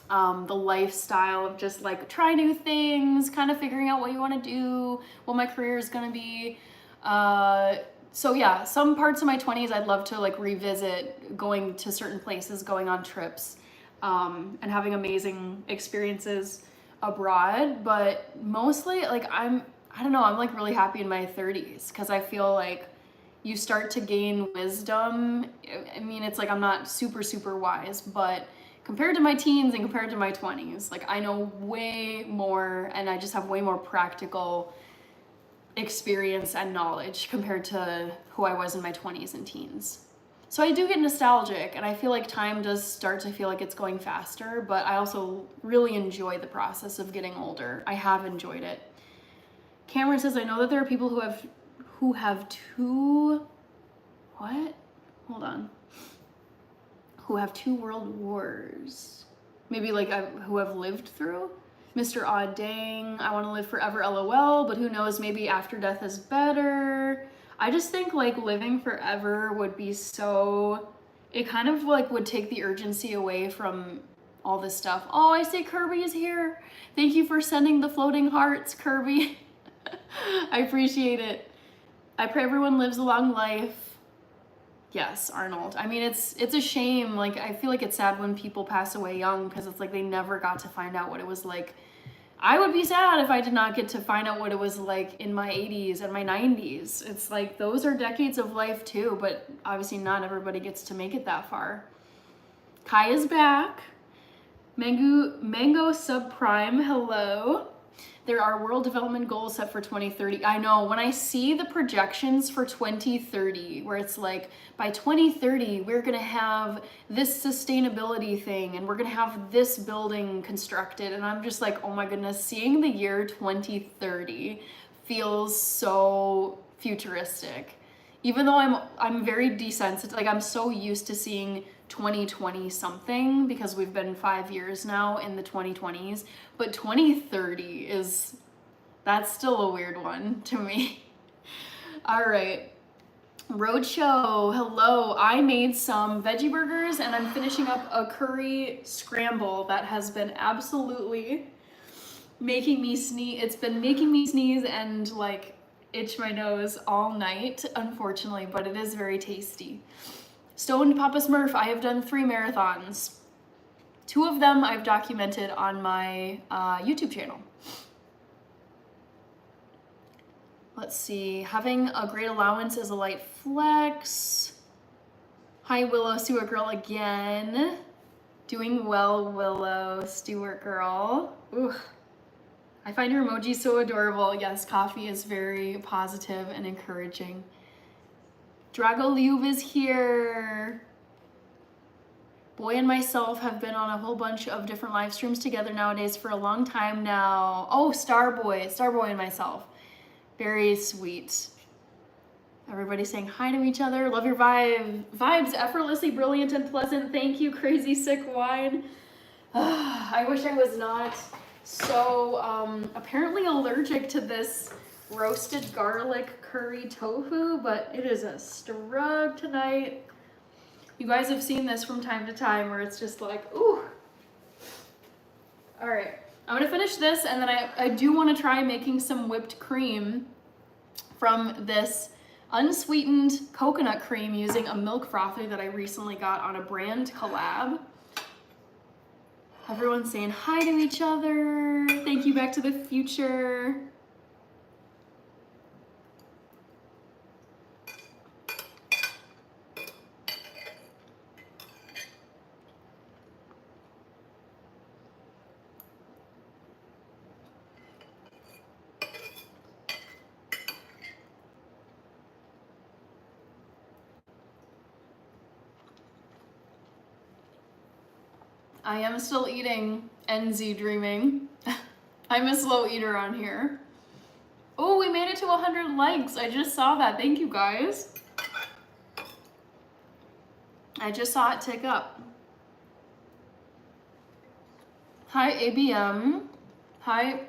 S1: the lifestyle of just like try new things, kind of figuring out what you want to do, what my career is going to be. So yeah, some parts of my 20s I'd love to like revisit, going to certain places, going on trips, and having amazing experiences abroad. But mostly like I don't know, I'm like really happy in my 30s because I feel like you start to gain wisdom. I mean, it's like I'm not super wise, but compared to my teens and compared to my 20s, like I know way more and I just have way more practical experience and knowledge compared to who I was in my 20s and teens. So I do get nostalgic and I feel like time does start to feel like it's going faster, but I also really enjoy the process of getting older. I have enjoyed it. Cameron says, I know that there are people who have two world wars. Maybe like who have lived through? Mr. Odd Dang, I want to live forever, LOL, but who knows, maybe after death is better. I just think like living forever would be so, it kind of like would take the urgency away from all this stuff. Oh, I see Kirby is here. Thank you for sending the floating hearts, Kirby. I appreciate it. I pray everyone lives a long life. Yes, Arnold. I mean, it's a shame. Like, I feel like it's sad when people pass away young because it's like they never got to find out what it was like. I would be sad if I did not get to find out what it was like in my 80s and my 90s. It's like those are decades of life too, but obviously not everybody gets to make it that far. Kai is back. Mango Subprime, hello. There are world development goals set for 2030. I know, when I see the projections for 2030, where it's like, by 2030, we're gonna have this sustainability thing, and we're gonna have this building constructed, and I'm just like, oh my goodness, seeing the year 2030 feels so futuristic. Even though I'm very desensitized, like I'm so used to seeing 2020 something, because we've been 5 years now in the 2020s, but 2030 is, that's still a weird one to me. All right. Roadshow, hello. I made some veggie burgers and I'm finishing up a curry scramble that has been absolutely making me sneeze. It's been making me sneeze and like itch my nose all night, unfortunately, but it is very tasty. Stoned Papa Smurf, I have done 3 marathons. 2 of them I've documented on my YouTube channel. Let's see, having a great allowance is a light flex. Hi Willow, Stewart girl again. Doing well, Willow, Stewart girl. Ooh, I find your emoji so adorable. Yes, coffee is very positive and encouraging. Drago Liuv is here. Boy and myself have been on a whole bunch of different live streams together nowadays for a long time now. Oh, Starboy and myself. Very sweet. Everybody saying hi to each other. Love your vibes, effortlessly brilliant and pleasant. Thank you, crazy sick wine. I wish I was not so apparently allergic to this roasted garlic curry tofu, but it is a strug tonight. You guys have seen this from time to time where it's just like, ooh. All right. I'm gonna finish this and then I do wanna try making some whipped cream from this unsweetened coconut cream using a milk frother that I recently got on a brand collab. Everyone's saying hi to each other. Thank you, Back to the Future. I am still eating NZ Dreaming. I'm a slow eater on here. Oh, we made it to 100 likes. I just saw that. Thank you guys. I just saw it tick up. Hi ABM. Hi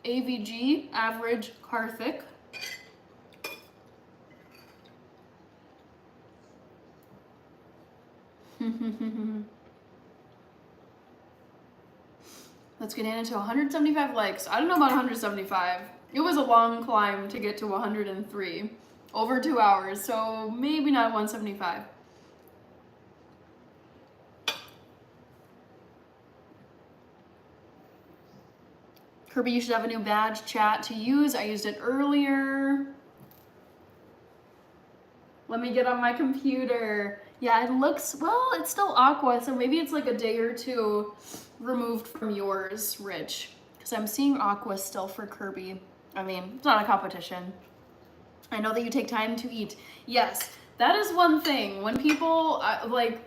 S1: AVG, Average Karthik. Let's get Anna to 175 likes. I don't know about 175. It was a long climb to get to 103. Over 2 hours, so maybe not 175. Kirby, you should have a new badge chat to use. I used it earlier. Let me get on my computer. Yeah, it looks, well, it's still aqua, so maybe it's like a day or 2 removed from yours, Rich. Because I'm seeing aqua still for Kirby. I mean, it's not a competition. I know that you take time to eat. Yes, that is one thing. When people, like,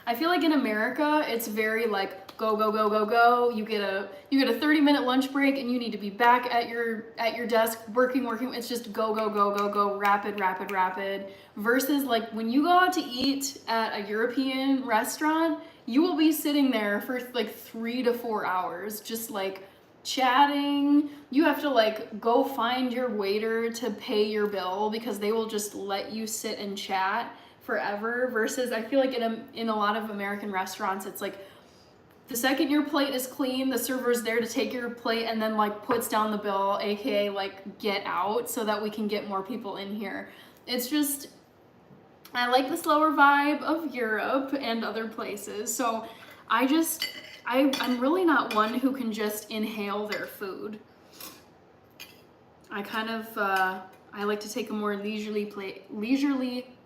S1: I feel like in America, it's very like, go, go, go, go, go. You get a 30-minute lunch break and you need to be back at your desk working. It's just go, go, go, go, go, rapid, rapid, rapid. Versus like when you go out to eat at a European restaurant, you will be sitting there for like 3 to 4 hours, just like chatting. You have to like go find your waiter to pay your bill because they will just let you sit and chat forever. Versus I feel like in a lot of American restaurants, it's like the second your plate is clean, the server's there to take your plate and then like puts down the bill, aka like get out, so that we can get more people in here. It's just, I like the slower vibe of Europe and other places. So I'm really not one who can just inhale their food. I kind of, I like to take a more leisurely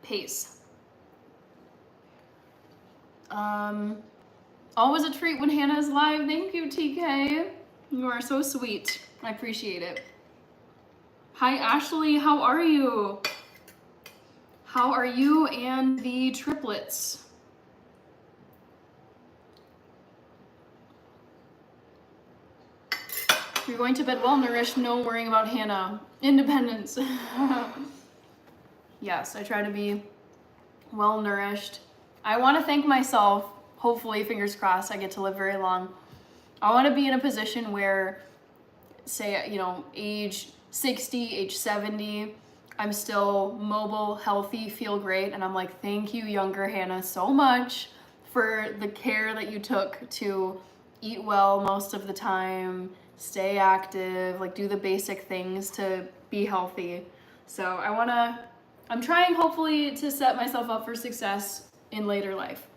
S1: pace. Always a treat when Hannah is live. Thank you, TK. You are so sweet. I appreciate it. Hi, Ashley. How are you? How are you and the triplets? You're going to bed well nourished, no worrying about Hannah. Independence. Yes, I try to be well nourished. I want to thank myself. Hopefully, fingers crossed, I get to live very long. I want to be in a position where, say, you know, age 60, age 70, I'm still mobile, healthy, feel great. And I'm like, thank you, younger Hannah, so much for the care that you took to eat well most of the time, stay active, like do the basic things to be healthy. So I'm trying hopefully to set myself up for success in later life.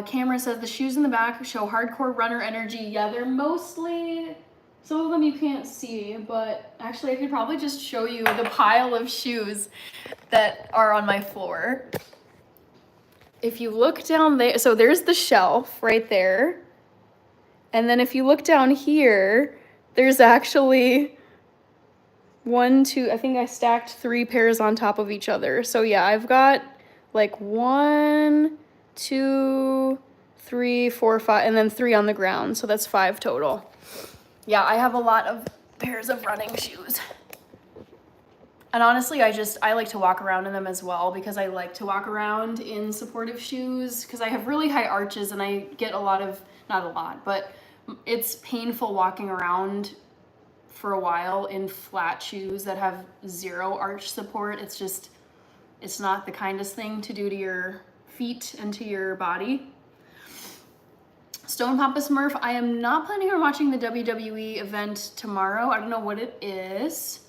S1: Cameron says the shoes in the back show hardcore runner energy. Yeah, they're mostly, some of them you can't see, but actually I could probably just show you the pile of shoes that are on my floor. If you look down there, so there's the shelf right there. And then if you look down here, there's actually one, two, I think I stacked 3 pairs on top of each other. So yeah, I've got like 1, 2, 3, 4, 5, and then 3 on the ground. So that's 5 total. Yeah, I have a lot of pairs of running shoes. And honestly, I like to walk around in them as well because I like to walk around in supportive shoes because I have really high arches and I get a lot of, not a lot, but it's painful walking around for a while in flat shoes that have 0 arch support. It's not the kindest thing to do to your feet and to your body. Stone Papa Smurf, I am not planning on watching the WWE event tomorrow. I don't know what it is.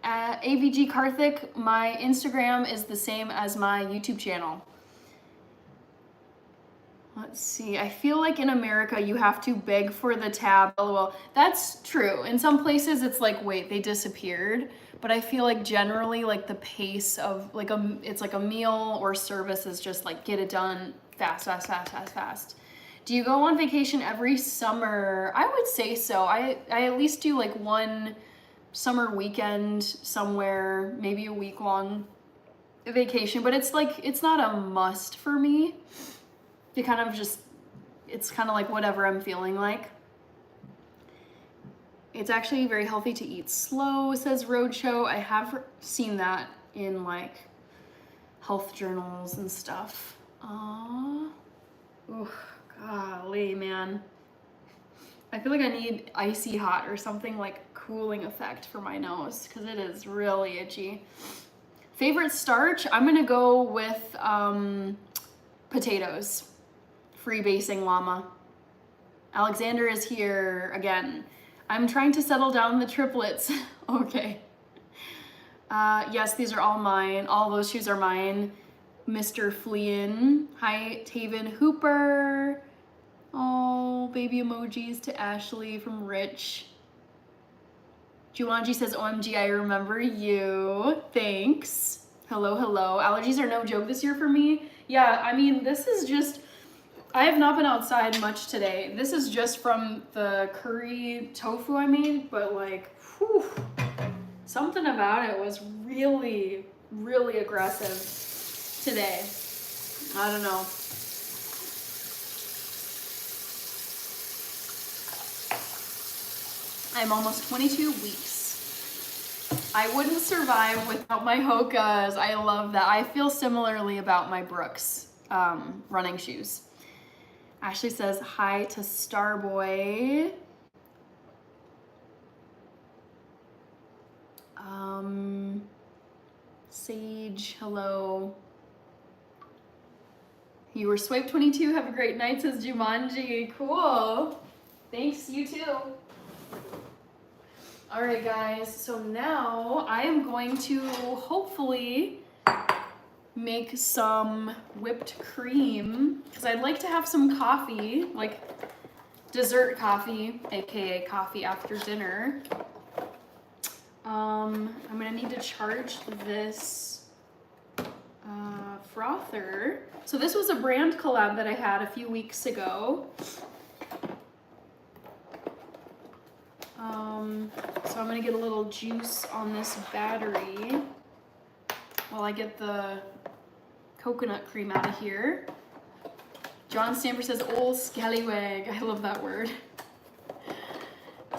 S1: AVG Karthik, my Instagram is the same as my YouTube channel. Let's see, I feel like in America you have to beg for the tab. LOL. That's true. In some places it's like, wait, they disappeared. But I feel like generally like the pace of like it's like a meal or service is just like get it done fast, fast, fast, fast, fast. Do you go on vacation every summer? I would say so. I at least do like one summer weekend somewhere, maybe a week-long vacation, but it's like, it's not a must for me. You kind of just, it's kind of like whatever I'm feeling like. It's actually very healthy to eat slow, says Roadshow. I have seen that in like health journals and stuff. Ooh, golly, man. I feel like I need icy hot or something like cooling effect for my nose because it is really itchy. Favorite starch? I'm gonna go with potatoes. Freebasing llama. Alexander is here again. I'm trying to settle down the triplets. Okay. Yes, these are all mine. All those shoes are mine. Mr. Fleein. Hi, Taven Hooper. Oh, baby emojis to Ashley from Rich. Jumanji says, OMG, I remember you. Thanks. Hello, hello. Allergies are no joke this year for me. Yeah, I mean, this is just, I have not been outside much today. This is just from the curry tofu I made, but like, whew, something about it was really, really aggressive today. I don't know. I'm almost 22 weeks. I wouldn't survive without my Hokas. I love that. I feel similarly about my Brooks running shoes. Ashley says hi to Starboy. Sage, hello. You were Swipe 22. Have a great night, says Jumanji. Cool. Thanks, you too. All right, guys, so now I am going to hopefully make some whipped cream because I'd like to have some coffee, like dessert coffee, aka coffee after dinner. I'm gonna need to charge this frother. So this was a brand collab that I had a few weeks ago. So I'm gonna get a little juice on this battery while I get the coconut cream out of here. John Stamper says, "Old scallywag." I love that word.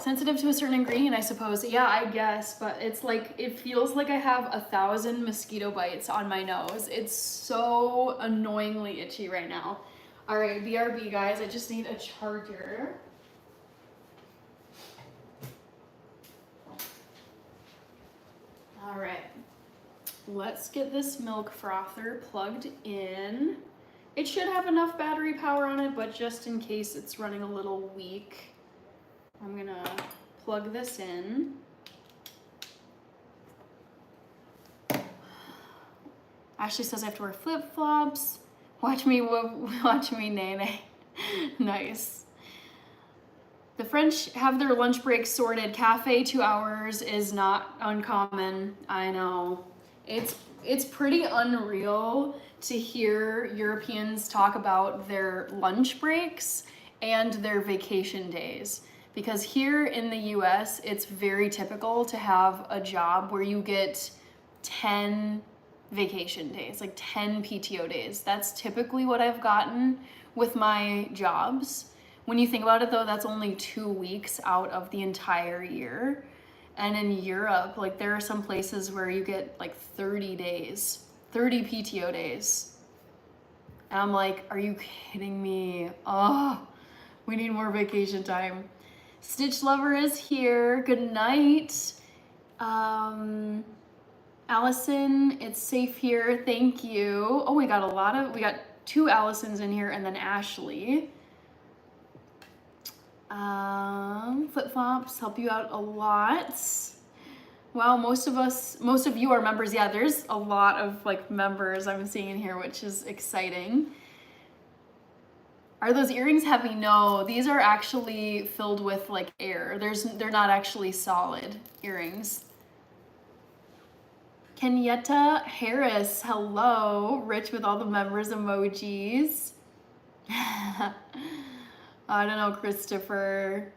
S1: Sensitive to a certain ingredient, I suppose. Yeah, I guess, but it's like, it feels like I have 1,000 mosquito bites on my nose. It's so annoyingly itchy right now. All right, BRB guys, I just need a charger. All right, let's get this milk frother plugged in. It should have enough battery power on it, but just in case it's running a little weak, I'm gonna plug this in. Ashley says I have to wear flip-flops. Watch me nay nay. Nice. The French have their lunch break sorted. Cafe 2 hours is not uncommon. I know. It's pretty unreal to hear Europeans talk about their lunch breaks and their vacation days. Because here in the US, it's very typical to have a job where you get 10 vacation days, like 10 PTO days. That's typically what I've gotten with my jobs. When you think about it though, that's only 2 weeks out of the entire year. And in Europe, like there are some places where you get like 30 days, 30 PTO days. And I'm like, are you kidding me? Oh, we need more vacation time. Stitch Lover is here. Good night. Allison, it's safe here. Thank you. Oh, we got 2 Allisons in here and then Ashley. Flip-flops help you out a lot. Wow, most of you are members. Yeah, there's a lot of like members I'm seeing in here, which is exciting. Are those earrings heavy? No, these are actually filled with like air. They're not actually solid earrings. Kenyetta Harris, hello. Rich with all the members emojis. I don't know, Christopher.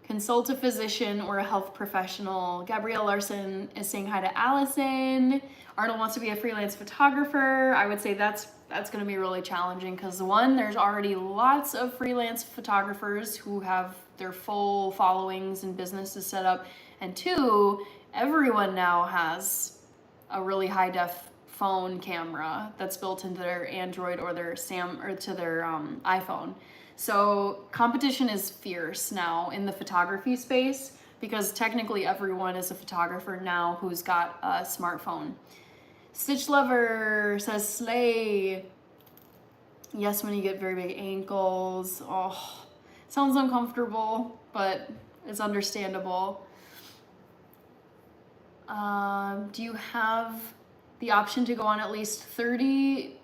S1: Consult a physician or a health professional. Gabrielle Larson is saying hi to Allison. Arnold wants to be a freelance photographer. I would say that's going to be really challenging because one, there's already lots of freelance photographers who have their full followings and businesses set up. And two, everyone now has a really high def phone camera that's built into their Android or their iPhone. So competition is fierce now in the photography space because technically everyone is a photographer now who's got a smartphone. Stitch Lover says slay. Yes, when you get very big ankles. Oh, sounds uncomfortable, but it's understandable. Do you have the option to go on at least 30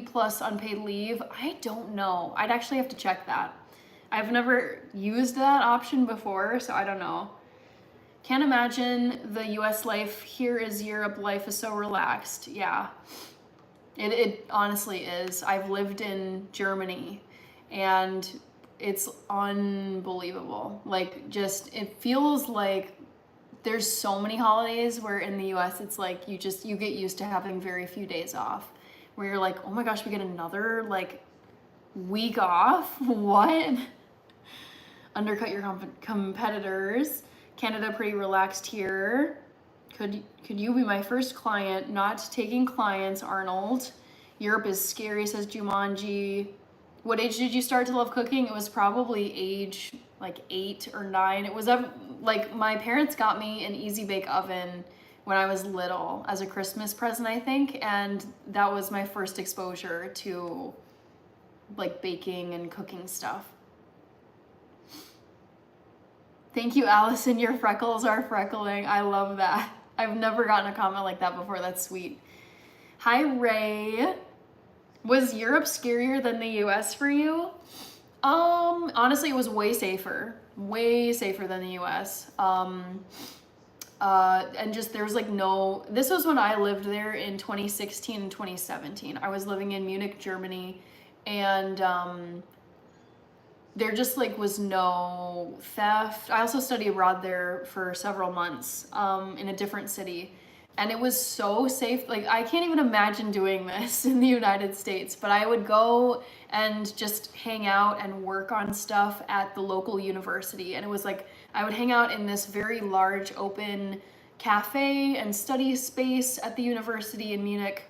S1: plus unpaid leave? I don't know. I'd actually have to check that. I've never used that option before, so I don't know. Can't imagine the US life. Here is Europe. Life is so relaxed. Yeah, it honestly is. I've lived in Germany and it's unbelievable. Like just, it feels like there's so many holidays where in the US it's like you get used to having very few days off. Where you're like, oh my gosh, we get another like week off? What? Undercut your competitors. Canada pretty relaxed here. Could you be my first client? Not taking clients, Arnold. Europe is scary, says Jumanji. What age did you start to love cooking? It was probably age like 8 or 9. It was like my parents got me an Easy Bake Oven when I was little as a Christmas present, I think, and that was my first exposure to like baking and cooking stuff. Thank you, Allison. Your freckles are freckling. I love that. I've never gotten a comment like that before. That's sweet. Hi, Ray. Was Europe scarier than the US for you? Honestly, it was way safer than the US. And just there's like no, this was when I lived there in 2016 and 2017. I was living in Munich, Germany, and there just like was no theft. I also studied abroad there for several months in a different city. And it was so safe. Like, I can't even imagine doing this in the United States, but I would go and just hang out and work on stuff at the local university. And it was like, I would hang out in this very large open cafe and study space at the university in Munich.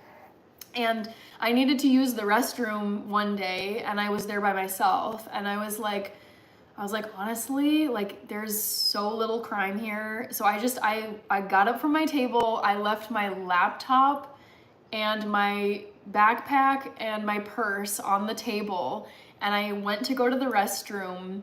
S1: And I needed to use the restroom one day, and I was there by myself. And I was like, honestly, like, there's so little crime here. So I got up from my table, I left my laptop and my backpack and my purse on the table, and I went to go to the restroom,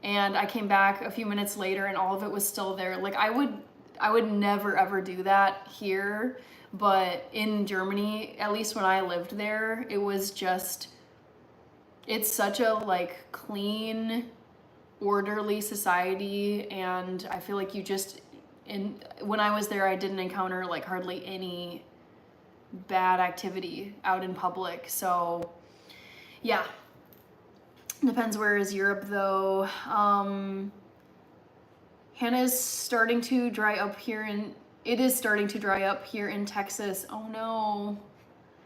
S1: and I came back a few minutes later and all of it was still there. Like, I would never ever do that here, but in Germany, at least when I lived there, it was just, it's such a like clean, orderly society, and I feel like when I was there, I didn't encounter like hardly any bad activity out in public. So yeah, depends where is Europe though. Hannah's starting to dry up here it is starting to dry up here in Texas. Oh no.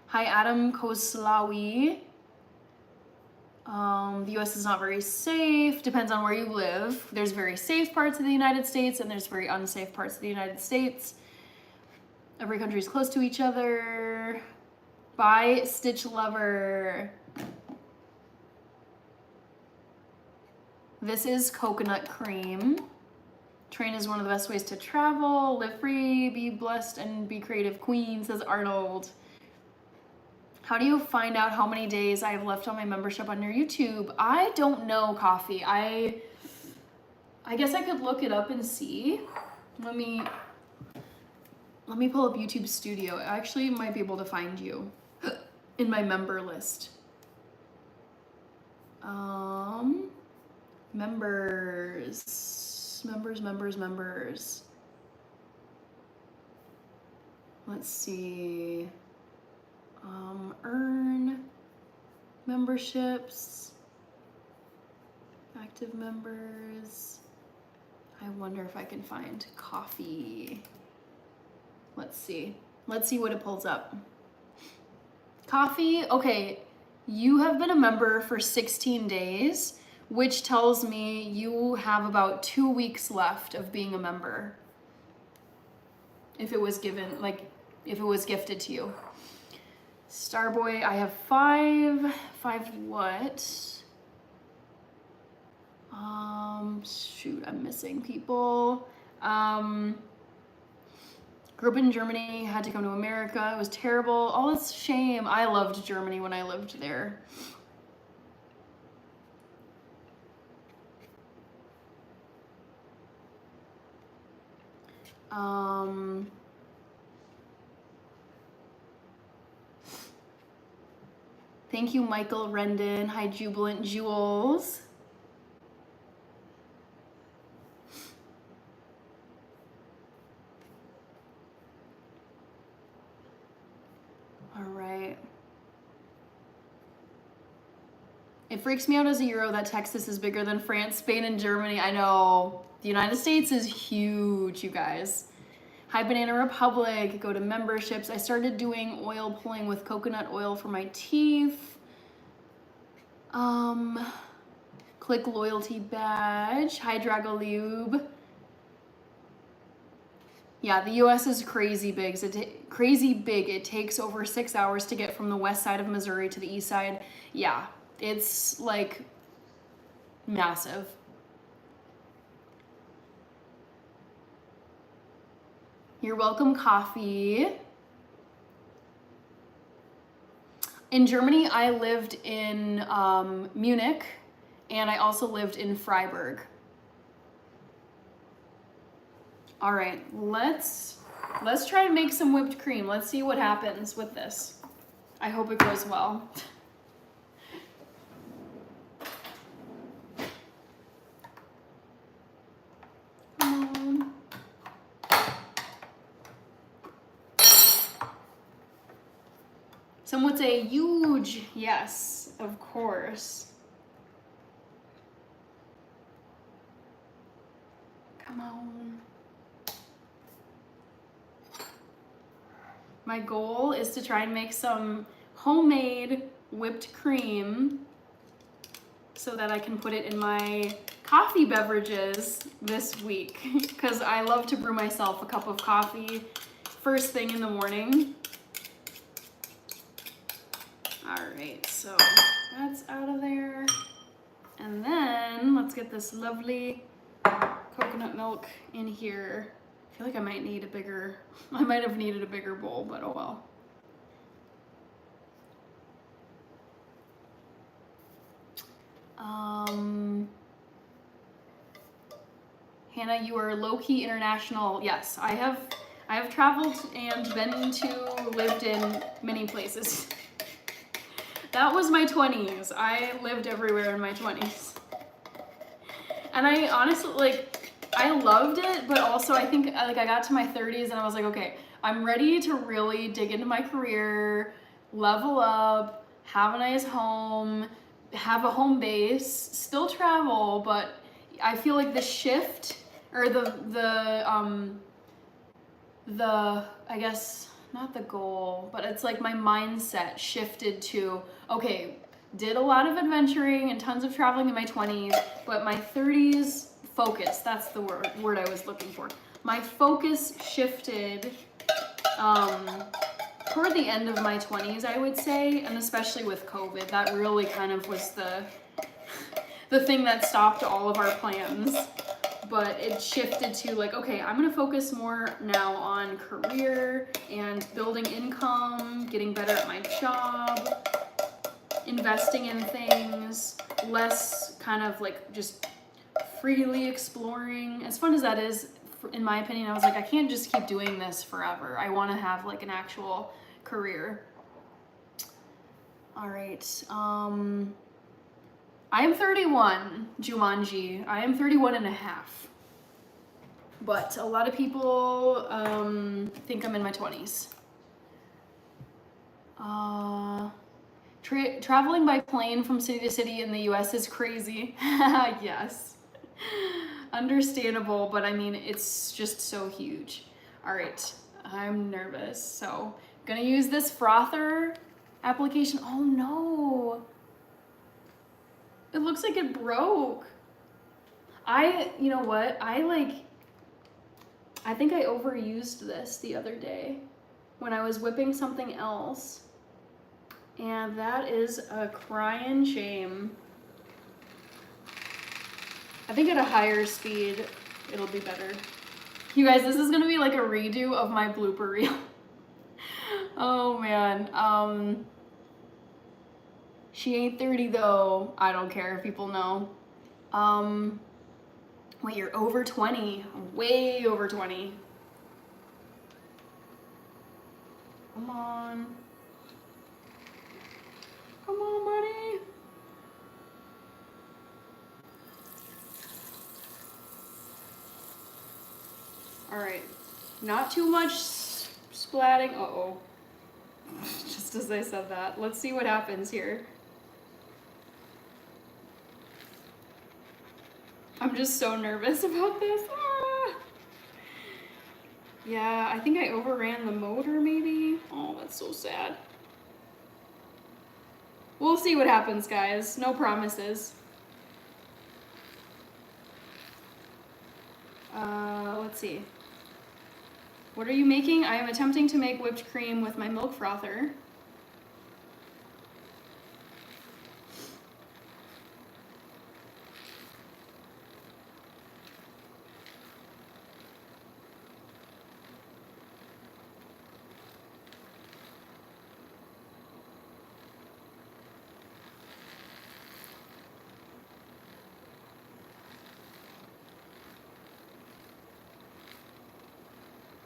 S1: Hi Adam Koslawi. The US is not very safe. Depends on where you live. There's very safe parts of the United States and there's very unsafe parts of the United States. Every country is close to each other. Bye, Stitch Lover. This is coconut cream. Train is one of the best ways to travel. Live free, be blessed, and be creative queen, says Arnold. How do you find out how many days I have left on my membership on your YouTube? I don't know, Coffee. I guess I could look it up and see. Let me pull up YouTube Studio. I actually might be able to find you in my member list. Members. Let's see. Earn memberships, active members. I wonder if I can find Coffee. Let's see what it pulls up. Coffee, okay, you have been a member for 16 days, which tells me you have about 2 weeks left of being a member. If it was gifted to you. Starboy, I have 5. 5 what? Shoot, I'm missing people. Grew up in Germany, had to come to America. It was terrible. Oh, it's a shame. I loved Germany when I lived there. Thank you, Michael Rendon. Hi, Jubilant Jewels. All right. It freaks me out as a Euro that Texas is bigger than France, Spain, and Germany. I know. The United States is huge, you guys. Hi, Banana Republic. Go to memberships. I started doing oil pulling with coconut oil for my teeth. Click loyalty badge. Hi, Dragolube. Yeah, the US is crazy big. It takes over 6 hours to get from the west side of Missouri to the east side. Yeah, it's like massive. You're welcome, Coffee. In Germany, I lived in Munich, and I also lived in Freiburg. All right, let's try to make some whipped cream. Let's see what happens with this. I hope it goes well. Come on. Some would say huge. Yes, of course. Come on. My goal is to try and make some homemade whipped cream so that I can put it in my coffee beverages this week, because I love to brew myself a cup of coffee first thing in the morning. All right, so that's out of there. And then let's get this lovely coconut milk in here. I feel like I might need I might have needed a bigger bowl, but oh well. Hannah, you are low-key international. Yes, I have traveled and lived in many places. That was my 20s. I lived everywhere in my 20s. And I honestly, I loved it, but also I think I got to my 30s and I was like, okay, I'm ready to really dig into my career, level up, have a nice home, have a home base, still travel, but I feel like the shift, or I guess, not the goal, but it's like my mindset shifted to, okay, did a lot of adventuring and tons of traveling in my 20s, but my 30s focus, that's the word I was looking for. My focus shifted toward the end of my 20s, I would say, and especially with COVID, that really kind of was the thing that stopped all of our plans. But it shifted to like, okay, I'm gonna focus more now on career and building income, getting better at my job, investing in things, less kind of like just freely exploring. As fun as that is, in my opinion, I was like, I can't just keep doing this forever. I wanna have like an actual career. All right, I am 31, Jumanji. I am 31 and a half. But a lot of people think I'm in my 20s. Traveling by plane from city to city in the US is crazy. Yes. Understandable, but I mean, it's just so huge. All right, I'm nervous. So I'm gonna use this frother application. Oh no. It looks like it broke. You know what? I think I overused this the other day when I was whipping something else. And that is a crying shame. I think at a higher speed, it'll be better. You guys, this is gonna be like a redo of my blooper reel. Oh man. She ain't 30 though. I don't care if people know. Wait, you're over 20. Way over 20. Come on. Come on, buddy. All right. Not too much splatting. Uh-oh. Just as I said that. Let's see what happens here. I'm just so nervous about this. Ah. Yeah, I think I overran the motor maybe. Oh, that's so sad. We'll see what happens, guys. No promises. Let's see. What are you making? I am attempting to make whipped cream with my milk frother.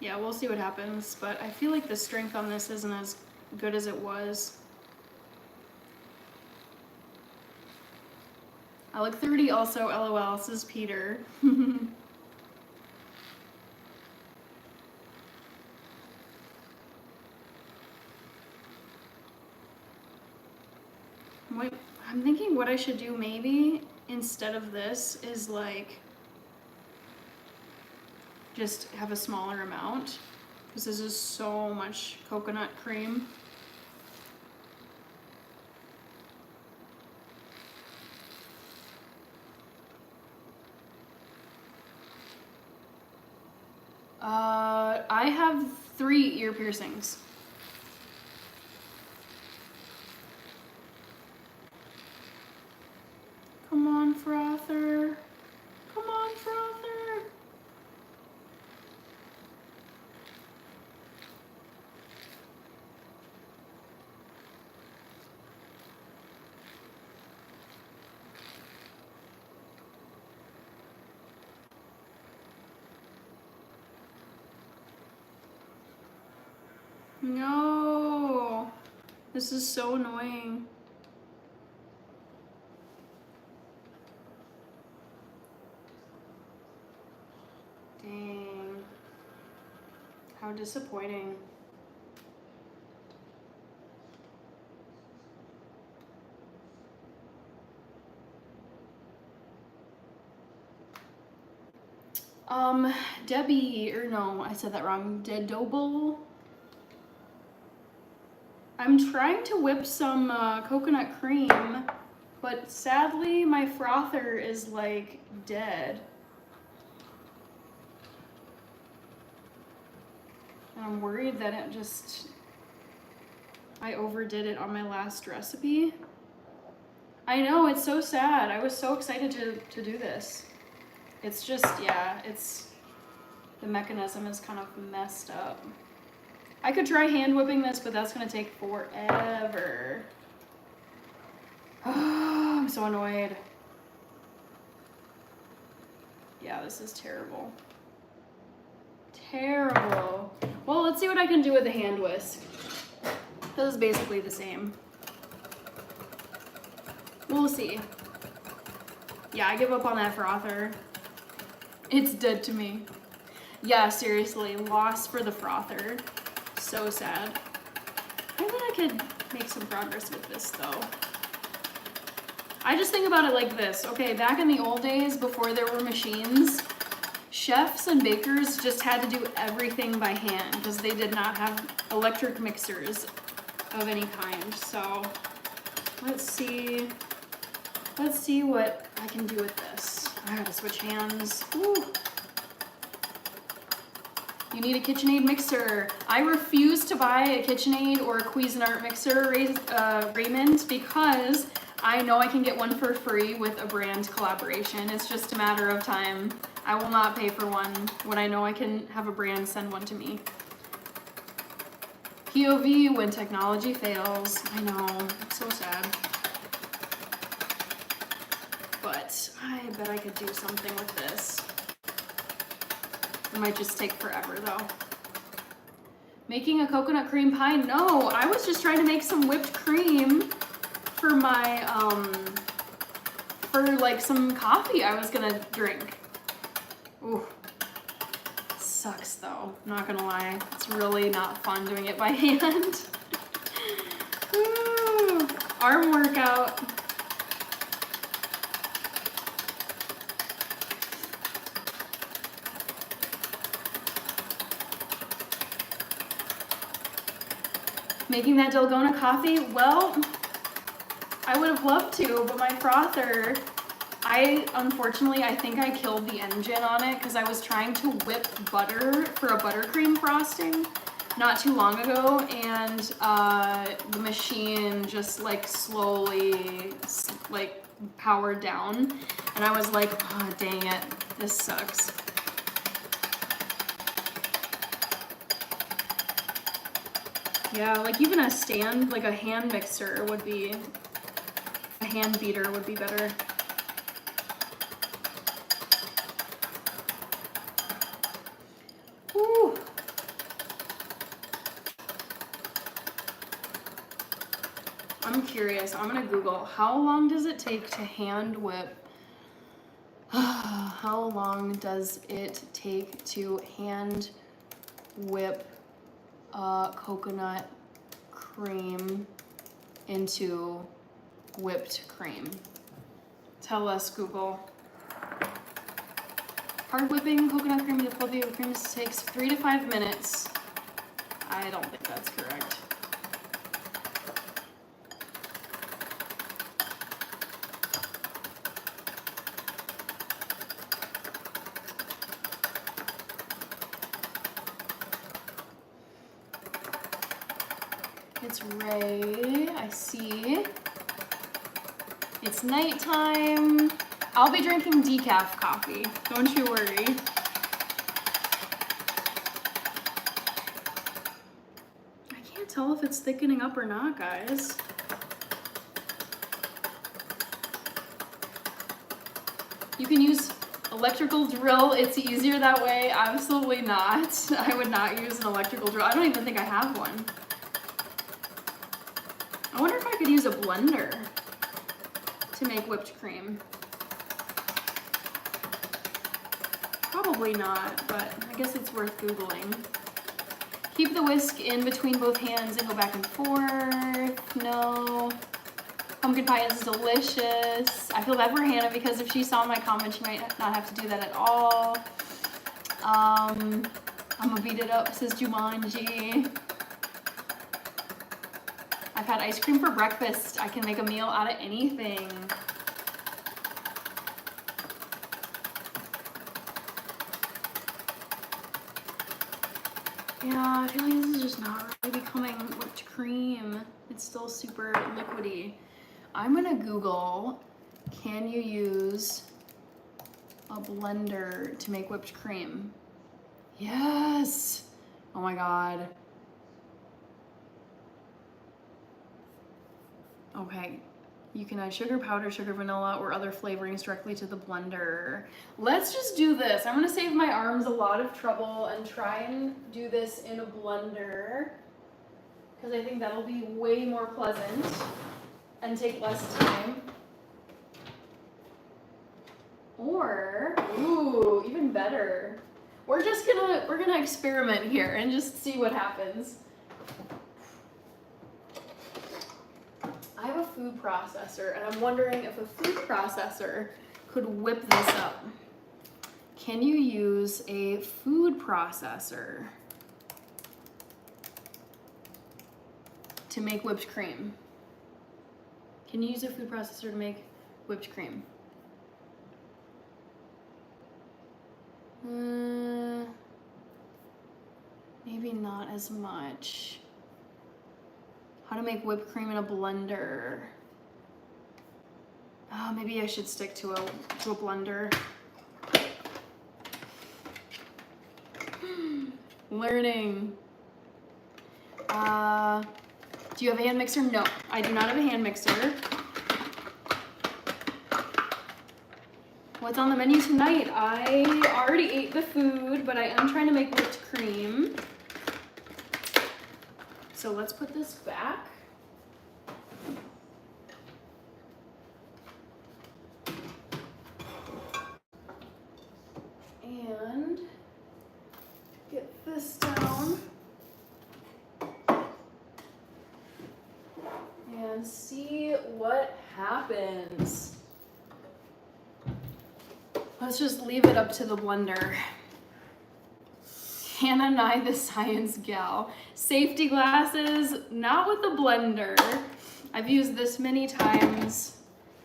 S1: Yeah, we'll see what happens, but I feel like the strength on this isn't as good as it was. I look 30 also, LOL, says Peter. Wait, I'm thinking what I should do maybe instead of this is like just have a smaller amount because this is so much coconut cream. I have 3 ear piercings. Come on, frother. Come on, frother. No. This is so annoying. Dang. How disappointing. Debbie, or no, I said that wrong. Dedoble. I'm trying to whip some coconut cream, but sadly my frother is like dead. And I'm worried that I overdid it on my last recipe. I know, it's so sad. I was so excited to do this. It's just, yeah, the mechanism is kind of messed up. I could try hand whipping this, but that's gonna take forever. I'm so annoyed. Yeah, this is terrible. Terrible. Well, let's see what I can do with the hand whisk. This is basically the same. We'll see. Yeah, I give up on that frother. It's dead to me. Yeah, seriously, loss for the frother. So sad. I bet I could make some progress with this though. I just think about it like this. Okay, back in the old days before there were machines, chefs and bakers just had to do everything by hand because they did not have electric mixers of any kind. So let's see what I can do with this. I gotta switch hands. Ooh. You need a KitchenAid mixer. I refuse to buy a KitchenAid or a Cuisinart mixer, Raymond, because I know I can get one for free with a brand collaboration. It's just a matter of time. I will not pay for one when I know I can have a brand send one to me. POV when technology fails. I know, it's so sad. But I bet I could do something with this. It might just take forever though. Making a coconut cream pie? No, I was just trying to make some whipped cream for my, for like some coffee I was gonna drink. Ooh, sucks though, not gonna lie. It's really not fun doing it by hand. Ooh, arm workout. Making that Dalgona coffee? Well, I would have loved to, but my frother, unfortunately, I think I killed the engine on it because I was trying to whip butter for a buttercream frosting not too long ago, and the machine just like slowly like powered down, and I was like, oh dang it, this sucks. Yeah, like even a stand, like a hand mixer would be, a hand beater would be better. Whew. I'm curious, I'm gonna Google, how long does it take to hand whip? How long does it take to hand whip coconut cream into whipped cream? Tell us, Google. Hard whipping coconut cream into fluffy whipped cream takes 3 to 5 minutes. I don't think that's correct. It's Ray, I see. It's nighttime. I'll be drinking decaf coffee, don't you worry. I can't tell if it's thickening up or not, guys. You can use electrical drill, it's easier that way. Absolutely not. I would not use an electrical drill. I don't even think I have one. I wonder if I could use a blender to make whipped cream. Probably not, but I guess it's worth Googling. Keep the whisk in between both hands and go back and forth. No. Pumpkin pie is delicious. I feel bad for Hannah because if she saw my comment, she might not have to do that at all. I'm gonna beat it up, says Jumanji. I've had ice cream for breakfast. I can make a meal out of anything. Yeah, I feel like this is just not really becoming whipped cream. It's still super liquidy. I'm gonna Google, can you use a blender to make whipped cream? Yes! Oh my God. Okay, you can add sugar, powder, sugar, vanilla, or other flavorings directly to the blender. Let's just do this. I'm gonna save my arms a lot of trouble and try and do this in a blender because I think that'll be way more pleasant and take less time. Or, ooh, even better. We're gonna experiment here and just see what happens. I have a food processor, and I'm wondering if a food processor could whip this up. Can you use a food processor to make whipped cream? Can you use a food processor to make whipped cream? Maybe not as much. How to make whipped cream in a blender. Oh, maybe I should stick to a blender. Learning. Do you have a hand mixer? No, I do not have a hand mixer. What's on the menu tonight? I already ate the food, but I am trying to make whipped cream. So let's put this back. And get this down. And see what happens. Let's just leave it up to the blender. Hannah Nye, the science gal. Safety glasses, not with the blender. I've used this many times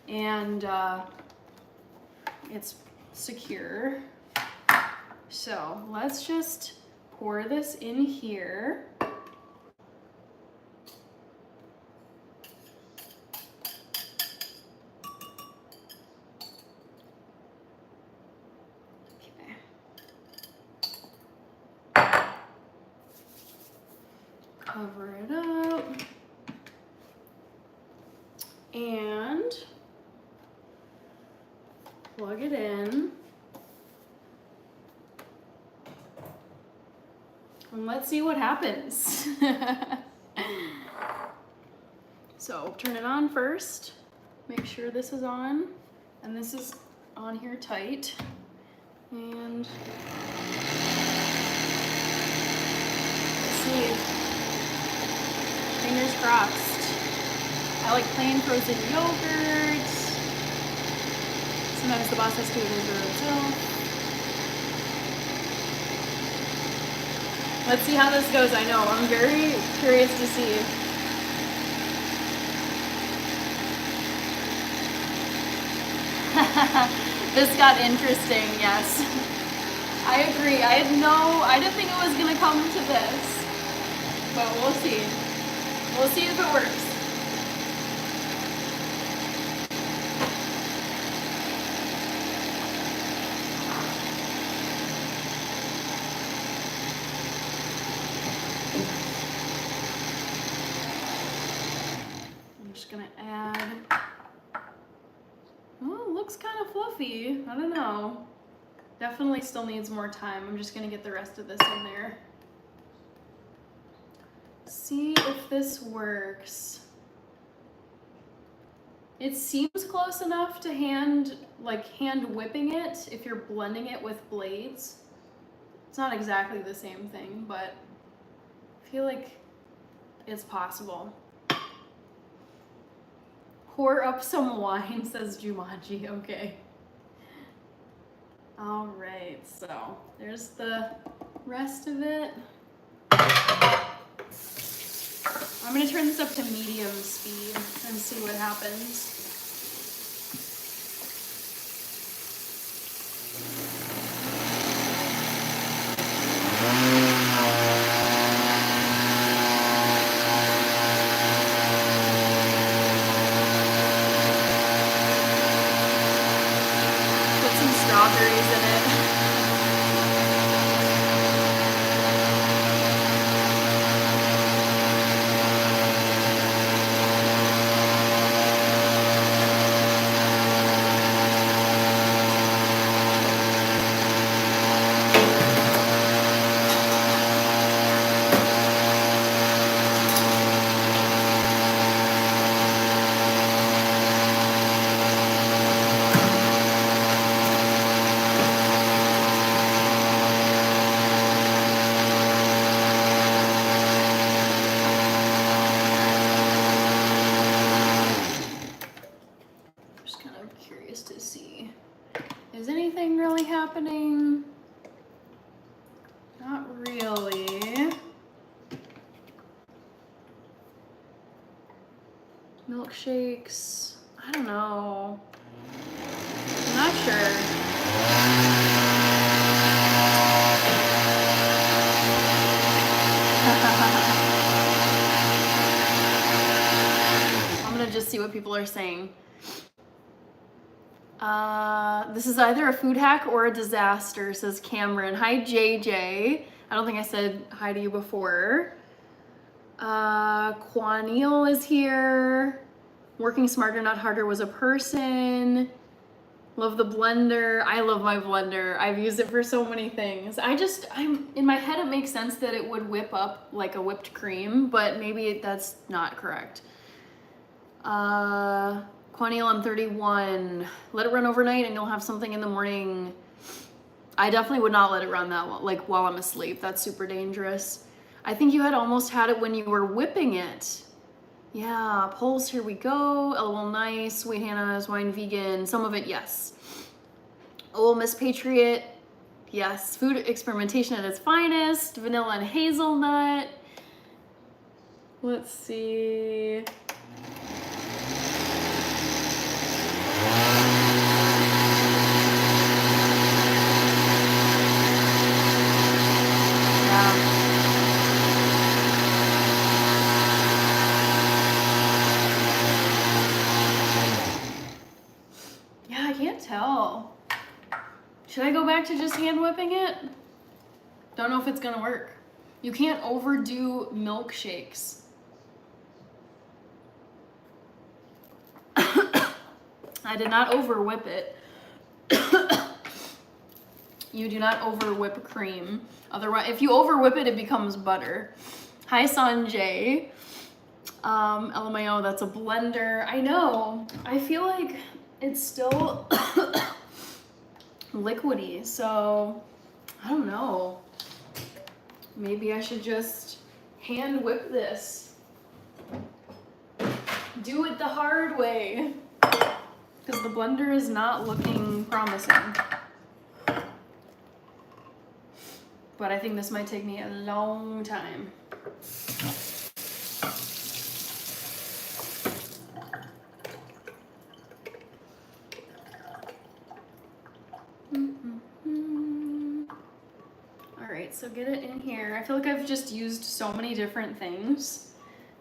S1: and it's secure. So let's just pour this in here. Cover it up and plug it in. And let's see what happens. So turn it on first. Make sure this is on and this is on here tight. And let's see. Fingers crossed. I like plain frozen yogurt. Sometimes the boss has to do it his or Let's see how this goes. I know, I'm very curious to see. This got interesting, yes. I agree. I didn't think it was gonna come to this, but we'll see. We'll see if it works. I'm just gonna add, oh, it looks kind of fluffy. I don't know. Definitely still needs more time. I'm just gonna get the rest of this in there. See if this works. It seems close enough to hand whipping it if you're blending it with blades. It's not exactly the same thing, but I feel like it's possible. Pour up some wine, says Jumanji. Okay. All right, so there's the rest of it. I'm gonna turn this up to medium speed and see what happens. Put some strawberries in it. To see, is anything really happening? Not really. Milkshakes, I don't know. I'm not sure. I'm gonna just see what people are saying. This is either a food hack or a disaster, says Cameron. Hi, JJ. I don't think I said hi to you before. Quanil is here. Working smarter, not harder was a person. Love the blender. I love my blender. I've used it for so many things. I'm in my head, it makes sense that it would whip up like a whipped cream, but maybe that's not correct. Quanil, I'm 31. Let it run overnight and you'll have something in the morning. I definitely would not let it run that long, like while I'm asleep. That's super dangerous. I think you had almost had it when you were whipping it. Yeah, polls, here we go. LOL, nice. Sweet Hannah's wine vegan. Some of it, yes. Oh, Miss Patriot. Yes. Food experimentation at its finest. Vanilla and hazelnut. Let's see. Yeah, I can't tell. Should I go back to just hand whipping it? Don't know if it's gonna work. You can't overdo milkshakes. I did not over whip it. You do not over whip cream. Otherwise, if you over whip it, it becomes butter. Hi, Sanjay. LMAO, that's a blender. I know. I feel like it's still liquidy, so I don't know. Maybe I should just hand whip this. Do it the hard way. Because the blender is not looking promising. but I think this might take me a long time. Alright, so get it in here. I feel like I've just used so many different things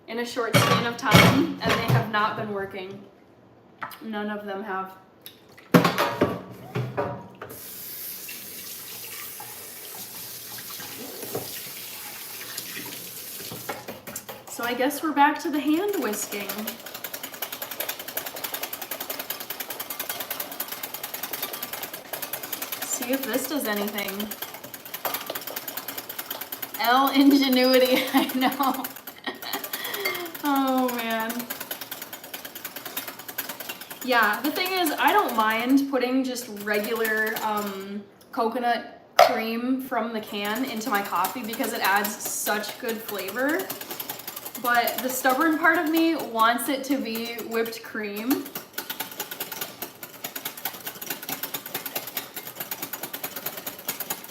S1: in a short span of time, and they have not been working. None of them have. So I guess we're back to the hand whisking. See if this does anything. L ingenuity, I know. Oh man. Yeah, the thing is, I don't mind putting just regular coconut cream from the can into my coffee because it adds such good flavor. But the stubborn part of me wants it to be whipped cream.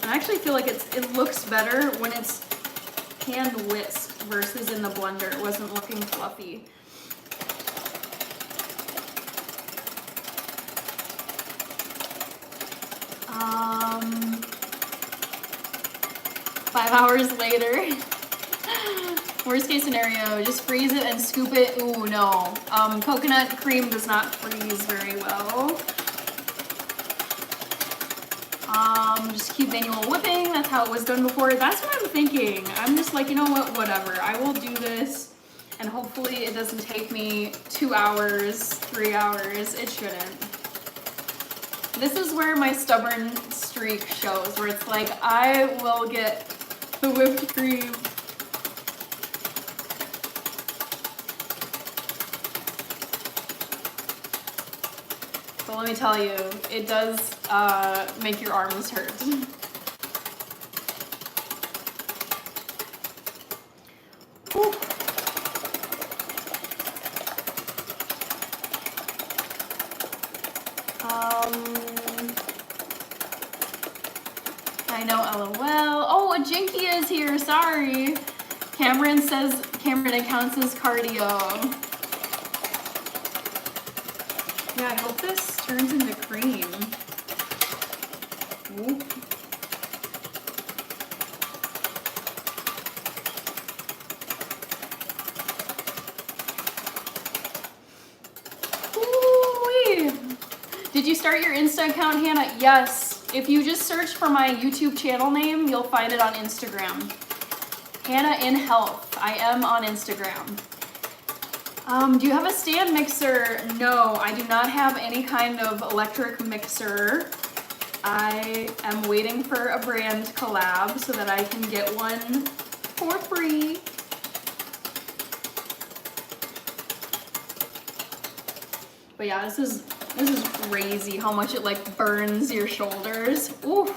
S1: I actually feel like it looks better when it's hand whisked versus in the blender. It wasn't looking fluffy. Five hours later. Worst case scenario, just freeze it and scoop it. Ooh, no. Coconut cream does not freeze very well. Just keep manual whipping. That's how it was done before. That's what I'm thinking. I'm just like, you know what, whatever. I will do this, and hopefully it doesn't take me 2 hours, 3 hours. It shouldn't. This is where my stubborn streak shows, where it's like, I will get the whipped cream. But let me tell you, it does make your arms hurt. Whew. I know, LOL. Oh, a Jinky is here, sorry. Cameron says Cameron, it counts as cardio. Yeah, I hope this turns into cream. Ooh. Ooh-wee. Did you start your Insta account, Hannah? Yes. If you just search for my YouTube channel name, you'll find it on Instagram. Hannah in Health. I am on Instagram. Do you have a stand mixer? No, I do not have any kind of electric mixer. I am waiting for a brand collab so that I can get one for free. But yeah, this is crazy how much it like burns your shoulders. Ooh.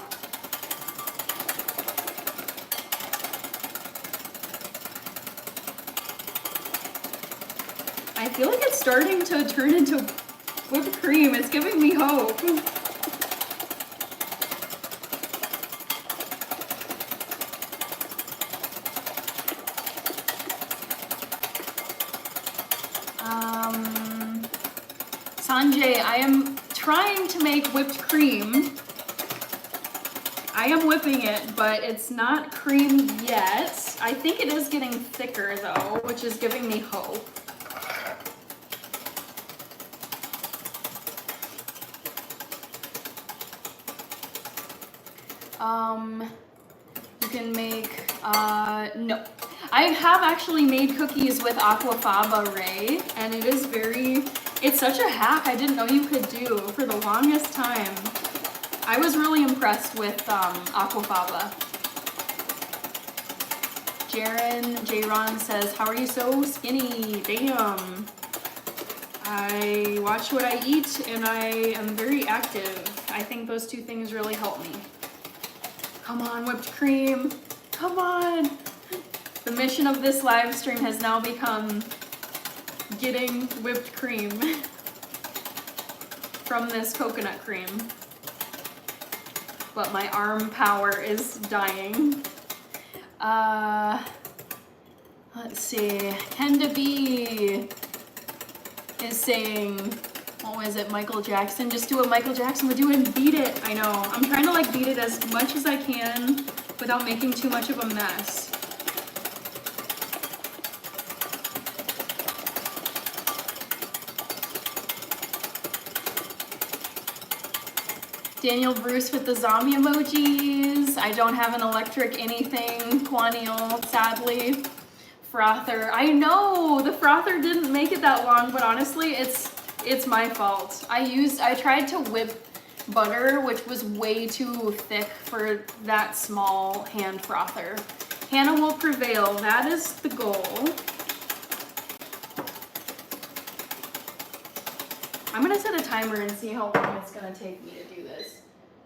S1: I feel like it's starting to turn into whipped cream. It's giving me hope. Sanjay, I am trying to make whipped cream. I am whipping it, but it's not cream yet. I think it is getting thicker though, which is giving me hope. You can make, no. I have actually made cookies with aquafaba Ray, and it is it's such a hack I didn't know you could do for the longest time. I was really impressed with aquafaba. J-Ron says, how are you so skinny? Damn. I watch what I eat and I am very active. I think those two things really help me. Come on, whipped cream. Come on. The mission of this live stream has now become getting whipped cream from this coconut cream. but my arm power is dying. Let's see, Kenda B is saying, what was it, Michael Jackson? Just do what Michael Jackson would do and beat it. I know, I'm trying to like beat it as much as I can without making too much of a mess. Daniel Bruce with the zombie emojis. I don't have an electric anything, Quaniel, sadly. Frother, I know, the frother didn't make it that long, but honestly, it's my fault. I tried to whip butter, which was way too thick for that small hand frother. Hannah will prevail, that is the goal. I'm gonna set a timer and see how long it's gonna take me to do this.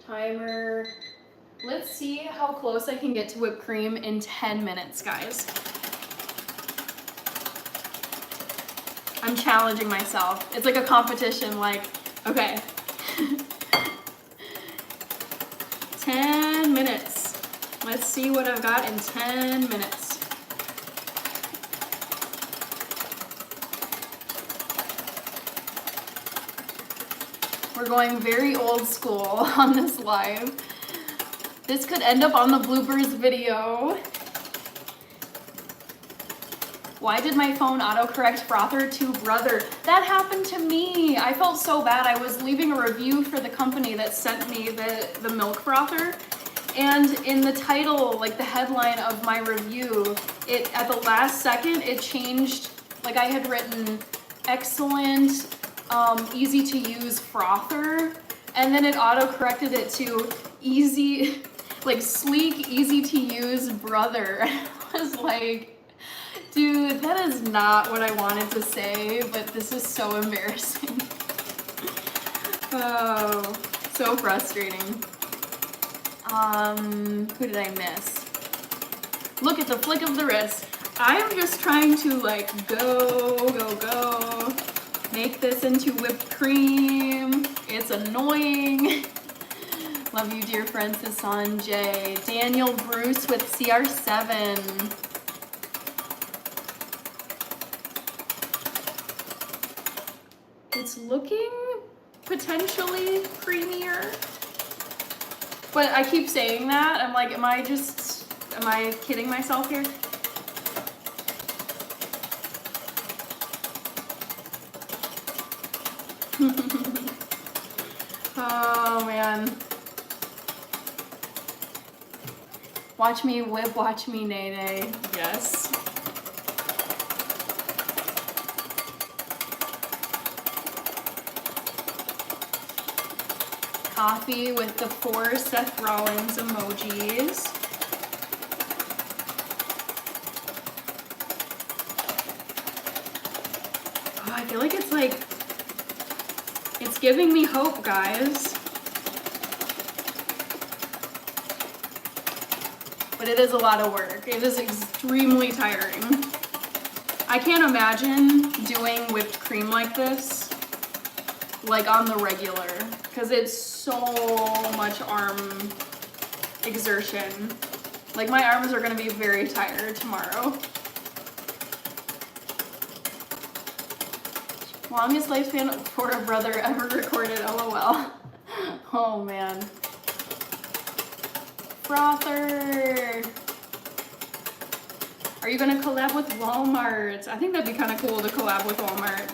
S1: Timer, let's see how close I can get to whipped cream in 10 minutes, guys. I'm challenging myself. It's like a competition, like, okay. 10 minutes. Let's see what I've got in 10 minutes. We're going very old school on this live. This could end up on the bloopers video. Why did my phone autocorrect frother to brother? That happened to me. I felt so bad. I was leaving a review for the company that sent me the milk frother. And in the title, like the headline of my review, at the last second, it changed. Like I had written, excellent, easy to use frother. And then it autocorrected it to easy, like sleek, easy to use brother. I was like, dude, that is not what I wanted to say, but this is so embarrassing. Oh, so frustrating. Who did I miss? Look at the flick of the wrist. I'm just trying to like go. Make this into whipped cream. It's annoying. Love you, dear Francis Sanjay. Daniel Bruce with CR7. It's looking potentially creamier, but I keep saying that. I'm like, am I kidding myself here? Oh man. Watch me whip, watch me nay nay. Yes. Coffee with the 4 Seth Rollins emojis. Oh, I feel like it's giving me hope, guys. But it is a lot of work. It is extremely tiring. I can't imagine doing whipped cream like this, like on the regular, because it's so much arm exertion. Like my arms are gonna be very tired tomorrow. Longest lifespan for a brother ever recorded, LOL. Oh man. Frother. Are you gonna collab with Walmart? I think that'd be kind of cool to collab with Walmart.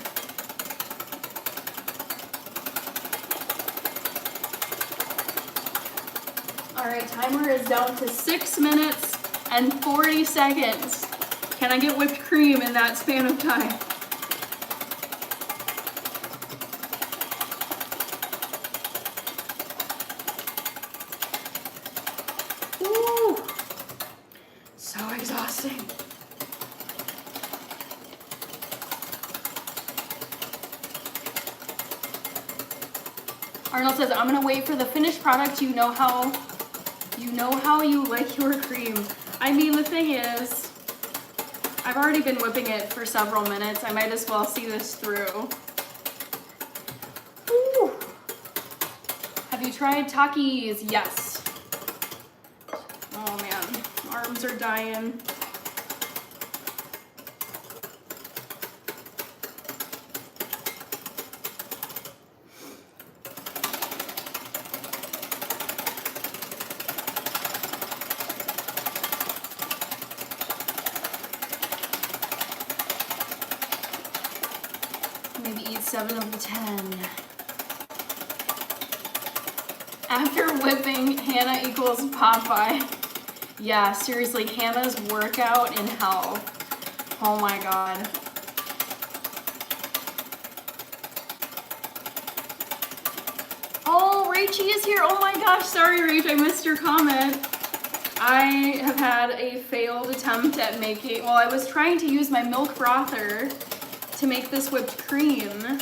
S1: All right, timer is down to 6 minutes and 40 seconds. Can I get whipped cream in that span of time? Woo! So exhausting. Arnold says, I'm gonna wait for the finished product. You know how you like your cream. I mean, the thing is, I've already been whipping it for several minutes. I might as well see this through. Woo. Have you tried Takis? Yes. Arms are dying. Maybe eat 7 of the 10. After whipping, Hannah equals Popeye. Yeah, seriously, Hannah's workout in hell. Oh my god. Oh, Rachie is here. Oh my gosh, sorry Rach, I missed your comment. I have had a failed attempt at making, well, I was trying to use my milk frother to make this whipped cream,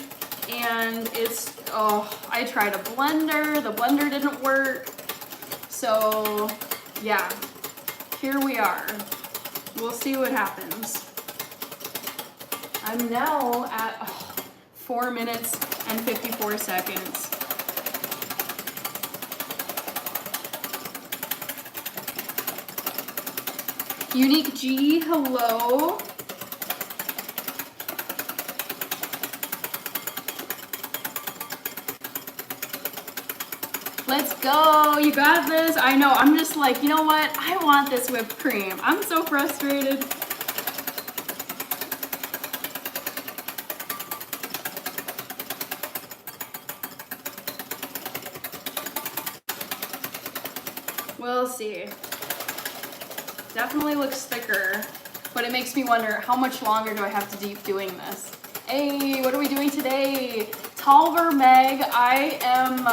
S1: and it's, oh, I tried a blender, the blender didn't work, so yeah, here we are. We'll see what happens. I'm now at 4 minutes and 54 seconds. Unique G, hello. Let's go, you got this. I know, I'm just like, you know what? I want this whipped cream. I'm so frustrated. We'll see. Definitely looks thicker, but it makes me wonder how much longer do I have to keep doing this? Hey, what are we doing today? Tolver Meg, I am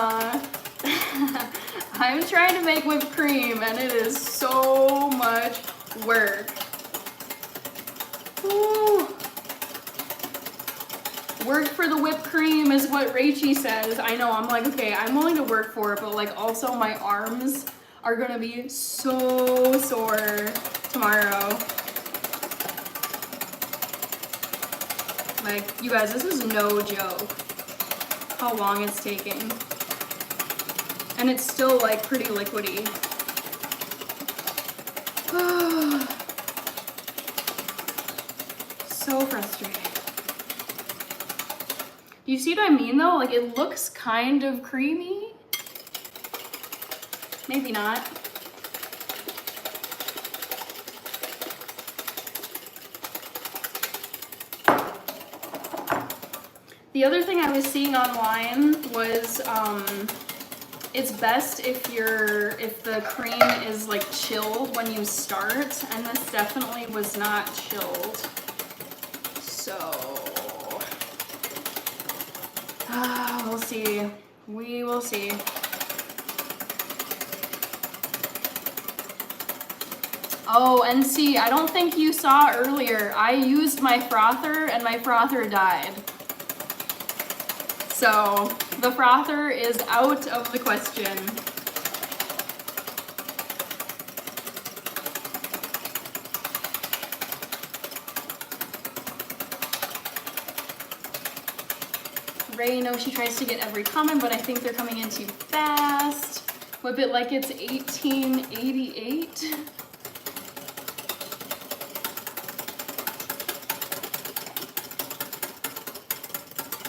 S1: I'm trying to make whipped cream and it is so much work. Woo. Work for the whipped cream is what Rachie says. I know, I'm like, okay, I'm willing to work for it, but like also my arms are gonna be so sore tomorrow. Like, you guys, this is no joke how long it's taking. And it's still like pretty liquidy. So frustrating. You see what I mean though? Like, it looks kind of creamy. Maybe not. The other thing I was seeing online was it's best if the cream is like chilled when you start, and this definitely was not chilled. So we'll see. We will see. Oh, and see, I don't think you saw earlier, I used my frother and my frother died. So the frother is out of the question. Ray knows she tries to get every comment, but I think they're coming in too fast. Whip it like it's 1888.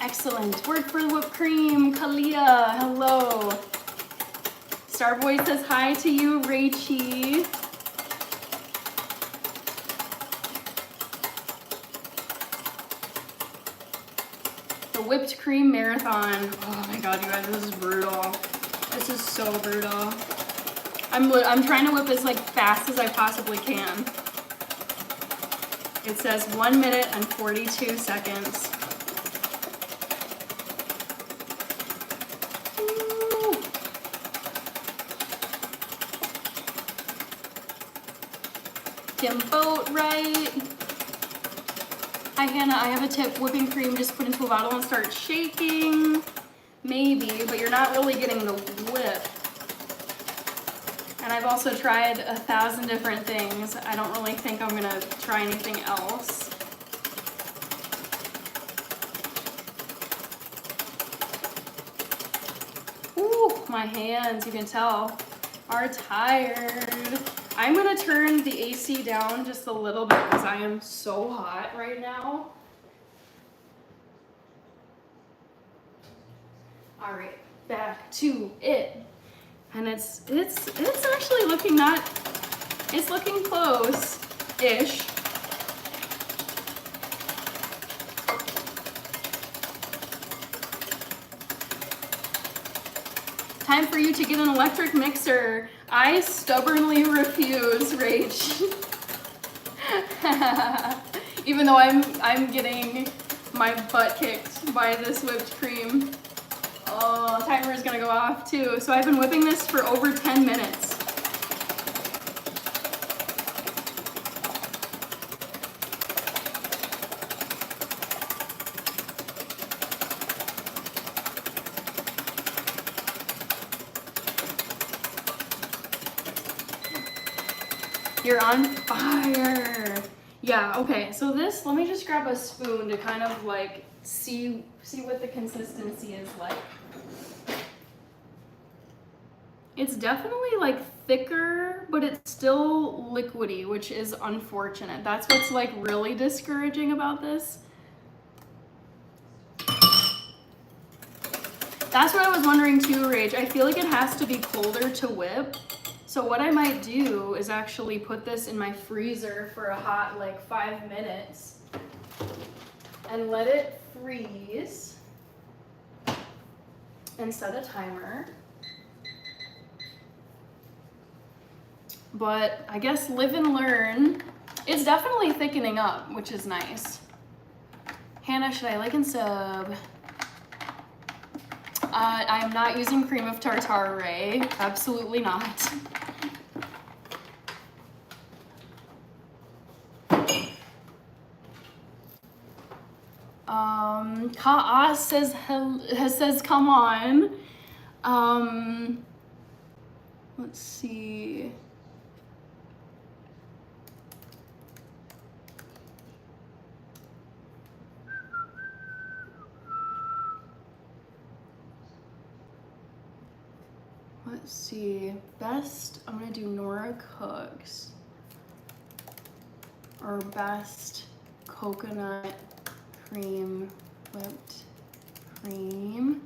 S1: Excellent. Work for the whipped cream. Kalia, hello. Starboy says hi to you, Rachie. The whipped cream marathon. Oh my god, you guys, this is brutal. This is so brutal. I'm trying to whip this like fast as I possibly can. It says 1 minute and 42 seconds. Kim Boat right. Hi Hannah, I have a tip. Whipping cream, just put into a bottle and start shaking. Maybe, but you're not really getting the whip. And I've also tried 1,000 different things. I don't really think I'm gonna try anything else. Ooh, my hands, you can tell, are tired. I'm gonna turn the AC down just a little bit because I am so hot right now. All right, back to it. And it's actually looking it's looking close-ish. Time for you to get an electric mixer. I stubbornly refuse, Rach. Even though I'm getting my butt kicked by this whipped cream. Oh, timer is gonna go off too. So I've been whipping this for over 10 minutes. You're on fire. Yeah, okay, so this, let me just grab a spoon to kind of like see what the consistency is like. It's definitely like thicker, but it's still liquidy, which is unfortunate. That's what's like really discouraging about this. That's what I was wondering too, Rach. I feel like it has to be colder to whip. So what I might do is actually put this in my freezer for a hot like 5 minutes and let it freeze and set a timer. But I guess live and learn. It's definitely thickening up, which is nice. Hannah, should I like and sub? I am not using cream of tartar, Ray. Absolutely not. Kaas says come on. Let's see. Let's see. Best, I'm gonna do Nora Cooks. Or best coconut cream whipped cream.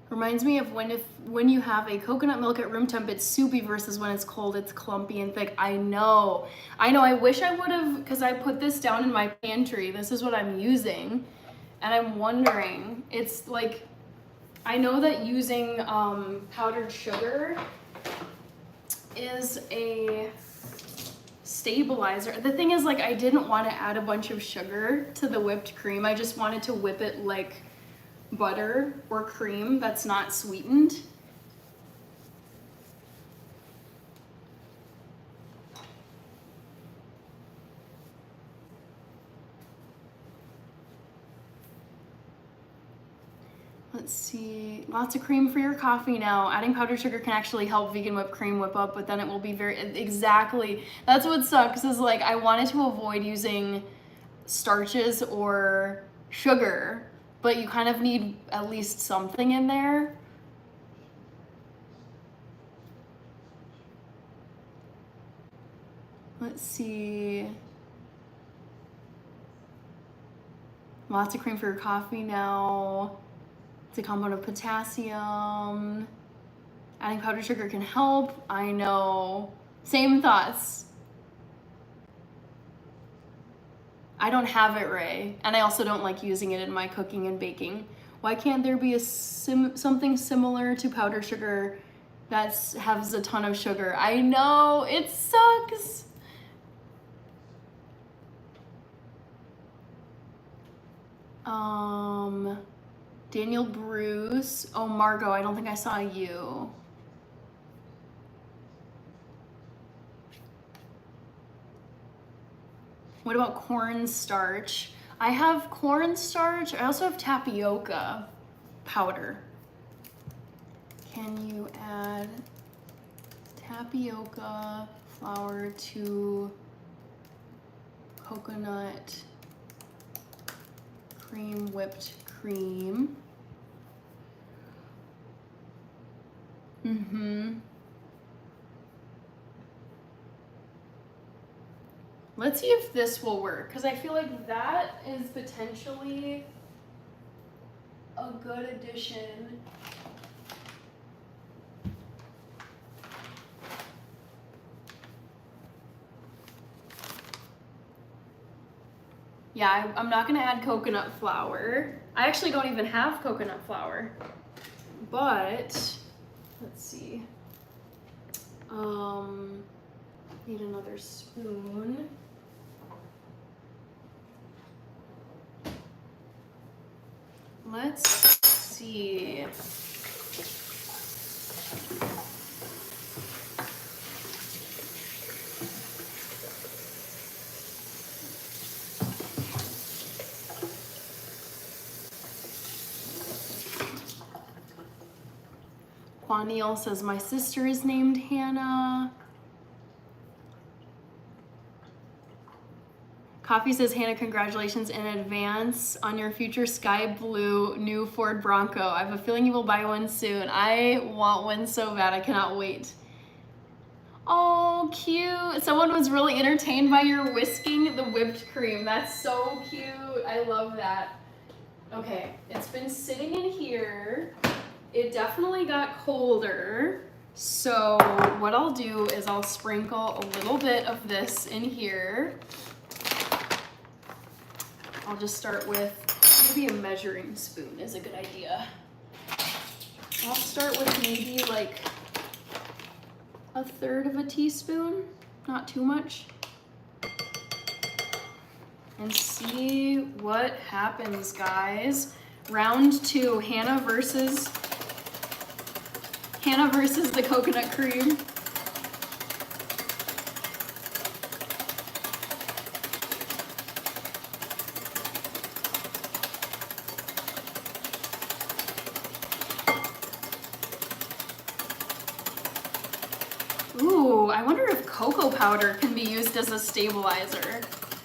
S1: Reminds me of when you have a coconut milk at room temp, it's soupy versus when it's cold, it's clumpy and thick. I know. I wish I would have, because I put this down in my pantry. This is what I'm using. And I'm wondering, it's like, I know that using powdered sugar is a stabilizer. The thing is, like, I didn't want to add a bunch of sugar to the whipped cream. I just wanted to whip it like butter or cream that's not sweetened. Let's see, lots of cream for your coffee now. Adding powdered sugar can actually help vegan whipped cream whip up, but then it will be very, exactly. That's what sucks, is like I wanted to avoid using starches or sugar, but you kind of need at least something in there. Let's see. Lots of cream for your coffee now. It's a compound of potassium. Adding powdered sugar can help. I know. Same thoughts. I don't have it, Ray. And I also don't like using it in my cooking and baking. Why can't there be something similar to powdered sugar that has a ton of sugar? I know, it sucks. Daniel Bruce. Oh, Margot, I don't think I saw you. What about cornstarch? I have cornstarch. I also have tapioca powder. Can you add tapioca flour to coconut cream, whipped cream? Let's see if this will work, because I feel like that is potentially a good addition. Yeah, I'm not gonna add coconut flour. I actually don't even have coconut flour, but let's see. Need another spoon. Let's see. Juaniel says, my sister is named Hannah. Coffee says, Hannah, congratulations in advance on your future sky blue new Ford Bronco. I have a feeling you will buy one soon. I want one so bad. I cannot wait. Oh, cute. Someone was really entertained by your whisking the whipped cream. That's so cute. I love that. Okay, it's been sitting in here. It definitely got colder. So what I'll do is I'll sprinkle a little bit of this in here. I'll just start with, maybe a measuring spoon is a good idea. I'll start with maybe like 1/3 teaspoon, not too much. And see what happens, guys. Round 2, Hannah versus the coconut cream. Ooh, I wonder if cocoa powder can be used as a stabilizer.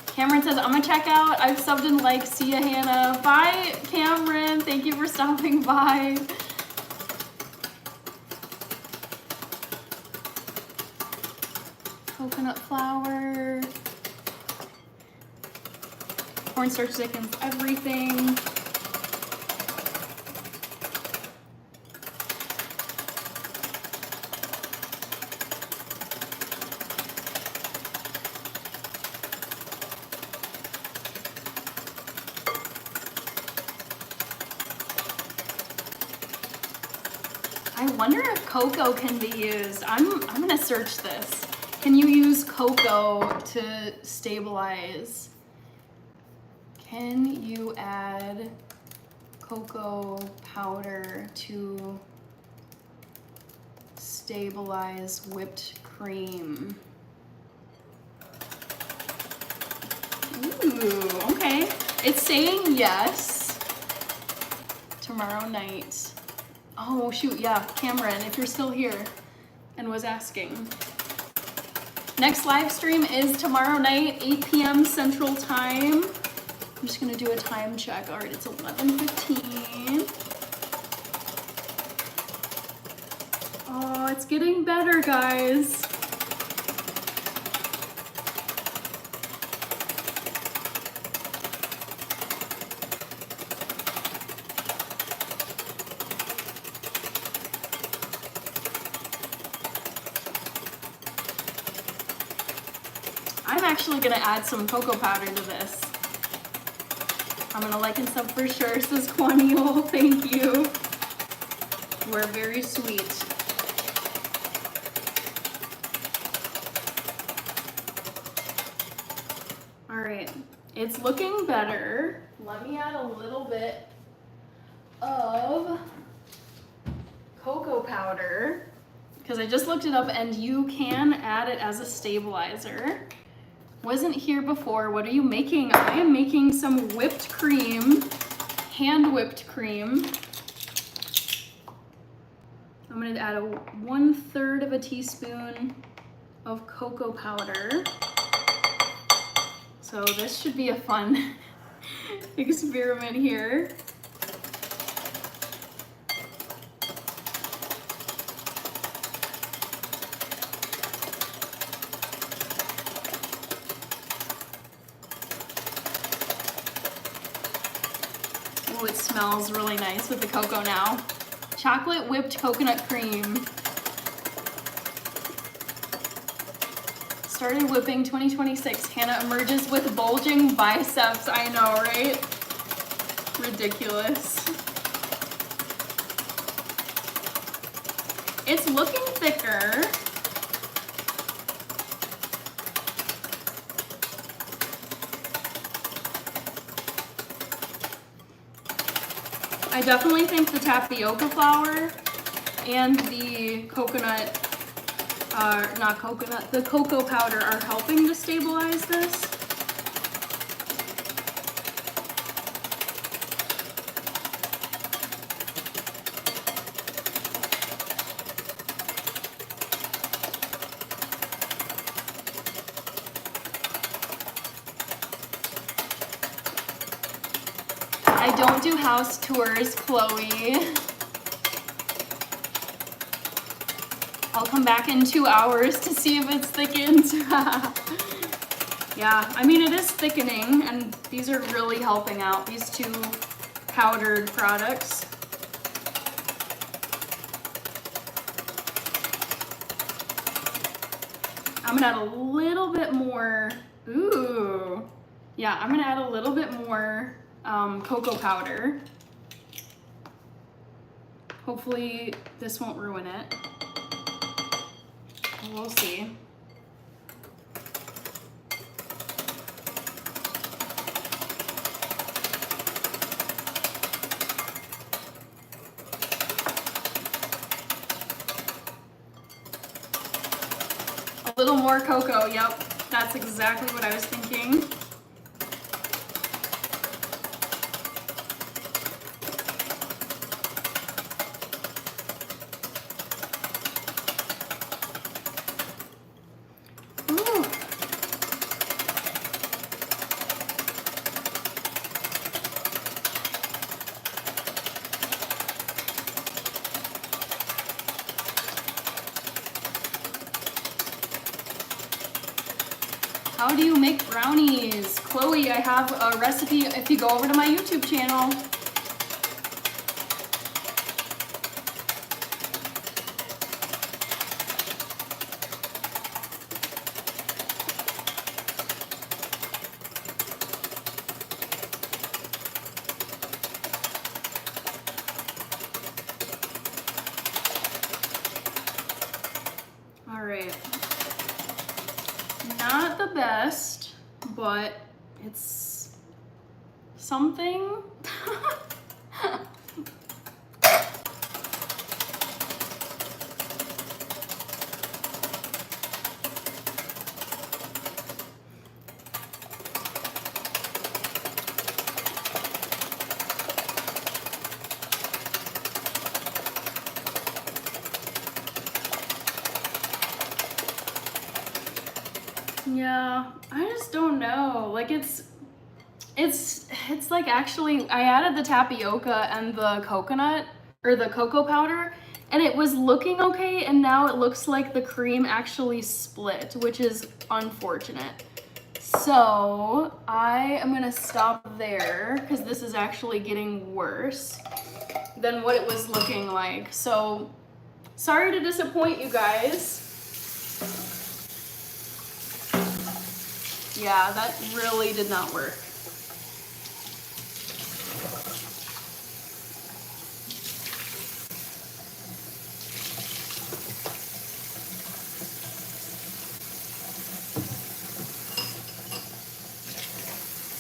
S1: Cameron says, I'm gonna check out. I've subbed and liked. See ya, Hannah. Bye, Cameron. Thank you for stopping by. Coconut flour. Cornstarch thickens everything. I wonder if cocoa can be used. I'm gonna search this. Can you use cocoa to stabilize? Can you add cocoa powder to stabilize whipped cream? Ooh, okay. It's saying yes. Tomorrow night. Oh shoot, yeah, Cameron, if you're still here and was asking. Next live stream is tomorrow night, 8 p.m. Central Time. I'm just gonna do a time check. All right, it's 11:15. Oh, it's getting better, guys. I'm actually gonna add some cocoa powder to this. I'm gonna like and sub for sure, says Quaniel. Thank you. We're very sweet. All right, it's looking better. Let me add a little bit of cocoa powder because I just looked it up and you can add it as a stabilizer. Wasn't here before. What are you making? I am making some whipped cream, hand whipped cream. I'm gonna add 1/3 of a teaspoon of cocoa powder. So this should be a fun experiment here. Oh, it smells really nice with the cocoa now. Chocolate whipped coconut cream. Started whipping 2026. Hannah emerges with bulging biceps. I know, right? Ridiculous. It's looking thicker. I definitely think the tapioca flour and the coconut, not coconut, the cocoa powder are helping to stabilize this. I don't do house tours, Chloe. I'll come back in 2 hours to see if it's thickened. Yeah, I mean, it is thickening, and these are really helping out, these two powdered products. I'm gonna add a little bit more, ooh. Yeah, I'm gonna add a little bit more cocoa powder. Hopefully this won't ruin it. We'll see. A little more cocoa, yep. That's exactly what I was thinking. How do you make brownies? Chloe, I have a recipe if you go over to my YouTube channel. All right. Not the best, but it's something. Yeah, I just don't know. Like it's like actually I added the tapioca and the coconut or the cocoa powder and it was looking okay, and now it looks like the cream actually split, which is unfortunate. So I am gonna stop there because this is actually getting worse than what it was looking like. So sorry to disappoint you guys. Yeah, that really did not work.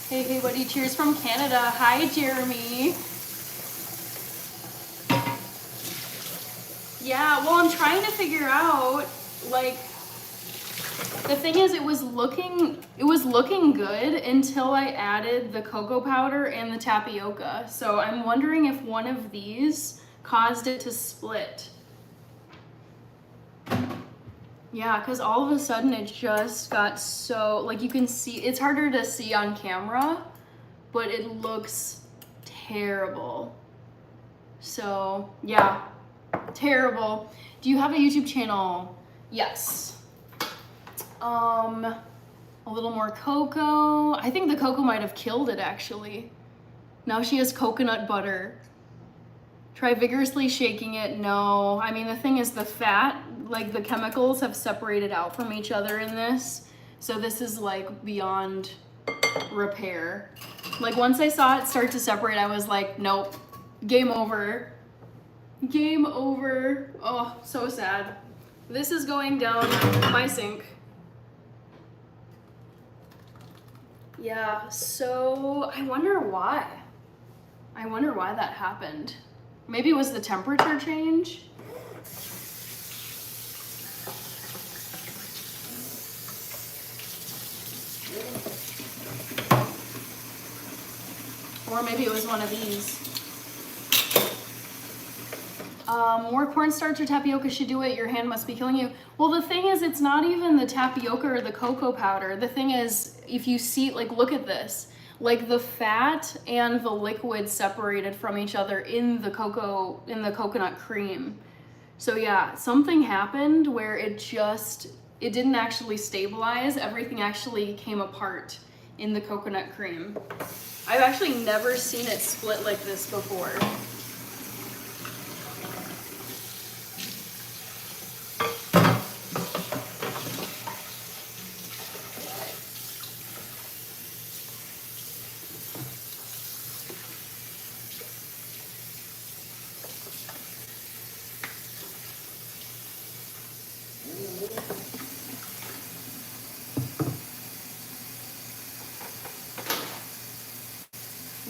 S1: Hey, buddy, cheers from Canada. Hi, Jeremy. Yeah, well, I'm trying to figure out, like, The thing is, it was looking good until I added the cocoa powder and the tapioca. So I'm wondering if one of these caused it to split. Yeah, because all of a sudden it just got so, like you can see, it's harder to see on camera, but it looks terrible. So yeah, terrible. Do you have a YouTube channel? Yes. A little more cocoa. I think the cocoa might have killed it actually. Now she has coconut butter. Try vigorously shaking it. No, I mean the thing is the fat, like the chemicals have separated out from each other in this. So this is like beyond repair. Like once I saw it start to separate, I was like, nope, game over. Game over. Oh, so sad. This is going down my sink. Yeah, so I wonder why. I wonder why that happened. Maybe it was the temperature change. Or maybe it was one of these. More cornstarch or tapioca should do it. Your hand must be killing you. Well, the thing is, it's not even the tapioca or the cocoa powder. The thing is, if you see, like, look at this. Like the fat and the liquid separated from each other in the coconut cream. So yeah, something happened where it didn't actually stabilize. Everything actually came apart in the coconut cream. I've actually never seen it split like this before.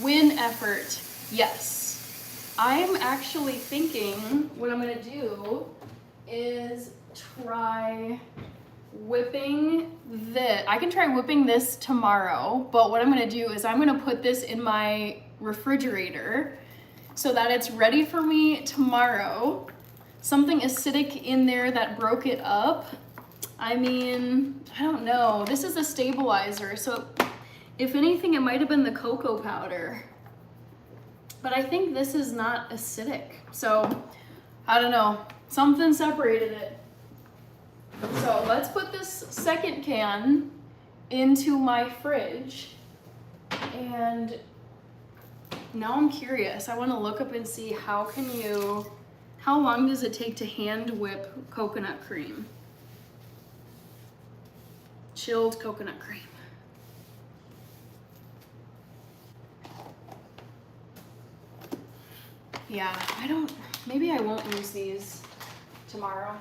S1: Win effort, yes. I'm actually thinking what I'm gonna do is try whipping this. I can try whipping this tomorrow, but what I'm gonna do is I'm gonna put this in my refrigerator so that it's ready for me tomorrow. Something acidic in there that broke it up. I mean, I don't know. This is a stabilizer, so if anything, it might have been the cocoa powder. But I think this is not acidic. So, I don't know. Something separated it. So let's put this second can into my fridge. And now I'm curious. I want to look up and see how long does it take to hand whip coconut cream? Chilled coconut cream. Yeah, maybe I won't use these tomorrow.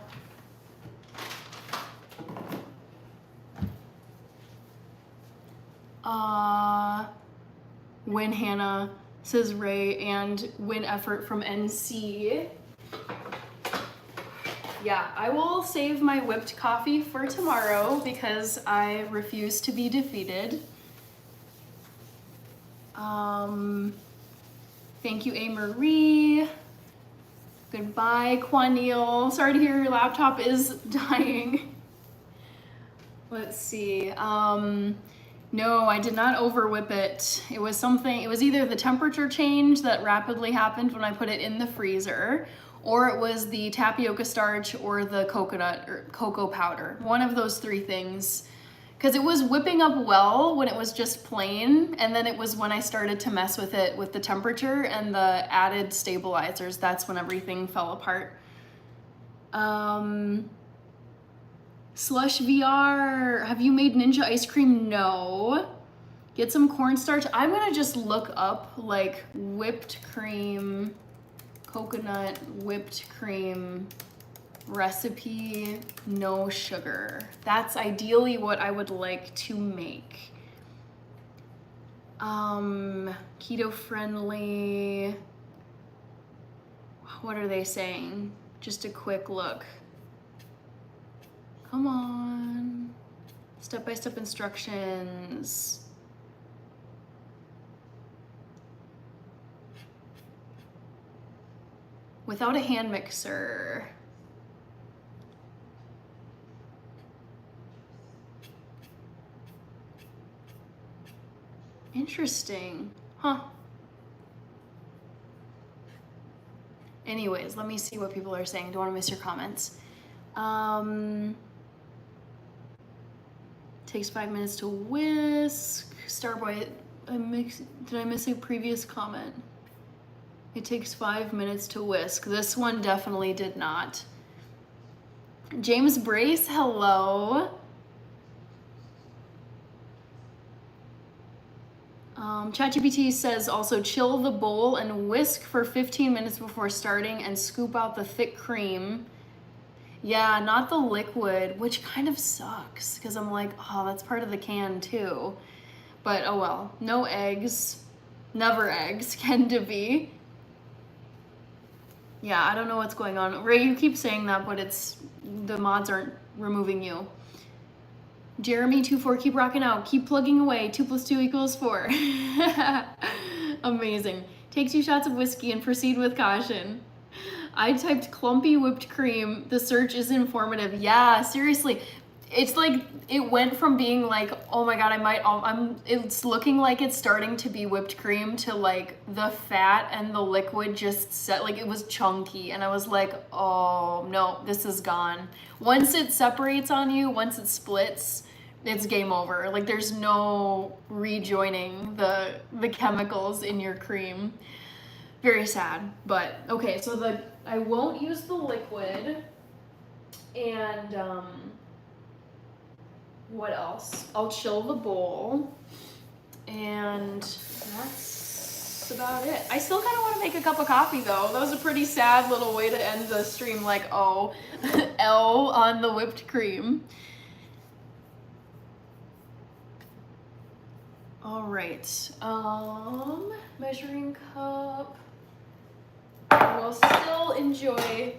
S1: Win Hannah, says Ray, and win effort from NC. Yeah, I will save my whipped coffee for tomorrow because I refuse to be defeated. Thank you, A. Marie. Goodbye, Quanil. Sorry to hear your laptop is dying. Let's see. No, I did not over whip it. It was either the temperature change that rapidly happened when I put it in the freezer, or it was the tapioca starch or the coconut or cocoa powder. One of those three things. Because it was whipping up well when it was just plain, and then it was when I started to mess with it with the temperature and the added stabilizers, that's when everything fell apart. Slush VR, have you made ninja ice cream? No. Get some cornstarch. I'm gonna just look up like whipped cream, coconut whipped cream recipe, no sugar. That's ideally what I would like to make. Keto friendly. What are they saying? Just a quick look. Come on. Step-by-step instructions. Without a hand mixer. Interesting, huh? Anyways, let me see what people are saying. Don't want to miss your comments. Takes 5 minutes to whisk. Starboy, did I miss a previous comment? It takes 5 minutes to whisk. This one definitely did not. James Brace, hello. ChatGPT says also chill the bowl and whisk for 15 minutes before starting and scoop out the thick cream. Yeah, not the liquid, which kind of sucks because I'm like, oh, that's part of the can too. But oh well, no eggs, never eggs, can to be. Yeah, I don't know what's going on. Ray, you keep saying that, but it's, the mods aren't removing you. Jeremy24, keep rocking out. Keep plugging away. 2 + 2 = 4. Amazing. Take 2 shots of whiskey and proceed with caution. I typed clumpy whipped cream. The search is informative. Yeah, seriously. It's like, it went from being like, oh my God, it's looking like it's starting to be whipped cream to like the fat and the liquid just set, like it was chunky. And I was like, oh no, this is gone. Once it separates on you, once it splits, it's game over. Like there's no rejoining the chemicals in your cream. Very sad, but okay, so I won't use the liquid, and what else? I'll chill the bowl, and that's about it. I still kind of want to make a cup of coffee though. That was a pretty sad little way to end the stream, like, oh, L on the whipped cream. All right, measuring cup. We'll still enjoy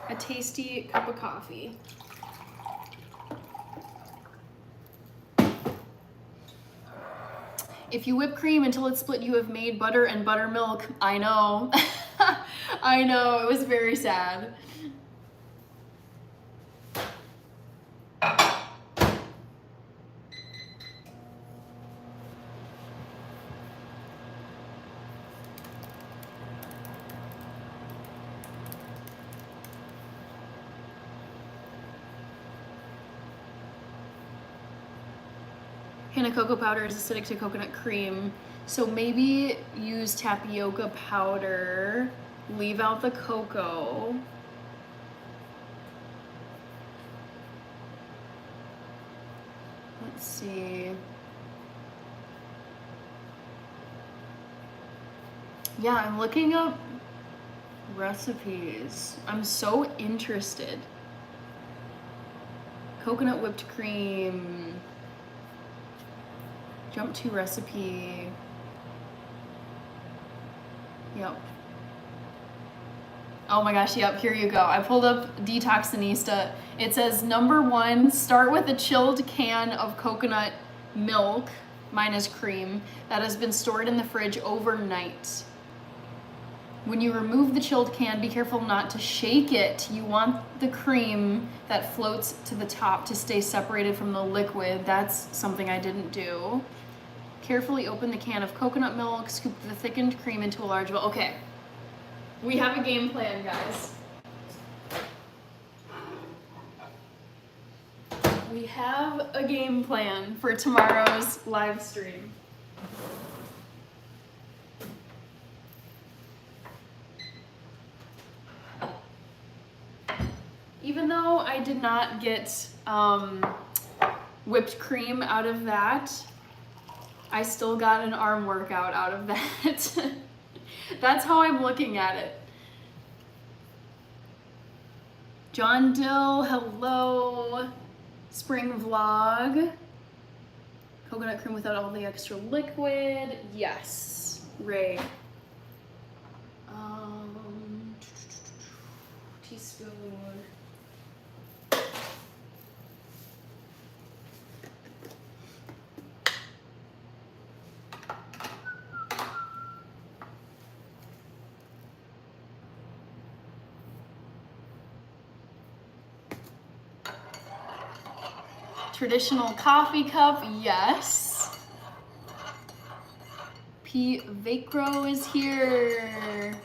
S1: a tasty cup of coffee. If you whip cream until it's split, you have made butter and buttermilk. I know. I know, it was very sad. Hannah, cocoa powder is acidic to coconut cream, so maybe use tapioca powder, leave out the cocoa. Let's see. Yeah, I'm looking up recipes. I'm so interested. Coconut whipped cream. Jump to recipe. Yep. Oh my gosh, yep, here you go. I pulled up Detoxinista. It says, number 1, start with a chilled can of coconut milk, minus cream, that has been stored in the fridge overnight. When you remove the chilled can, be careful not to shake it. You want the cream that floats to the top to stay separated from the liquid. That's something I didn't do. Carefully open the can of coconut milk, scoop the thickened cream into a large bowl. Okay, we have a game plan, guys. We have a game plan for tomorrow's live stream. Even though I did not get whipped cream out of that, I still got an arm workout out of that. That's how I'm looking at it. John Dill, hello. Spring vlog. Coconut cream without all the extra liquid. Yes, Ray. Teaspoon. Traditional coffee cup, yes. P. Vacro is here.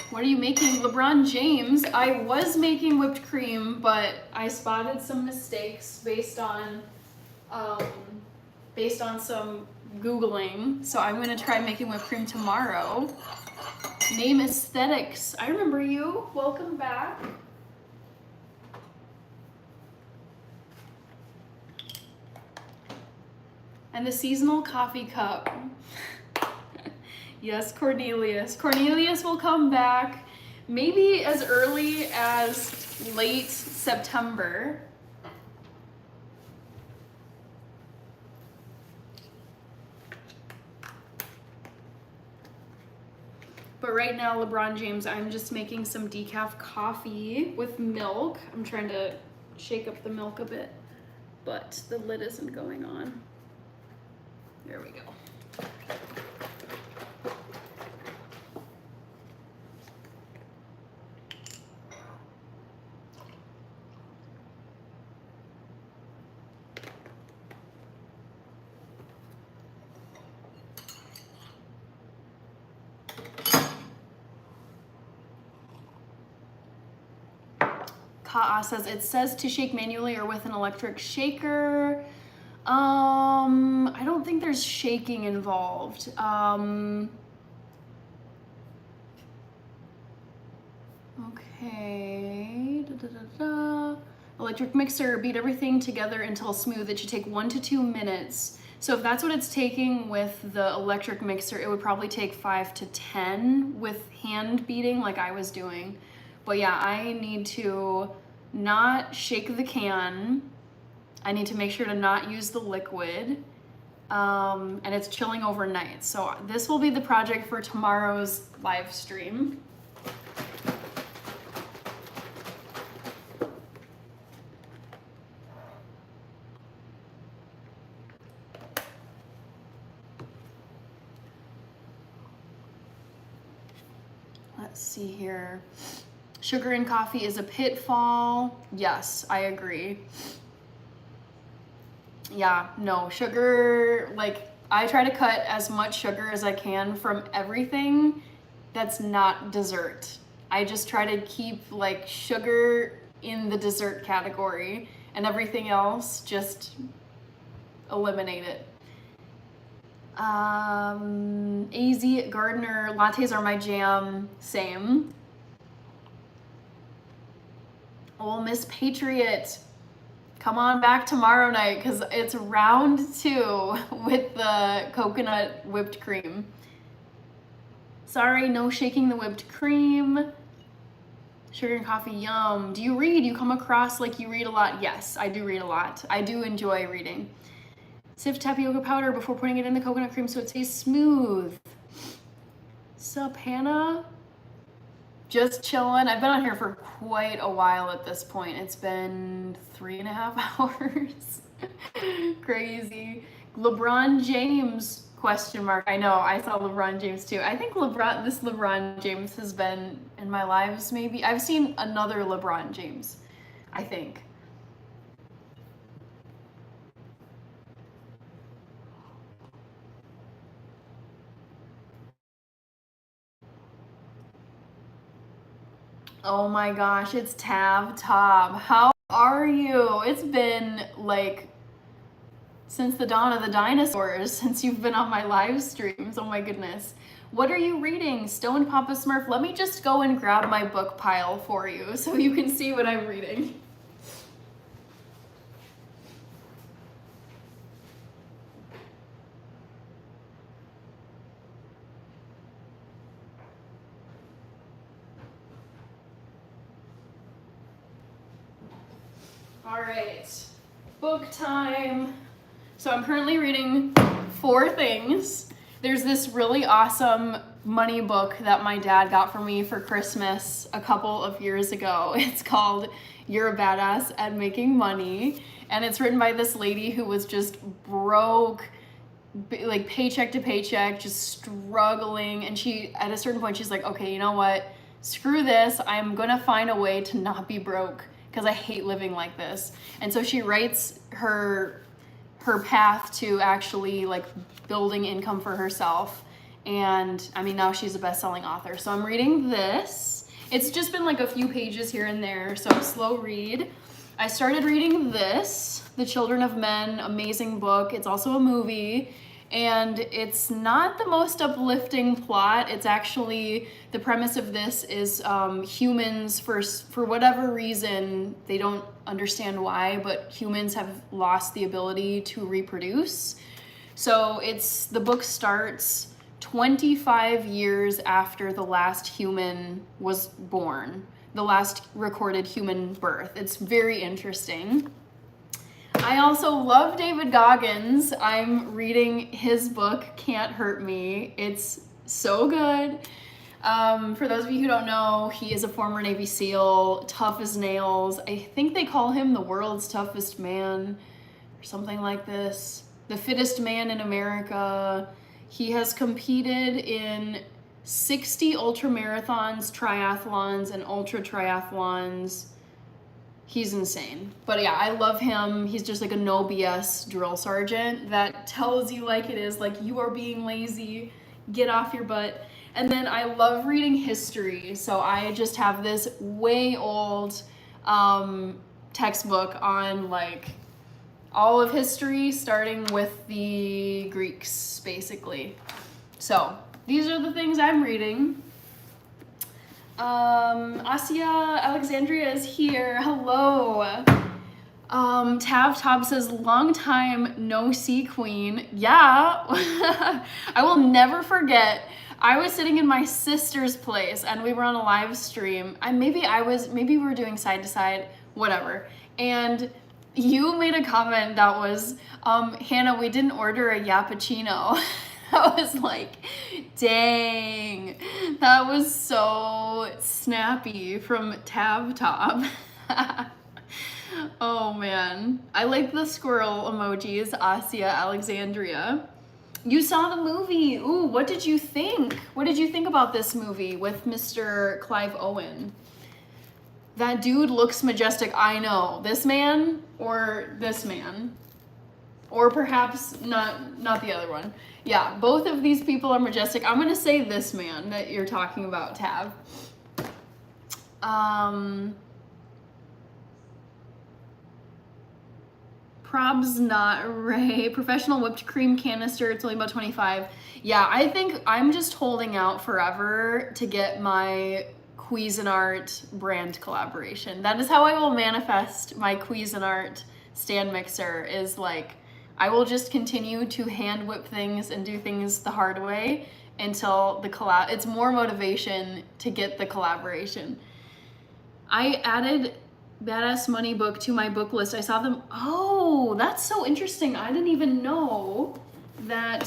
S1: What are you making? LeBron James. I was making whipped cream, but I spotted some mistakes based on some Googling. So I'm gonna try making whipped cream tomorrow. Name Aesthetics. I remember you. Welcome back. And the seasonal coffee cup. Yes, Cornelius. Cornelius will come back maybe as early as late September. But right now, LeBron James, I'm just making some decaf coffee with milk. I'm trying to shake up the milk a bit, but the lid isn't going on. There we go. Ka'a says, it says to shake manually or with an electric shaker. I don't think there's shaking involved. Okay. Electric mixer, beat everything together until smooth. It should take 1 to 2 minutes. So if that's what it's taking with the electric mixer, it would probably take 5 to 10 with hand beating like I was doing. But yeah, I need to not shake the can. I need to make sure to not use the liquid. And it's chilling overnight. So this will be the project for tomorrow's live stream. Let's see here. Sugar in coffee is a pitfall. Yes, I agree. Yeah, no, sugar, like I try to cut as much sugar as I can from everything that's not dessert. I just try to keep like sugar in the dessert category and everything else, just eliminate it. AZ Gardner, lattes are my jam, same. Ole Miss Patriot, come on back tomorrow night because it's round 2 with the coconut whipped cream. Sorry, no shaking the whipped cream. Sugar and coffee, yum. Do you read? You come across like you read a lot? Yes, I do read a lot. I do enjoy reading. Sift tapioca powder before putting it in the coconut cream so it stays smooth. Sup, Hannah? Just chilling. I've been on here for quite a while at this point. It's been 3.5 hours. Crazy. LeBron James, question mark. I know, I saw LeBron James too. I think this LeBron James has been in my lives maybe. I've seen another LeBron James, I think. Oh my gosh, it's Tab Top. How are you? It's been like since the dawn of the dinosaurs, since you've been on my live streams. Oh my goodness. What are you reading? Stone Papa Smurf. Let me just go and grab my book pile for you so you can see what I'm reading. All right, book time. So I'm currently reading 4 things. There's this really awesome money book that my dad got for me for Christmas a couple of years ago. It's called You're a Badass at Making Money. And it's written by this lady who was just broke, like paycheck to paycheck, just struggling. And she, at a certain point, she's like, okay, you know what? Screw this. I'm gonna find a way to not be broke because I hate living like this. And so she writes her path to actually like building income for herself. And I mean, now she's a best-selling author. So I'm reading this. It's just been like a few pages here and there, so slow read. I started reading this, The Children of Men, amazing book. It's also a movie, and it's not the most uplifting plot. It's actually, the premise of this is humans, for whatever reason, they don't understand why, but humans have lost the ability to reproduce. So the book starts 25 years after the last human was born, the last recorded human birth. It's very interesting. I also love David Goggins. I'm reading his book, Can't Hurt Me. It's so good. For those of you who don't know, he is a former Navy SEAL, tough as nails. I think they call him the world's toughest man or something like this. The fittest man in America. He has competed in 60 ultramarathons, triathlons, and ultra triathlons. He's insane. But yeah, I love him. He's just like a no BS drill sergeant that tells you like it is, like you are being lazy, get off your butt. And then I love reading history. So I just have this way old textbook on like all of history, starting with the Greeks, basically. So these are the things I'm reading. Asia Alexandria is here. Hello. Tav says, long time no see queen. Yeah. I will never forget. I was sitting in my sister's place and we were on a live stream. Maybe we were doing side to side, whatever. And you made a comment that was, Hannah, we didn't order a Yappuccino. I was like, dang, that was so snappy from Tab Top. Oh man, I like the squirrel emojis, Asia Alexandria. You saw the movie. Ooh, what did you think? What did you think about this movie with Mr. Clive Owen? That dude looks majestic. I know. This man or this man? Or perhaps not the other one. Yeah, both of these people are majestic. I'm gonna say this man that you're talking about, Tab. Probs not Ray. Professional whipped cream canister, it's only about 25. Yeah, I think I'm just holding out forever to get my Cuisinart brand collaboration. That is how I will manifest my Cuisinart stand mixer, is like, I will just continue to hand whip things and do things the hard way until the collab. It's more motivation to get the collaboration. I added Badass Money book to my book list. I saw them. Oh, that's so interesting. I didn't even know that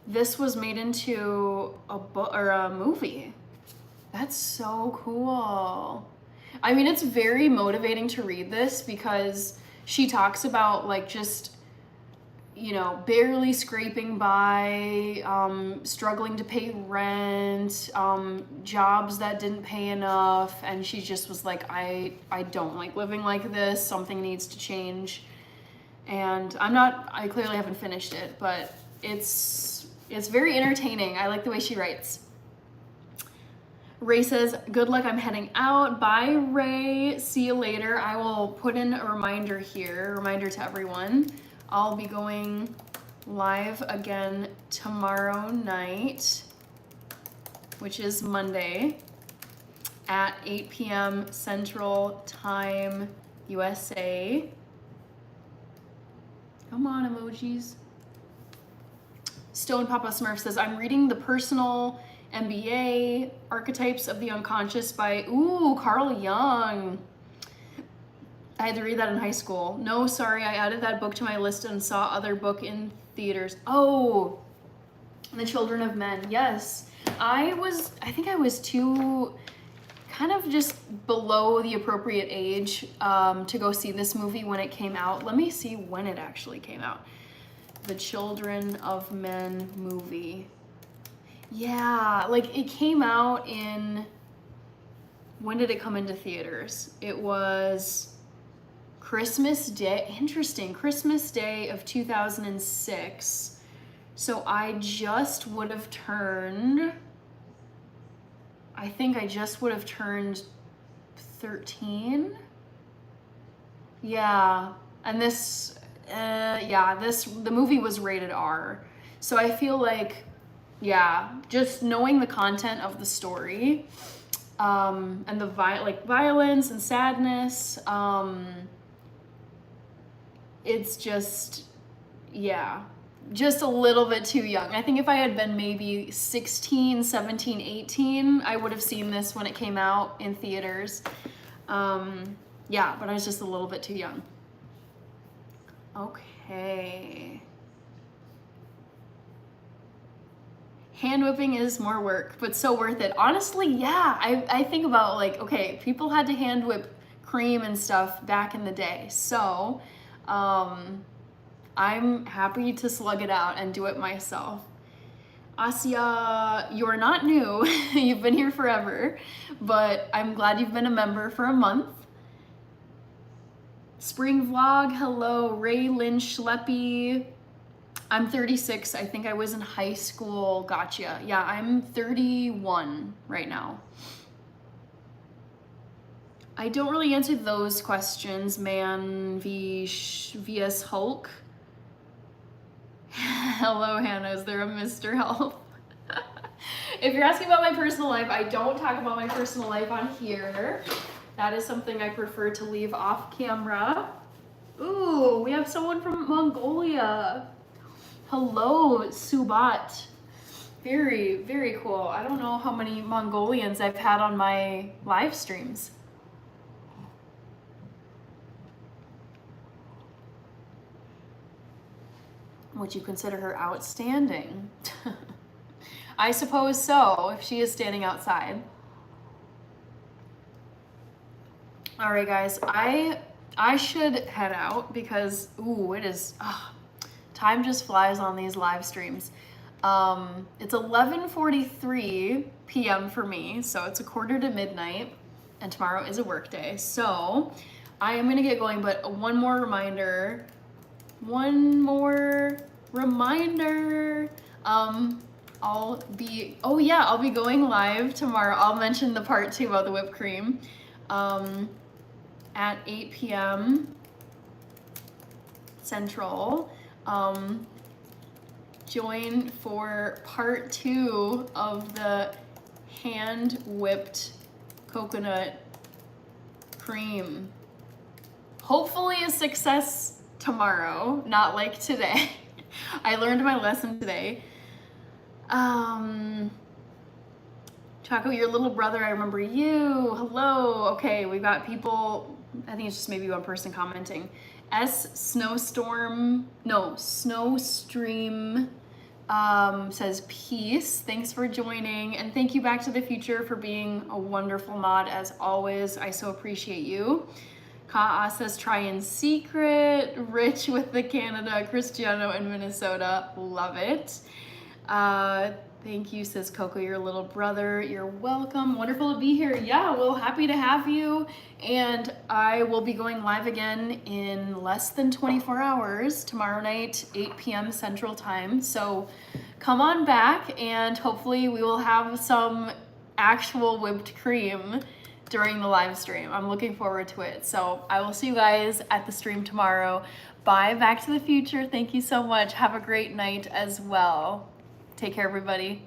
S1: this was made into a book or a movie. That's so cool. I mean, it's very motivating to read this because she talks about like just, you know, barely scraping by, struggling to pay rent, jobs that didn't pay enough. And she just was like, I don't like living like this. Something needs to change. And I clearly haven't finished it, but it's very entertaining. I like the way she writes. Ray says, good luck, I'm heading out. Bye, Ray. See you later. I will put in a reminder here, a reminder to everyone. I'll be going live again tomorrow night, which is Monday, at 8 p.m. Central Time, USA. Come on, emojis. Stone Papa Smurf says, I'm reading The Personal MBA, Archetypes of the Unconscious by, Carl Jung. I had to read that in high school. No, sorry, I added that book to my list and saw other book in theaters. Oh, The Children of Men, yes. I think I was too, kind of just below the appropriate age to go see this movie when it came out. Let me see when it actually came out. The Children of Men movie. Yeah, like it came out in When did it come into theaters? It was Christmas Day. Interesting. Christmas Day of 2006. So I just would have turned, I think I just would have turned 13. Yeah. And this, the movie was rated R. So I feel like, yeah, just knowing the content of the story, and the violence and sadness, it's just, yeah, just a little bit too young. I think if I had been maybe 16, 17, 18, I would have seen this when it came out in theaters. Yeah, but I was just a little bit too young. Okay. Hand whipping is more work, but so worth it. Honestly, yeah. I think about like, okay, people had to hand whip cream and stuff back in the day. So, I'm happy to slug it out and do it myself. Asya, you're not new. You've been here forever, but I'm glad you've been a member for a month. Spring vlog, hello. Ray Lynn Schleppy. I'm 36. I think I was in high school. Gotcha. Yeah, I'm 31 right now. I don't really answer those questions, man. VS Hulk. Hello, Hannah. Is there a Mr. Health? If you're asking about my personal life, I don't talk about my personal life on here. That is something I prefer to leave off camera. Ooh, we have someone from Mongolia. Hello, Subat. Very, very cool. I don't know how many Mongolians I've had on my live streams. Would you consider her outstanding? I suppose so, if she is standing outside. All right, guys, I should head out because, ooh, it is, time just flies on these live streams. It's 11:43 p.m. for me, so it's a quarter to midnight, and tomorrow is a work day. So I am gonna get going, but one more reminder. I'll be going live tomorrow. I'll mention the part 2 about the whipped cream. At 8 p.m. Central. Join for part 2 of the hand whipped coconut cream. Hopefully a success tomorrow, not like today. I learned my lesson today. Chaco, your little brother, I remember you. Hello. Okay, we've got people, I think it's just maybe one person commenting. Snowstream says peace. Thanks for joining, and thank you Back to the Future for being a wonderful mod as always. I so appreciate you. Ka'a says try in secret. Rich with the Canada. Cristiano in Minnesota. Love it. Thank you, says Coco, your little brother. You're welcome. Wonderful to be here. Yeah, well, happy to have you. And I will be going live again in less than 24 hours tomorrow night, 8 p.m. Central Time. So come on back, and hopefully we will have some actual whipped cream during the live stream. I'm looking forward to it. So I will see you guys at the stream tomorrow. Bye, Back to the Future. Thank you so much. Have a great night as well. Take care, everybody.